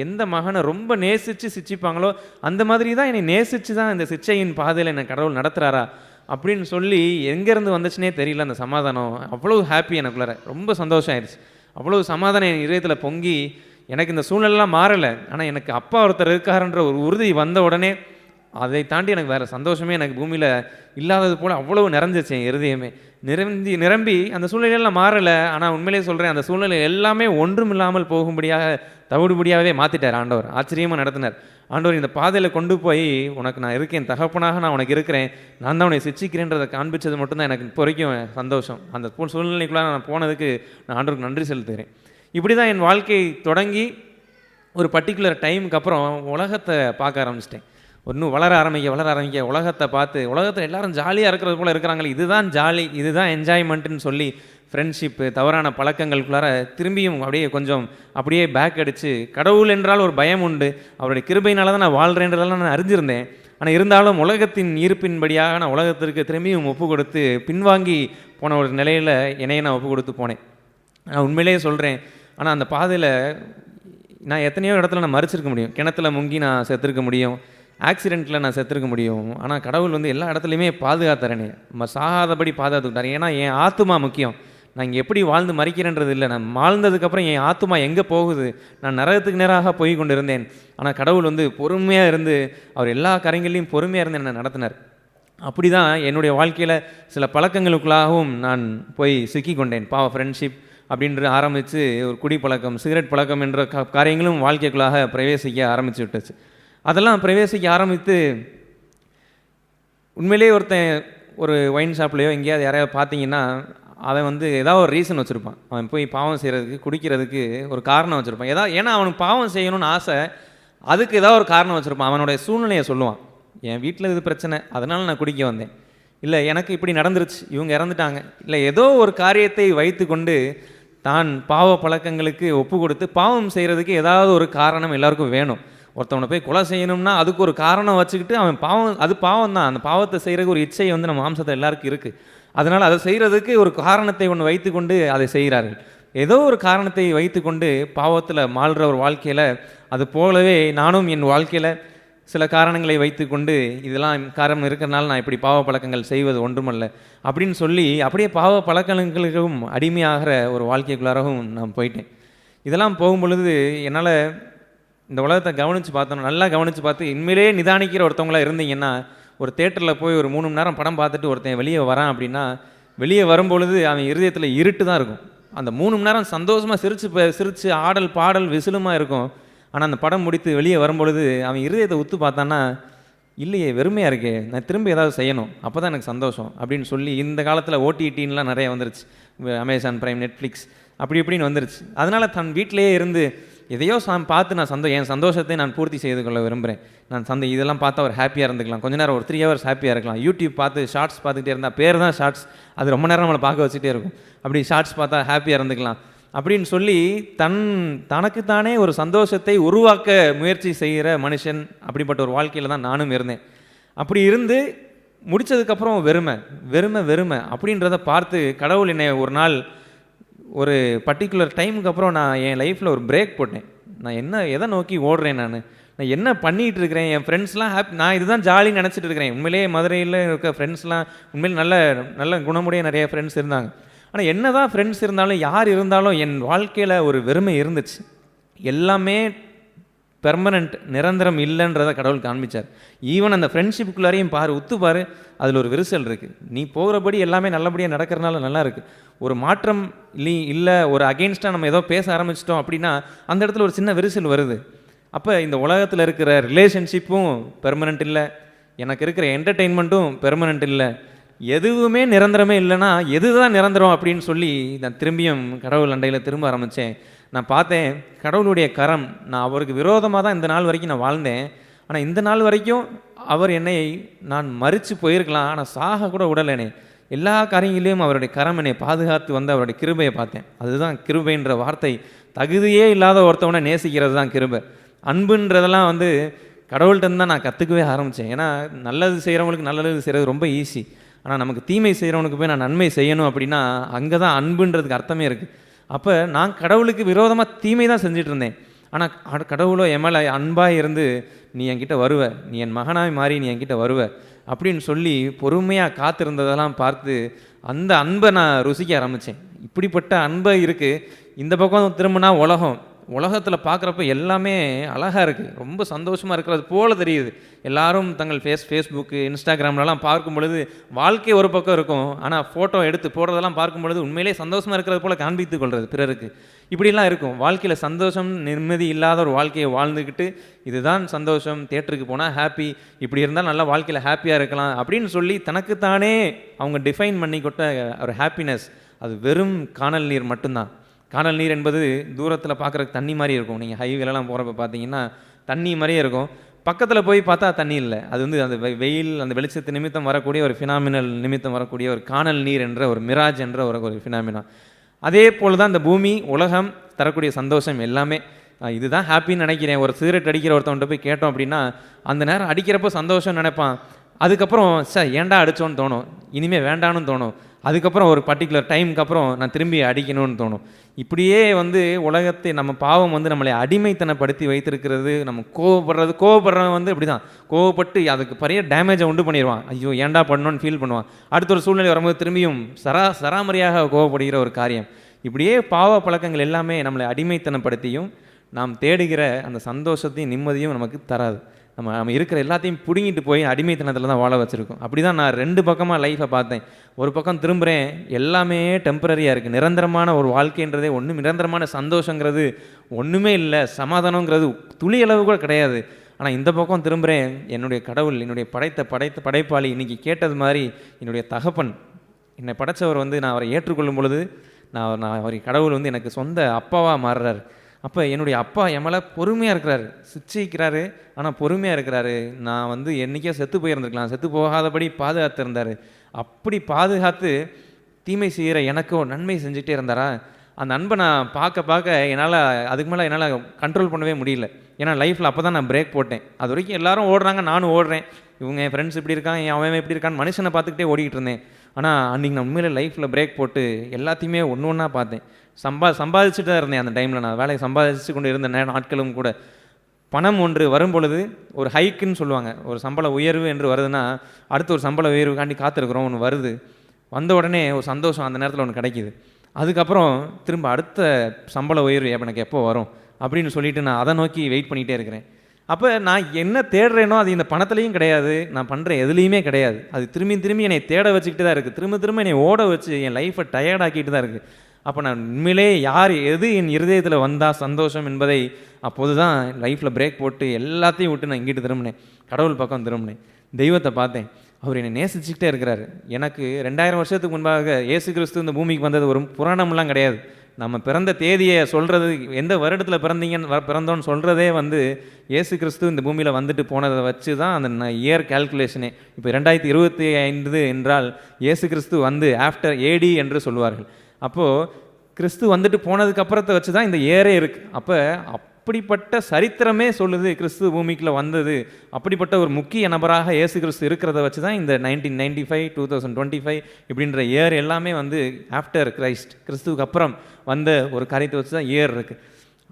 எந்த மகனை ரொம்ப நேசித்து சிச்சிப்பாங்களோ அந்த மாதிரி தான் என்னை நேசித்து தான் இந்த சிச்சையின் பாதையில் என்னை கடவுள் நடத்துகிறாரா அப்படின்னு சொல்லி எங்கேருந்து வந்துச்சுனே தெரியல. அந்த சமாதானம் அவ்வளோ ஹாப்பி, எனக்குள்ளார ரொம்ப சந்தோஷம் ஆயிடுச்சு. அவ்வளோ சமாதானம் என் இதயத்தில் பொங்கி எனக்கு இந்த சூழ்நிலைலாம் மாறலை. ஆனால் எனக்கு அப்பா ஒருத்தர் இருக்காருன்ற ஒரு உறுதி வந்த உடனே அதை தாண்டி எனக்கு வேறு சந்தோஷமே எனக்கு பூமியில் இல்லாதது போல் அவ்வளவு நிறைஞ்சிச்சு என் இருதயமே. நிரம்பி அந்த சூழ்நிலையெல்லாம் மாறலை. ஆனால் உண்மையிலே சொல்கிறேன், அந்த சூழ்நிலை எல்லாமே ஒன்றும் இல்லாமல் போகும்படியாக தவிடுபடியாகவே மாற்றிட்டார் ஆண்டவர். ஆச்சரியமாக நடத்தினார் ஆண்டவர். இந்த பாதையில் கொண்டு போய் உனக்கு நான் இருக்கேன், தகப்பனாக நான் உனக்கு இருக்கிறேன், நான் தான் உன்னை சிச்சிக்கிறேன்றதை காண்பிச்சது மட்டும்தான் எனக்கு இப்போ வரைக்கும் சந்தோஷம். அந்த சூழ்நிலைக்குள்ளே நான் போனதுக்கு நான் ஆண்டவருக்கு நன்றி செலுத்துகிறேன். இப்படி தான் என் வாழ்க்கை தொடங்கி ஒரு பர்டிகுலர் டைமுக்கு அப்புறம் உலகத்தை பார்க்க ஆரம்பிச்சிட்டேன். இன்னும் வளர ஆரம்பிக்க உலகத்தை பார்த்து, உலகத்தில் எல்லாரும் ஜாலியாக இருக்கிறது போல் இருக்கிறாங்களே, இதுதான் ஜாலி, இதுதான் என்ஜாய்மெண்ட்டுன்னு சொல்லி ஃப்ரெண்ட்ஷிப்பு, தவறான பழக்கங்களுக்குள்ளார திரும்பியும் அப்படியே பேக் அடித்து, கடவுள் என்றால் ஒரு பயம் உண்டு, அவருடைய கிருபையினால தான் நான் வாழ்கிறேன்றதெல்லாம் நான் அறிஞ்சிருந்தேன். ஆனால் இருந்தாலும் உலகத்தின் ஈர்ப்பின்படியாக நான் உலகத்திற்கு திரும்பியும் ஒப்பு கொடுத்து பின்வாங்கி போன ஒரு நிலையில் என்னையே நான் ஒப்பு கொடுத்து போனேன். நான் உண்மையிலேயே சொல்கிறேன். ஆனால் அந்த பாதையில் நான் எத்தனையோ இடத்துல நான் மறிச்சிருக்க முடியும். கிணத்துல முங்கி நான் செத்துருக்க முடியும், ஆக்சிடெண்ட்டில் நான் செத்துருக்க முடியும். ஆனால் கடவுள் எல்லா இடத்துலையுமே பாதுகாத்தாரனே, நம்ம சாகாதபடி பாதுகாத்துக்கிட்டார். ஏன்னா என் ஆத்துமா முக்கியம். நான் இங்கே எப்படி வாழ்ந்து மறிக்கிறேன்றது இல்லை, நான் வாழ்ந்ததுக்கப்புறம் என் ஆத்துமா எங்கே போகுது, நான் நரகத்துக்கு நேராக போய் கொண்டு இருந்தேன். ஆனால் கடவுள் பொறுமையாக இருந்து அவர் எல்லா காரியங்களையும் பொறுமையாக இருந்து என்னை நடத்தினார். அப்படி தான் என்னுடைய வாழ்க்கையில் சில பழக்கங்களுக்குள்ளாகவும் நான் போய் சிக்கி கொண்டேன். ஃப்ரெண்ட்ஷிப் அப்படின்ற ஆரம்பித்து ஒரு குடி பழக்கம், சிகரெட் பழக்கம் என்ற காரியங்களும் வாழ்க்கைக்குள்ளாக பிரவேசிக்க ஆரம்பித்து விட்டுச்சு. அதெல்லாம் பிரவேசிக்க ஆரம்பித்து உண்மையிலே ஒருத்தன் ஒரு ஒயின் ஷாப்லேயோ எங்கேயாவது யாரையாவது பார்த்தீங்கன்னா அவன் ஏதாவது ஒரு ரீசன் வச்சுருப்பான். அவன் போய் பாவம் செய்கிறதுக்கு, குடிக்கிறதுக்கு ஒரு காரணம் வச்சுருப்பான். ஏன்னா அவனுக்கு பாவம் செய்யணும்னு ஆசை, அதுக்கு ஏதாவது ஒரு காரணம் வச்சுருப்பான். அவனுடைய சூழ்நிலையை சொல்லுவான். என் வீட்டில் இது பிரச்சனை, அதனால் நான் குடிக்க வந்தேன், இல்லை எனக்கு இப்படி நடந்துருச்சு, இவங்க இறந்துட்டாங்க, இல்லை ஏதோ ஒரு காரியத்தை வைத்து கொண்டு தான் பாவ பழக்கங்களுக்கு ஒப்பு கொடுத்து பாவம் செய்கிறதுக்கு ஏதாவது ஒரு காரணம் எல்லாருக்கும் வேணும். ஒருத்தவனை போய் கொலை செய்யணும்னா அதுக்கு ஒரு காரணம் வச்சுக்கிட்டு அவன் பாவம் தான். அந்த பாவத்தை செய்கிறதுக்கு ஒரு இச்சை நம்ம மாம்சத்தை எல்லாருக்கும் இருக்குது. அதனால் அதை செய்கிறதுக்கு ஒரு காரணத்தை ஒன்று வைத்து கொண்டு அதை செய்கிறார்கள். ஏதோ ஒரு காரணத்தை வைத்து கொண்டு பாவத்தில் மாள்ற ஒரு வாழ்க்கையில், அது போலவே நானும் என் வாழ்க்கையில் சில காரணங்களை வைத்து கொண்டு இதெல்லாம் காரணம் இருக்கிறனால நான் இப்படி பாவ பழக்கங்கள் செய்வது ஒன்றுமல்ல அப்படின்னு சொல்லி அப்படியே பாவ பழக்கங்களுக்கும் அடிமையாகிற ஒரு வாழ்க்கைக்குள்ளாரவும் நான் போயிட்டேன். இதெல்லாம் போகும்பொழுது என்னால் இந்த உலகத்தை கவனித்து பார்த்தோம், நல்லா கவனித்து பார்த்து உண்மையிலே நிதானிக்கிற ஒருத்தவங்களாக இருந்தீங்கன்னா, ஒரு தேட்டரில் போய் ஒரு 3 மணி நேரம் படம் பார்த்துட்டு ஒருத்தன் வெளியே வரான் அப்படின்னா, வெளியே வரும்பொழுது அவன் இருதயத்தில் இருட்டு தான் இருக்கும். அந்த 3 மணி நேரம் சந்தோஷமாக சிரித்து ஆடல் பாடல் விசிலுமாக இருக்கும். ஆனால் அந்த படம் முடித்து வெளியே வரும்பொழுது அவன் இருதயத்தை உத்து பார்த்தான்னா, இல்லையே வெறுமையாக இருக்கே, நான் திரும்ப ஏதாவது செய்யணும், அப்போ தான் எனக்கு சந்தோஷம் அப்படின்னு சொல்லி இந்த காலத்தில் ஓடிடின்லாம் நிறைய வந்துருச்சு. அமேசான் பிரைம், நெட்ஃப்ளிக்ஸ் அப்படி இப்படின்னு வந்துருச்சு. அதனால் தன் வீட்டிலேயே இருந்து எதையோ பார்த்து நான் என் சந்தோஷத்தை நான் பூர்த்தி செய்து கொள்ள விரும்புகிறேன். நான் இதெல்லாம் பார்த்தா ஒரு ஹாப்பியாக இருந்துக்கலாம், கொஞ்ச நேரம் ஒரு 3 ஹவர்ஸ் ஹாப்பியாக இருக்கலாம். யூடியூப் பார்த்து ஷார்ட்ஸ் பார்த்துக்கிட்டே இருந்தால், பேர் தான் ஷார்ட்ஸ், அது ரொம்ப நேரம் நம்மளை பார்க்க வச்சுட்டே இருக்கும். அப்படி ஷார்ட்ஸ் பார்த்தா ஹாப்பியாக இருந்துக்கலாம் அப்படின்னு சொல்லி தனக்குத்தானே ஒரு சந்தோஷத்தை உருவாக்க முயற்சி செய்கிற மனுஷன். அப்படிப்பட்ட ஒரு வாழ்க்கையில் தான் நானும் இருந்தேன். அப்படி இருந்து முடித்ததுக்கப்புறம் வெறுமை அப்படின்றத பார்த்து கடவுள் என்னை ஒரு நாள் ஒரு பர்டிகுலர் டைமுக்கு அப்புறம் நான் என் லைஃப்பில் ஒரு பிரேக் போட்டேன். நான் எதை நோக்கி ஓடுறேன், நான் என்ன பண்ணிகிட்டு இருக்கிறேன், என் ஃப்ரெண்ட்ஸ்லாம் நான் இதுதான் ஜாலின்னு நினச்சிட்டு இருக்கிறேன். உண்மையிலேயே மதுரையில் இருக்க ஃப்ரெண்ட்ஸ்லாம் உண்மையிலே நல்ல குணமுடைய நிறைய ஃப்ரெண்ட்ஸ் இருந்தாங்க. ஆனால் என்ன தான் ஃப்ரெண்ட்ஸ் இருந்தாலும் யார் இருந்தாலும் என் வாழ்க்கையில் ஒரு வெறுமை இருந்துச்சு. எல்லாமே பெர்மனண்ட், நிரந்தரம் இல்லைன்றதை கடவுள் காண்பிச்சார். ஈவன் அந்த ஃப்ரெண்ட்ஷிப்புக்குள்ளாரையும் உத்து பாரு, அதில் ஒரு விரிசல் இருக்குது. நீ போகிறபடி எல்லாமே நல்லபடியாக நடக்கிறதுனால நல்லா இருக்குது. ஒரு மாற்றம் இல்லை, ஒரு அகெயின்ஸ்டாக நம்ம ஏதோ பேச ஆரம்பிச்சிட்டோம் அப்படின்னா அந்த இடத்துல ஒரு சின்ன விரிசல் வருது. அப்போ இந்த உலகத்தில் இருக்கிற ரிலேஷன்ஷிப்பும் பெர்மனண்ட் இல்லை, எனக்கு இருக்கிற என்டர்டெயின்மெண்ட்டும் பெர்மனண்ட் இல்லை, எதுவுமே நிரந்தரமே இல்லைன்னா எது தான் நிரந்தரம் அப்படின்னு சொல்லி நான் திரும்பியும் கடவுள் அண்டையில் திரும்ப ஆரம்பித்தேன். நான் பார்த்தேன் கடவுளுடைய கரம். நான் அவருக்கு விரோதமாக தான் இந்த நாள் வரைக்கும் நான் வாழ்ந்தேன். ஆனால் இந்த நாள் வரைக்கும் அவர் நான் மறித்து போயிருக்கலாம், ஆனால் சாக கூட விடலைனே. எல்லா காரியங்களையும் அவருடைய கரம் என்னை பாதுகாத்து வந்து அவருடைய கிருபையை பார்த்தேன். அதுதான் கிருபைன்ற வார்த்தை. தகுதியே இல்லாத ஒருத்தவனை நேசிக்கிறது தான் கிருபை. அன்புன்றதெல்லாம் கடவுள்கிட்ட தான் நான் கற்றுக்கவே ஆரம்பித்தேன். ஏன்னா நல்லது செய்கிறவங்களுக்கு நல்லது செய்கிறது ரொம்ப ஈஸி. ஆனால் நமக்கு தீமை செய்கிறவனுக்கு போய் நான் நன்மை செய்யணும் அப்படின்னா அங்கே தான் அன்புன்றதுக்கு அர்த்தமே இருக்குது. அப்போ நான் கடவுளுக்கு விரோதமாக தீமை தான் செஞ்சுட்டு இருந்தேன். ஆனால் கடவுளோ என் மேலே அன்பாக இருந்து நீ என்கிட்ட வருவ, நீ என் மகனாய் மாறி நீ என்கிட்ட வருவ அப்படின்னு சொல்லி பொறுமையாக காத்திருந்ததெல்லாம் பார்த்து அந்த அன்பை நான் ருசிக்க ஆரம்பித்தேன். இப்படிப்பட்ட அன்பை இருக்குது. இந்த பக்கம் திரும்பினா உலகத்தில் பார்க்குறப்ப எல்லாமே அழகாக இருக்குது, ரொம்ப சந்தோஷமாக இருக்கிறது போல தெரியுது. எல்லாரும் தங்கள் ஃபேஸ்புக்கு, இன்ஸ்டாகிராம்லலாம் பார்க்கும் பொழுது வாழ்க்கை ஒரு பக்கம் இருக்கும், ஆனால் ஃபோட்டோ எடுத்து போடுறதெல்லாம் பார்க்கும் பொழுது உண்மையிலே சந்தோஷமாக இருக்கிறது போல் காண்பித்து கொள்வது பிறருக்கு. இப்படிலாம் இருக்கும். வாழ்க்கையில் சந்தோஷம் நிம்மதி இல்லாத ஒரு வாழ்க்கையை வாழ்ந்துக்கிட்டு இதுதான் சந்தோஷம், தேட்டருக்கு போனால் ஹாப்பி, இப்படி இருந்தால் நல்லா வாழ்க்கையில் ஹாப்பியாக இருக்கலாம் அப்படின்னு சொல்லி தனக்குத்தானே அவங்க டிஃபைன் பண்ணி கொட்ட ஒரு ஹாப்பினஸ், அது வெறும் காணல் நீர் மட்டும்தான். காணல் நீர் என்பது தூரத்தில் பார்க்குறதுக்கு தண்ணி மாதிரி இருக்கும். நீங்கள் ஹைவேலலாம் போகிறப்ப பார்த்தீங்கன்னா தண்ணி மாதிரியே இருக்கும். பக்கத்தில் போய் பார்த்தா தண்ணி இல்லை. அது வந்து அந்த வெயில் அந்த வெளிச்சத்து நிமித்தம் வரக்கூடிய ஒரு ஃபினாமினல் நிமித்தம் வரக்கூடிய ஒரு காணல் நீர் என்ற ஒரு மிராஜ் என்ற ஒரு ஃபினாமினா. அதே போல் தான் இந்த பூமி உலகம் தரக்கூடிய சந்தோஷம் எல்லாமே. இதுதான் ஹாப்பின்னு நினைக்கிறேன். ஒரு சிகரெட் அடிக்கிற ஒருத்தவன்ட்ட போய் கேட்டோம் அப்படின்னா அந்த நேரம் அடிக்கிறப்போ சந்தோஷம் நினைப்பான். அதுக்கப்புறம் ஏன்டா அடித்தோன்னு தோணும், இனிமேல் வேண்டான்னு தோணும். அதுக்கப்புறம் ஒரு பர்டிகுலர் டைமுக்கு அப்புறம் நான் திரும்பி அடிக்கணும்னு தோணும். இப்படியே வந்து உலகத்தை நம்ம பாவம் வந்து நம்மளை அடிமைத்தனப்படுத்தி வைத்திருக்கிறது. நம்ம கோவப்படுறவன் வந்து இப்படி தான் கோவப்பட்டு அதுக்கு பெரிய டேமேஜை உண்டு பண்ணிடுவான். ஐயோ ஏன்டா பண்ணணும்னு ஃபீல் பண்ணுவான். அடுத்த ஒரு சூழ்நிலை வரும்போது திரும்பியும் சராமரியாக கோவப்படுகிற ஒரு காரியம். இப்படியே பாவ பழக்கங்கள் எல்லாமே நம்மளை அடிமைத்தனப்படுத்தியும் நாம் தேடுகிற அந்த சந்தோஷத்தையும் நிம்மதியும் நமக்கு தராது. நம்ம இருக்கிற எல்லாத்தையும் பிடுங்கிட்டு போய் அடிமைத்தனத்தில் தான் வாழ வச்சுருக்கோம். அப்படி தான் நான் 2 பக்கமாக லைஃப்பை பார்த்தேன். ஒரு பக்கம் திரும்புகிறேன், எல்லாமே டெம்பரரியாக இருக்குது. நிரந்தரமான ஒரு வாழ்க்கைன்றதே நிரந்தரமான சந்தோஷங்கிறது ஒன்றுமே இல்லை. சமாதானங்கிறது துளி அளவு கூட கிடையாது. ஆனால் இந்த பக்கம் திரும்புகிறேன், என்னுடைய கடவுள், என்னுடைய படைப்பாளி, இன்றைக்கி கேட்டது மாதிரி என்னுடைய தகப்பன், என்னை படைத்தவர் வந்து நான் அவரை ஏற்றுக்கொள்ளும் பொழுது நான் அவர் கடவுள் வந்து எனக்கு சொந்த அப்பாவாக மாறுறாரு. அப்போ என்னுடைய அப்பா என் மேலே பொறுமையாக இருக்கிறாரு, சிக்ஷிக்கிறாரு, ஆனால் பொறுமையாக இருக்கிறாரு. நான் வந்து என்றைக்கோ செத்து போயிருந்துருக்கலாம், செத்து போகாதபடி பாதுகாத்து இருந்தார். அப்படி பாதுகாத்து தீமை செய்கிற எனக்கோ நன்மை செஞ்சுட்டே இருந்தாரா. அந்த அன்பை நான் பார்க்க என்னால் அதுக்கு மேலே என்னால் கண்ட்ரோல் பண்ணவே முடியல. ஏன்னா லைஃப்பில் அப்போ தான் நான் பிரேக் போட்டேன். அது வரைக்கும் எல்லாரும் ஓடுறாங்க, நானும் ஓடுறேன். இவங்க என் ஃப்ரெண்ட்ஸ் இப்படி இருக்கான், அவன் இப்படி இருக்கான்னு மனுஷனை பார்த்துக்கிட்டே ஓடிக்கிட்டு இருந்தேன். ஆனால் அன்றைக்கி நான் உண்மையில லைஃப்பில் பிரேக் போட்டு எல்லாத்தையுமே ஒன்று ஒன்றா பார்த்தேன். சம்பாதிச்சுட்டு தான் இருந்தேன். அந்த டைமில் நான் வேலையை சம்பாதிச்சு கொண்டு இருந்த நாட்களும் கூட பணம் ஒன்று வரும் பொழுது ஒரு ஹைக்குன்னு சொல்லுவாங்க, ஒரு சம்பள உயர்வு என்று வருதுன்னா அடுத்து ஒரு சம்பள உயர்வுக்காண்டி காத்திருக்கிறோம். ஒன்று வருது, வந்த உடனே ஒரு சந்தோஷம் அந்த நேரத்தில் ஒன்று கிடைக்கிது. அதுக்கப்புறம் திரும்ப அடுத்த சம்பள உயர்வு எனக்கு எப்போ வரும் அப்படின்னு சொல்லிட்டு நான் அதை நோக்கி வெயிட் பண்ணிகிட்டே இருக்கிறேன். அப்போ நான் என்ன தேடுறேனோ அது இந்த பணத்துலேயும் கிடையாது, நான் பண்ணுற எதுலேயுமே கிடையாது. அது திரும்பி என்னை தேட வச்சுக்கிட்டு தான் இருக்குது. திரும்ப என்னை ஓட வச்சு என் லைஃப்பை டயர்டாக்கிட்டு தான் இருக்குது. அப்போ நான் உண்மையிலே எது என் இருதயத்தில் வந்தால் சந்தோஷம் என்பதை அப்போது தான் லைஃப்பில் பிரேக் போட்டு எல்லாத்தையும் விட்டு நான் இங்கிட்டு திரும்பினேன். கடவுள் பக்கம் திரும்பினேன், தெய்வத்தை பார்த்தேன். அவர் என்னை நேசிச்சுக்கிட்டே இருக்கிறாரு. எனக்கு 2000 வருஷத்துக்கு முன்பாக இயேசு கிறிஸ்து இந்த பூமிக்கு வந்தது ஒரு புராணம்லாம் கிடையாது. நம்ம பிறந்த தேதியை சொல்கிறது, எந்த வருடத்தில் பிறந்தோன்னு சொல்கிறதே வந்து இயேசு கிறிஸ்து இந்த பூமியில் வந்துட்டு போனதை வச்சு தான் அந்த இயர் கேல்குலேஷனே. இப்போ 2025 என்றால் இயேசு கிறிஸ்து வந்து ஆஃப்டர் ஏடி என்று சொல்லுவார்கள். அப்போது கிறிஸ்து வந்துட்டு போனதுக்கு அப்புறத்தை வச்சு தான் இந்த ஏரே இருக்குது. அப்போ அப்படிப்பட்ட சரித்திரமே சொல்லுது கிறிஸ்து பூமிக்குள்ளே வந்தது. அப்படிப்பட்ட ஒரு முக்கிய நபராக இயேசு கிறிஸ்து இருக்கிறத வச்சு தான் இந்த 1995 2025 இப்படின்ற இயர் எல்லாமே வந்து ஆஃப்டர் கிறிஸ்துவுக்கு அப்புறம் வந்த ஒரு காரியத்தை வச்சு தான் இயர் இருக்குது.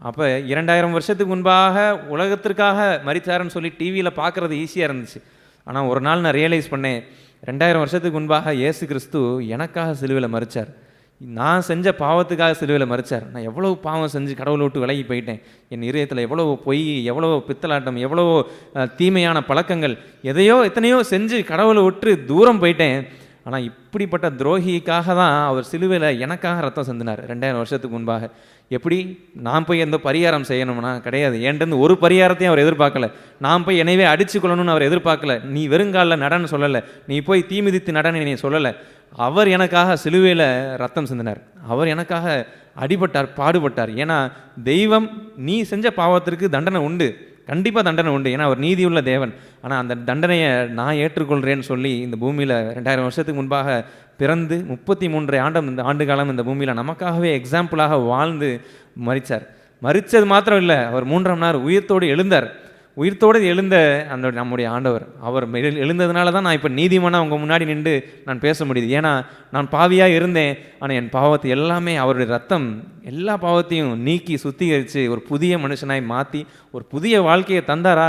அப்போ 2000 வருஷத்துக்கு முன்பாக உலகத்திற்காக மரித்தாருன்னு சொல்லி டிவியில் பார்க்குறது ஈஸியாக இருந்துச்சு. ஆனால் ஒரு நாள் நான் ரியலைஸ் பண்ணேன், 2000 வருஷத்துக்கு முன்பாக இயேசு கிறிஸ்து எனக்காக சிலுவையில் மரித்தார். நான் செஞ்ச பாவத்துக்காக சிலுவையில் மரித்தார். நான் எவ்வளோ பாவம் செஞ்சு கடவுளை விட்டு விலகி போயிட்டேன். என் இதயத்தில் எவ்வளோ பொய், எவ்வளோ பித்தலாட்டம், எவ்வளோ தீமையான பழக்கங்கள், எத்தனையோ செஞ்சு கடவுளை விட்டு தூரம் போயிட்டேன். ஆனால் இப்படிப்பட்ட துரோகிக்காக தான் அவர் சிலுவையில் எனக்காக ரத்தம் சிந்தினார் 2000 வருஷத்துக்கு முன்பாக. எப்படி நான் போய் எந்த பரிகாரம் செய்யணும்னா கிடையாது. ஏன்ட்டு ஒரு பரிகாரத்தையும் அவர் எதிர்பார்க்கல. நான் போய் என்னைவே அடிச்சு கொள்ளணும்னு அவர் எதிர்பார்க்கல. நீ வெறுங்காலில் நடன்னு சொல்லலை, நீ போய் தீ மிதித்து நடன்னு நீ சொல்லலை. அவர் எனக்காக சிலுவையில் ரத்தம் சிந்தினார். அவர் எனக்காக அடிபட்டார், பாடுபட்டார். ஏன்னா தெய்வம், நீ செஞ்ச பாவத்திற்கு தண்டனை உண்டு, கண்டிப்பாக தண்டனை உண்டு. ஏன்னா அவர் நீதியுள்ள தேவன். ஆனால் அந்த தண்டனையை நான் ஏற்றுக்கொள்கிறேன்னு சொல்லி இந்த பூமியில் 2000 வருஷத்துக்கு முன்பாக பிறந்து 33 ஆண்டு காலம் இந்த பூமியில் நமக்காகவே எக்ஸாம்பிளாக வாழ்ந்து மரித்தார். மரித்தது மாத்திரம் இல்லை, அவர் 3ஆம் நாள் உயிர்த்தோடு எழுந்தார். உயிர்த்தோடு எழுந்த அந்த நம்முடைய ஆண்டவர், அவர் எழுந்ததுனால தான் நான் இப்போ நீதிமானா உங்கள் முன்னாடி நின்று நான் பேச முடியுது. ஏன்னா நான் பாவியாக இருந்தேன், ஆனால் என் பாவத்தை எல்லாமே அவருடைய ரத்தம் எல்லா பாவத்தையும் நீக்கி சுத்திகரித்து ஒரு புதிய மனுஷனாய் மாற்றி ஒரு புதிய வாழ்க்கையை தந்தாரா.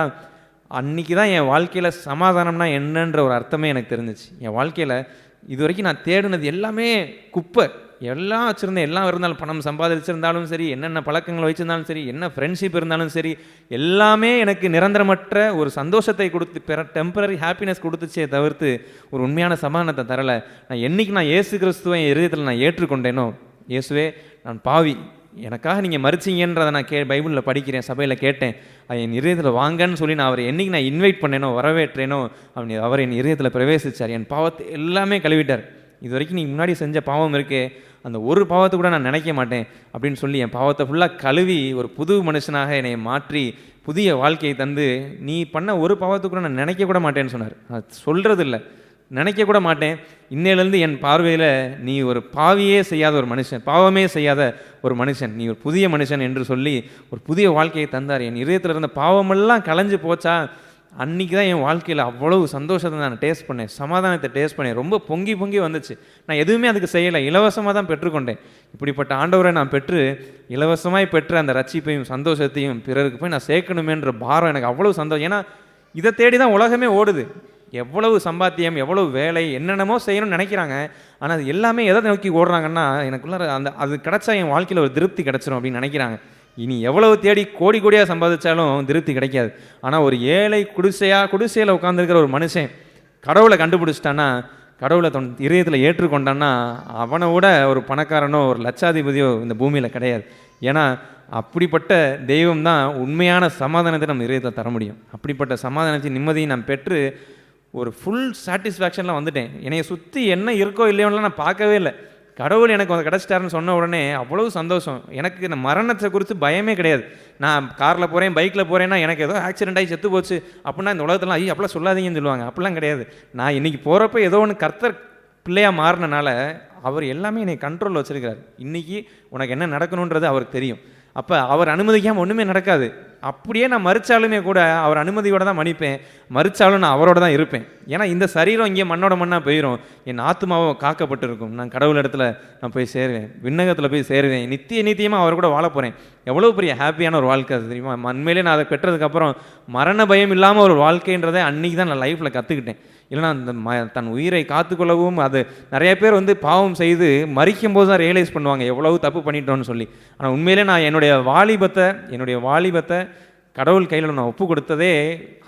அன்றைக்கி தான் என் வாழ்க்கையில் சமாதானம்னா என்னன்ற ஒரு அர்த்தமே எனக்கு தெரிஞ்சிச்சு. என் வாழ்க்கையில் இது வரைக்கும் நான் தேடினது எல்லாமே குப்பை. எல்லாம் வச்சுருந்தேன், எல்லாம் இருந்தாலும், பணம் சம்பாதிச்சிருந்தாலும் சரி, என்னென்ன பழக்கங்கள் வச்சுருந்தாலும் சரி, என்ன ஃப்ரெண்ட்ஷிப் இருந்தாலும் சரி, எல்லாமே எனக்கு நிரந்தரமற்ற ஒரு சந்தோஷத்தை கொடுத்து டெம்பரரி ஹாப்பினஸ் கொடுத்துச்சே தவிர்த்து ஒரு உண்மையான சமாதானத்தை தரலை. நான் என்றைக்கு நான் இயேசு கிறிஸ்துவை என் இருதயத்தில் நான் ஏற்றுக்கொண்டேனோ, இயேசுவே நான் பாவி, எனக்காக நீங்கள் மரிச்சிங்கன்றதை நான் பைபிளில் படிக்கிறேன், சபையில் கேட்டேன், என் இருதயத்தில் வாங்கன்னு சொல்லி நான் அவரை என்றைக்கு நான் இன்வைட் பண்ணேனோ, வரவேற்றேனோ, அவர் என் இருதயத்தில் பிரவேசித்தார். என் பாவத்தை எல்லாமே கழுவிட்டார். இது வரைக்கும் நீ முன்னாடி செஞ்ச பாவம் இருக்கே, அந்த ஒரு பாவத்தை கூட நான் நினைக்க மாட்டேன் அப்படின்னு சொல்லி என் பாவத்தை ஃபுல்லாக கழுவி ஒரு புது மனுஷனாக என்னை மாற்றி புதிய வாழ்க்கையை தந்து, நீ பண்ண ஒரு பாவத்தை கூட நான் நினைக்க கூட மாட்டேன்னு சொன்னார். அது சொல்கிறது இல்லை, நினைக்க கூட மாட்டேன். இன்னையிலேருந்து என் பார்வையில் நீ ஒரு பாவியே செய்யாத ஒரு மனுஷன், பாவமே செய்யாத ஒரு மனுஷன், நீ ஒரு புதிய மனுஷன் என்று சொல்லி ஒரு புதிய வாழ்க்கையை தந்தார். என் இதயத்தில் இருந்த பாவமெல்லாம் கலைஞ்சு போச்சா, அன்றைக்கி தான் என் வாழ்க்கையில் அவ்வளவு சந்தோஷத்தை நான் டேஸ்ட் பண்ணேன், சமாதானத்தை டேஸ்ட் பண்ணேன். ரொம்ப பொங்கி பொங்கி வந்துச்சு. நான் எதுவுமே அதுக்கு செய்யலை, இலவசமாக தான் பெற்றுக்கொண்டேன். இப்படிப்பட்ட ஆண்டவரை நான் பெற்று இலவசமாய் பெற்ற அந்த ரட்சிப்பையும் சந்தோஷத்தையும் பிறருக்கு போய் நான் சேர்க்கணுமேன்ற பாரம் எனக்கு அவ்வளவு சந்தோஷம். ஏன்னா இதை தேடி தான் உலகமே ஓடுது. எவ்வளவு சம்பாத்தியம், எவ்வளவு வேலை, என்னென்னமோ செய்யணும்னு நினைக்கிறாங்க. ஆனால் அது எல்லாமே எதை நோக்கி ஓடுறாங்கன்னா, எனக்குள்ள அது கிடச்சா என் வாழ்க்கையில் ஒரு திருப்தி கிடச்சிரும் அப்படின்னு நினைக்கிறாங்க. இனி எவ்வளவு தேடி கோடி கோடியாக சம்பாதிச்சாலும் திருப்தி கிடைக்காது. ஆனால் ஒரு ஏழை குடிசையில் உட்காந்துருக்கிற ஒரு மனுஷன் கடவுளை கண்டுபிடிச்சிட்டான்னா, கடவுளை இதயத்தில் ஏற்றுக்கொண்டான்னா, அவனை விட ஒரு பணக்காரனோ ஒரு லட்சாதிபதியோ இந்த பூமியில் கிடையாது. ஏன்னா அப்படிப்பட்ட தெய்வம் தான் உண்மையான சமாதானத்தை நம்ம இதயத்தில் தர முடியும். அப்படிப்பட்ட சமாதானத்தின் நிம்மதியை நான் பெற்று ஒரு ஃபுல் சாட்டிஸ்ஃபேக்ஷனில் வந்துட்டேன். என்னைய சுற்றி என்ன இருக்கோ இல்லையோலாம் நான் பார்க்கவே இல்லை. கடவுள் எனக்கு வந்து கிடச்சிட்டாருன்னு சொன்ன உடனே அவ்வளவு சந்தோஷம். எனக்கு இந்த மரணத்தை குறித்து பயமே கிடையாது. நான் காரில் போகிறேன், பைக்கில் போகிறேன்னா எனக்கு ஏதோ ஆக்சிடென்ட் ஆகி செத்து போச்சு அப்படின்னா இந்த உலகத்தெல்லாம் ஐயோ அப்படிலாம் சொல்லாதீங்கன்னு சொல்லுவாங்க. அப்படிலாம் கிடையாது. நான் இன்றைக்கி போகிறப்ப ஏதோ ஒன்று கர்த்தர் பிள்ளையாக மாறினால அவர் எல்லாமே என்னை கண்ட்ரோலில் வச்சுருக்கிறார். இன்றைக்கி உனக்கு என்ன நடக்கணுன்றது அவருக்கு தெரியும். அப்போ அவர் அனுமதிக்காமல் ஒன்றுமே நடக்காது. அப்படியே நான் மறிச்சாலுமே கூட அவர் அனுமதியோடு தான் மன்னிப்பேன். மறிச்சாலும் நான் அவரோட தான் இருப்பேன். ஏன்னா இந்த சரீரம் இங்கே மண்ணோட மண்ணாக போயிடும், என் ஆத்மாவும் காக்கப்பட்டிருக்கும். நான் கடவுள் இடத்துல நான் போய் சேருவேன், விண்ணகத்தில் போய் சேருவேன், நித்தியமாக அவர் கூட வாழ போகிறேன். எவ்வளோ பெரிய ஹாப்பியான ஒரு வாழ்க்கை அது தெரியுமா? உண்மையிலே நான் அதை பெற்றதுக்கப்புறம் மரண பயம் இல்லாமல் ஒரு வாழ்க்கைன்றதை அன்றைக்கி தான் நான் லைஃப்பில் கற்றுக்கிட்டேன். இல்லைனா அந்த தன் உயிரை காத்துக்கொள்ளவும் அது நிறைய பேர் வந்து பாவம் செய்து மறிக்கும் போது தான் ரியலைஸ் பண்ணுவாங்க எவ்வளவு தப்பு பண்ணிட்டோன்னு சொல்லி. ஆனால் உண்மையிலே நான் என்னுடைய வாலிபத்தை கடவுள் கையில் நான் ஒப்பு கொடுத்ததே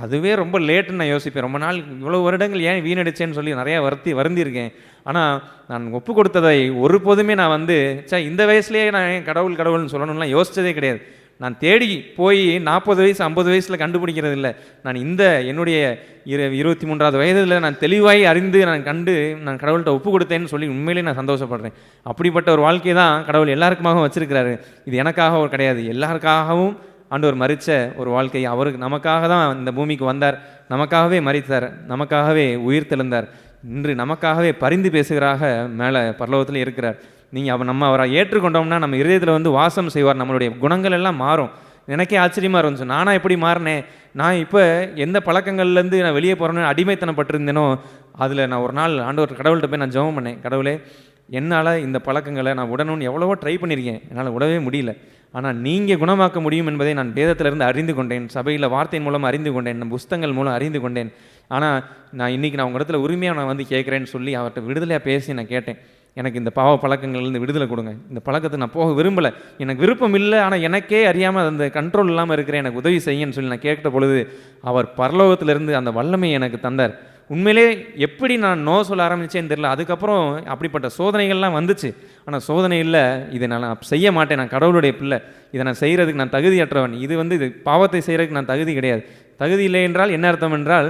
அதுவே ரொம்ப லேட்டுன்னு நான் யோசிப்பேன். ரொம்ப நாள் இவ்வளோ வருடங்கள் ஏன் வீணடிச்சேன்னு சொல்லி நிறையா வருந்திருக்கேன். ஆனால் நான் ஒப்பு கொடுத்ததை ஒருபோதுமே நான் வந்து இந்த வயசுலேயே நான் ஏன் கடவுள்னு சொல்லணும்லாம் யோசித்ததே கிடையாது. நான் தேடி போய் 40 வயசு 50 வயசில் கண்டுபிடிக்கிறது இல்லை. நான் என்னுடைய 23வது வயதில் நான் தெளிவாய் அறிந்து நான் கடவுள்கிட்ட ஒப்பு கொடுத்தேன்னு சொல்லி உண்மையிலே நான் சந்தோஷப்படுறேன். அப்படிப்பட்ட ஒரு வாழ்க்கை தான் கடவுள் எல்லாருக்குமாக வச்சிருக்கிறாரு. இது எனக்காக ஒரு கிடையாது, எல்லாருக்காகவும் ஆண்டவர் மரித்த ஒரு வாழ்க்கை. அவருக்கு நமக்காக தான் இந்த பூமிக்கு வந்தார், நமக்காகவே மரித்தார், நமக்காகவே உயிர் தெழுந்தார். இன்று நமக்காகவே பரிந்து பேசுகிறாக மேலே பரலோகத்தில் இருக்கிறார். நம்ம அவரை ஏற்றுக்கொண்டோம்னா நம்ம இதயத்தில் வந்து வாசம் செய்வார். நம்மளுடைய குணங்கள் எல்லாம் மாறும். எனக்கே ஆச்சரியமாக இருந்துச்சு, நானா எப்படி மாறினேன்? நான் இப்போ எந்த பழக்கங்கள்லேருந்து நான் வெளியே போகிறேன்னு அடிமைத்தனப்பட்டிருந்தேனோ அதில் நான் ஒரு நாள் கடவுள்கிட்ட போய் நான் ஜெபம் பண்ணேன். கடவுளே, என்னால் இந்த பழக்கங்களை நான் உடணும்னு எவ்வளவோ ட்ரை பண்ணியிருக்கேன், என்னால் உடவே முடியல. ஆனால் நீங்கள் குணமாக்க முடியும் என்பதை நான் வேதத்திலிருந்து அறிந்து கொண்டேன், சபையில் வார்த்தையின் மூலம் அறிந்து கொண்டேன், புஸ்தகங்கள் மூலம் அறிந்து கொண்டேன். ஆனால் நான் இன்றைக்கி நான் உங்கள் இடத்துல உரிமையாக நான் வந்து கேட்குறேன்னு சொல்லி அவர்கிட்ட விடுதலையாக பேசி நான் கேட்டேன். எனக்கு இந்த பாவ பழக்கங்கள்லேருந்து விடுதலை கொடுங்க, இந்த பழக்கத்தை நான் போக விரும்பலை, எனக்கு விருப்பம் இல்லை, ஆனால் எனக்கே அறியாமல் அந்த கண்ட்ரோல் இல்லாமல் இருக்கிறேன், எனக்கு உதவி செய்யன்னு சொல்லி நான் கேட்ட பொழுது அவர் பரலோகத்திலிருந்து அந்த வல்லமையை எனக்கு தந்தார். உண்மையிலே எப்படி நான் நோ சொல்ல ஆரம்பித்தேன்னு தெரியல. அதுக்கப்புறம் அப்படிப்பட்ட சோதனைகள்லாம் வந்துச்சு. ஆனால் சோதனை இல்லை, இதை நான் செய்ய மாட்டேன், நான் கடவுளுடைய பிள்ளை, இதை நான் செய்கிறதுக்கு நான் தகுதியற்றவன், இது பாவத்தை செய்கிறதுக்கு நான் தகுதி கிடையாது. தகுதி இல்லை என்றால் என்ன அர்த்தம் என்றால்,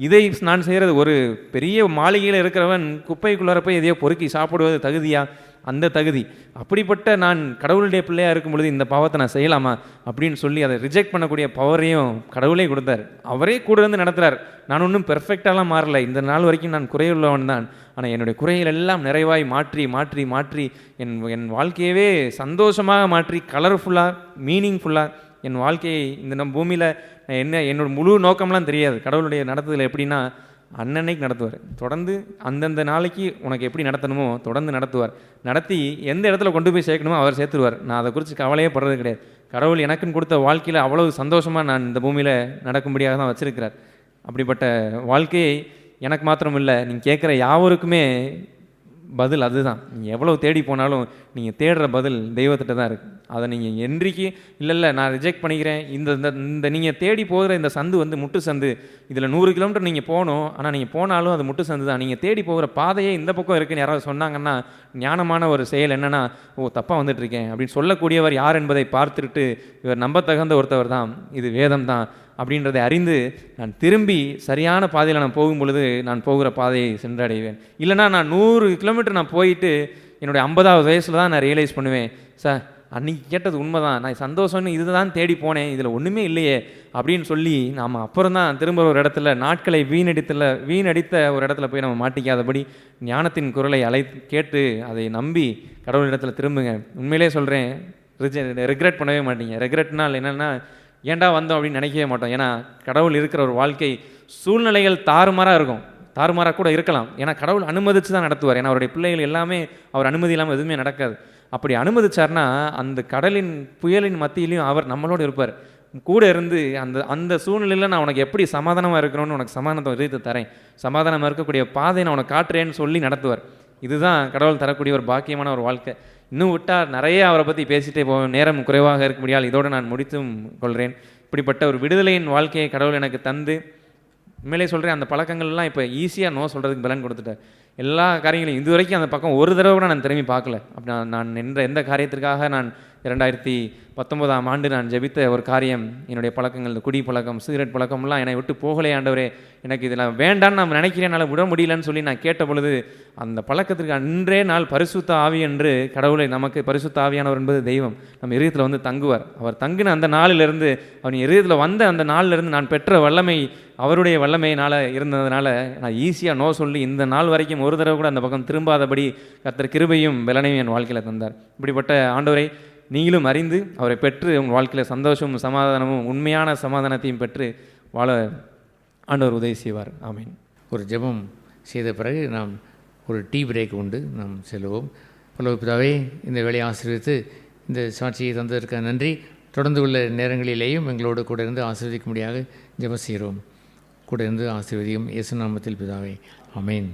இதை நான் செய்கிறது ஒரு பெரிய மாளிகையில் இருக்கிறவன் குப்பைக்குள்ளார போய் எதையோ பொறுக்கி சாப்பிடுவது தகுதியா? அந்த தகுதி. அப்படிப்பட்ட நான் கடவுளுடைய பிள்ளையாக இருக்கும் பொழுது இந்த பாவத்தை நான் செய்யலாமா அப்படின்னு சொல்லி அதை ரிஜெக்ட் பண்ணக்கூடிய பவரையும் கடவுளே கொடுத்தார். அவரே கூட இருந்து நடத்துகிறார். நான் ஒன்றும் பெர்ஃபெக்டாலாம் மாறலை, இந்த நாள் வரைக்கும் நான் குறையுள்ளவன் தான். ஆனால் என்னுடைய குறைகள் எல்லாம் நிறைவாய் மாற்றி மாற்றி மாற்றி என் வாழ்க்கையவே சந்தோஷமாக மாற்றி கலர்ஃபுல்லாக மீனிங்ஃபுல்லாக என் வாழ்க்கையை இந்த பூமியில் என்னோட முழு நோக்கம்லாம் தெரியாது. கடவுளுடைய நடத்துதல் எப்படின்னா, அன்னன்னைக்கு நடத்துவார். தொடர்ந்து அந்தந்த நாளைக்கு உனக்கு எப்படி நடத்தணுமோ தொடர்ந்து நடத்துவார். நடத்தி எந்த இடத்துல கொண்டு போய் சேர்க்கணுமோ அவர் சேர்த்துருவார். நான் அதை குறித்து கவலையே படுறது கிடையாது. கடவுள் எனக்குன்னு கொடுத்த வாழ்க்கையில் அவ்வளவு சந்தோஷமாக நான் இந்த பூமியில் நடக்கும்படியாக தான் வச்சுருக்கிறார். அப்படிப்பட்ட வாழ்க்கையை எனக்கு மாத்திரம் இல்லை, நீங்கள் கேட்குற யாவருக்குமே பதில் அதுதான். நீங்கள் எவ்வளோ தேடி போனாலும் நீங்கள் தேடுற பதில் தெய்வத்திட்ட தான் இருக்குது. அதை நீங்கள் என்றைக்கு இல்லை நான் ரிஜெக்ட் பண்ணிக்கிறேன், இந்த நீங்கள் தேடி போகிற இந்த சந்து வந்து முட்டு சந்து, இதில் 100 கிலோமீட்டர் நீங்கள் போகணும், ஆனால் நீங்கள் போனாலும் அது முட்டு சந்து தான். நீங்கள் தேடி போகிற பாதையே இந்த பக்கம் இருக்குன்னு யாராவது சொன்னாங்கன்னா ஞானமான ஒரு செயல் என்னென்னா, தப்பாக வந்துட்டுருக்கேன் அப்படின்னு சொல்லக்கூடியவர் யார் என்பதை பார்த்துட்டு இவர் நம்பத்தகுந்த ஒருத்தவர் தான், இது வேதம் தான் அப்படின்றதை அறிந்து நான் திரும்பி சரியான பாதையில் நான் போகும் பொழுது நான் போகிற பாதையை சென்றடைவேன். இல்லைனா நான் 100 கிலோமீட்டர் நான் போயிட்டு என்னுடைய 50வது வயசில் தான் நான் ரியலைஸ் பண்ணுவேன், சார் அன்றைக்கி கேட்டது உண்மை தான், நான் சந்தோஷம்னு இதுதான் தேடி போனேன், இதில் ஒன்றுமே இல்லையே அப்படின்னு சொல்லி நாம் அப்புறம் தான் திரும்ப ஒரு இடத்துல நாட்களை வீணடித்த ஒரு இடத்துல போய் நம்ம மாட்டிக்காதபடி ஞானத்தின் குரலை கேட்டு அதை நம்பி கடவுளிடத்தில் திரும்புங்க. உண்மையிலே சொல்கிறேன், ரெக்ரெட் பண்ணவே மாட்டீங்க. ரெக்ரெட்னால் என்னென்னா ஏன்டா வந்தோம் அப்படின்னு நினைக்கவே மாட்டோம். ஏன்னா கடவுள் இருக்கிற ஒரு வாழ்க்கை சூழ்நிலைகள் தாறுமாறாக இருக்கும், தாறுமாறாக கூட இருக்கலாம். ஏன்னா கடவுள் அனுமதித்து தான் நடத்துவார். ஏன்னா அவருடைய பிள்ளைகள் எல்லாமே அவர் அனுமதி இல்லாமல் எதுவுமே நடக்காது. அப்படி அனுமதிச்சார்னா அந்த கடலின் புயலின் மத்தியிலையும் அவர் நம்மளோடு இருப்பார், கூட இருந்து அந்த சூழ்நிலையில் நான் உனக்கு எப்படி சமாதானமாக இருக்கணும்னு உனக்கு சமாதானத்தை விதத்தை தரேன், சமாதானமாக இருக்கக்கூடிய பாதை நான் உனக்கு காட்டுறேன்னு சொல்லி நடத்துவார். இதுதான் கடவுள் தரக்கூடிய ஒரு பாக்கியமான ஒரு வாழ்க்கை. இன்னும் விட்டால் நிறைய அவரை பற்றி பேசிகிட்டே போவேன், நேரம் குறைவாக இருக்க முடியாது. இதோடு நான் முடித்தும் கொள்கிறேன். இப்படிப்பட்ட ஒரு விடுதலையின் வாழ்க்கையை கடவுள் எனக்கு தந்து, உண்மையிலே சொல்கிறேன், அந்த பழக்கங்கள்லாம் இப்போ ஈஸியாக நோ சொல்கிறதுக்கு பலன் கொடுத்துட்டேன். எல்லா காரியங்களையும் இது வரைக்கும் அந்த பக்கம் ஒரு தடவை கூட நான் திரும்பி பார்க்கல. அப்படி நான் எந்த காரியத்திற்காக நான் 2019ஆம் ஆண்டு நான் ஜெபித்த ஒரு காரியம், என்னுடைய பழக்கங்கள், இந்த குடி பழக்கம், சிகரெட் பழக்கம்லாம் என்னை விட்டு போகலே ஆண்டவரே, எனக்கு இதெல்லாம் வேண்டான்னு நான் நினைக்கிறேன், என்னால் விட முடியலன்னு சொல்லி நான் கேட்ட பொழுது அந்த பழக்கத்திற்கு அன்றே நாள் பரிசுத்த ஆவி என்று கடவுளை, நமக்கு பரிசுத்த ஆவியானவர் என்பது தெய்வம், நம்ம இதயத்தில் வந்து தங்குவார். அவர் தங்கின அந்த நாளிலிருந்து, அவன் இதயத்தில் வந்த அந்த நாளிலிருந்து நான் பெற்ற வல்லமை அவருடைய வல்லமையினால் இருந்ததுனால நான் ஈஸியாக நோ சொல்லி இந்த நாள் வரைக்கும் ஒரு தடவை கூட அந்த பக்கம் திரும்பாதபடி கர்த்தர் கிருபையும் பலனையும் என் வாழ்க்கையில் தந்தார். இப்படிப்பட்ட ஆண்டவரை நீங்களும் அறிந்து அவரை பெற்று உங்கள் வாழ்க்கையில் சந்தோஷமும் சமாதானமும் உண்மையான சமாதானத்தையும் பெற்று வாழ ஆண்டவர் உதவி செய்வார். ஆமீன். ஒரு ஜெபம் செய்த பிறகு நாம் ஒரு டீ பிரேக் உண்டு, நாம் செல்வோம். பரலோக பிதாவே, இந்த வேலையை ஆசீர்வதித்து இந்த சாட்சியை தந்ததற்கு நன்றி. தொடர்ந்து உள்ள நேரங்களிலேயும் எங்களோடு கூட இருந்து ஆசீர்வதிக்கும்படியாக ஜெபம் செய்கிறோம். கூட இருந்து ஆசீர்வதியும் இயேசு நாமத்தில் பிதாவே. ஆமீன்.